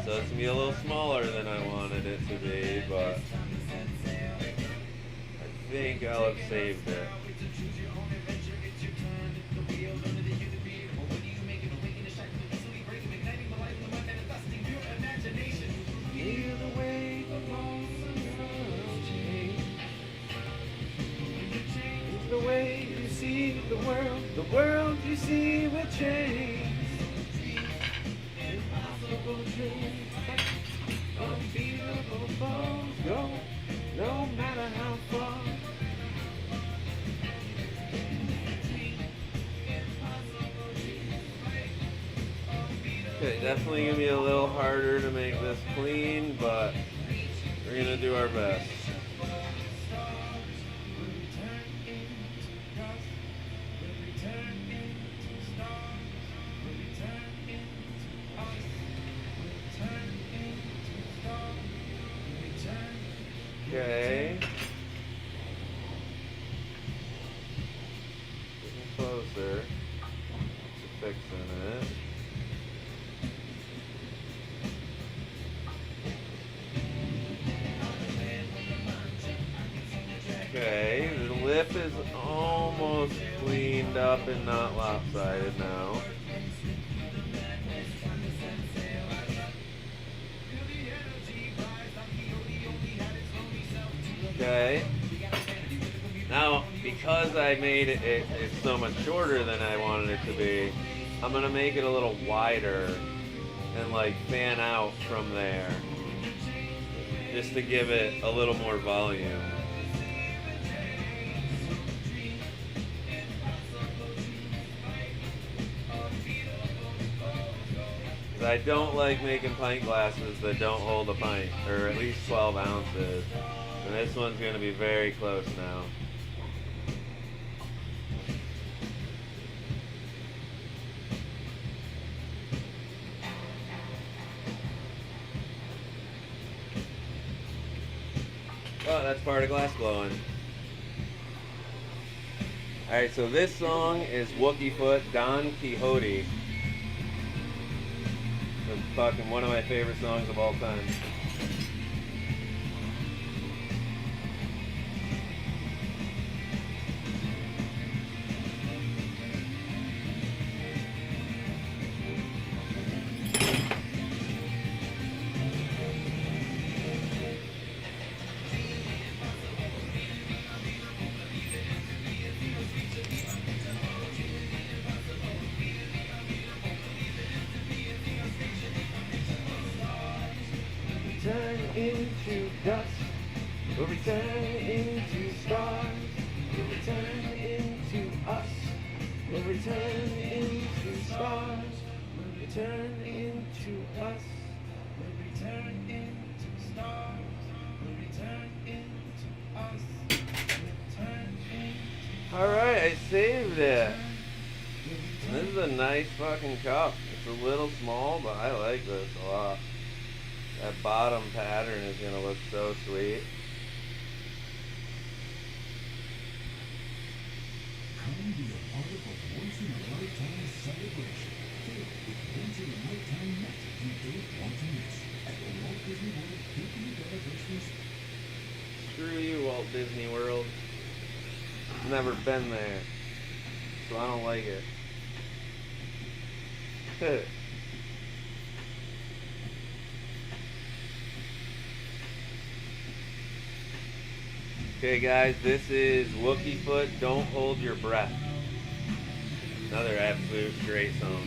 Speaker 1: So it's gonna be a little smaller than I wanted it to be, but I think I'll have saved it. The way you see the world you see will change. Impossible dreams, unbeatable foes go, no matter how far. Okay, definitely gonna be a little harder to make this clean, but we're gonna do our best. Okay. Getting closer to fixing it. Okay, the lip is almost cleaned up and not lopsided now. Okay. Now, because I made it's so much shorter than I wanted it to be, I'm gonna make it a little wider and like fan out from there, just to give it a little more volume. I don't like making pint glasses that don't hold a pint, or at least 12 ounces. And this one's going to be very close now. Oh, that's part of glass blowing. Alright, so this song is Wookie Foot, Don Quixote. It's fucking one of my favorite songs of all time. Turn into dust, we'll return into stars, we'll return into us, we'll return into stars, we'll return into us, we'll return into stars, we'll return into us, we'll return into. Alright, I saved it. This is a nice fucking cup. It's a little small, but I like this a lot. That bottom pattern is going to look so sweet.
Speaker 4: Come be a part of a once-in-a-lifetime celebration filled with once-in-a-lifetime magic you don't want to miss at the Walt Disney World 50th Anniversary.
Speaker 1: Screw you, Walt Disney World. Never been there, so I don't like it. Okay guys, this is Wookie Foot, Don't Hold Your Breath. Another absolute great song.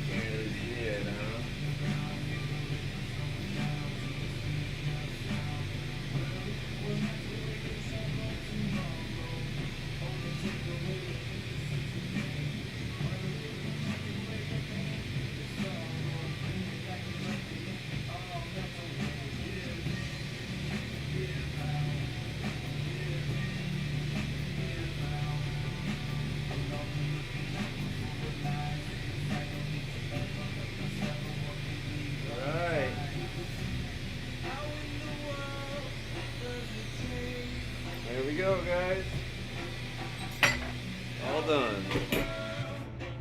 Speaker 1: Can't really see it, huh? Alright. There we go, guys. All done.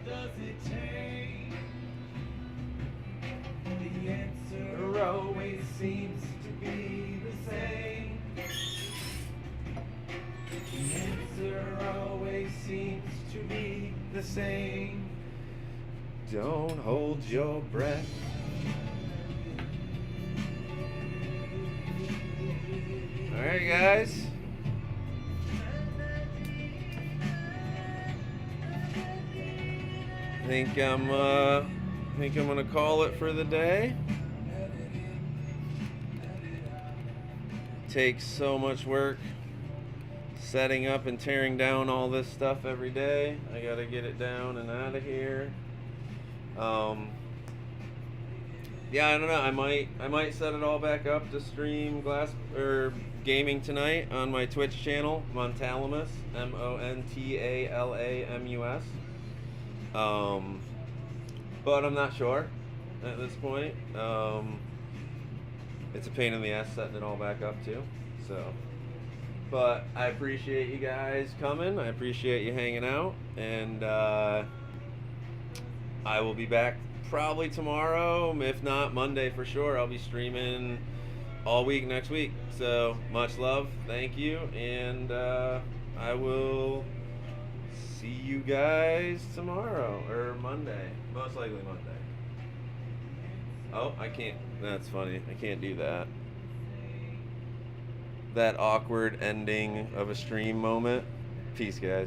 Speaker 2: Does it change? The answer
Speaker 1: Always seems to be the same. The answer always seems to be the same. Don't hold your breath. Alright guys. I think I'm gonna call it for the day. Takes so much work setting up and tearing down all this stuff every day. I gotta get it down and out of here. Yeah, I don't know. I might set it all back up to stream glass or gaming tonight on my Twitch channel, Montalamus, Montalamus. But I'm not sure at this point. It's a pain in the ass setting it all back up too. So, but I appreciate you guys coming. I appreciate you hanging out, and I will be back probably tomorrow, if not Monday for sure. I'll be streaming all week next week. So much love, thank you, and I will see you guys tomorrow or Monday, most likely Monday. Oh, I can't. That's funny. I can't do that. That awkward ending of a stream moment. Peace, guys.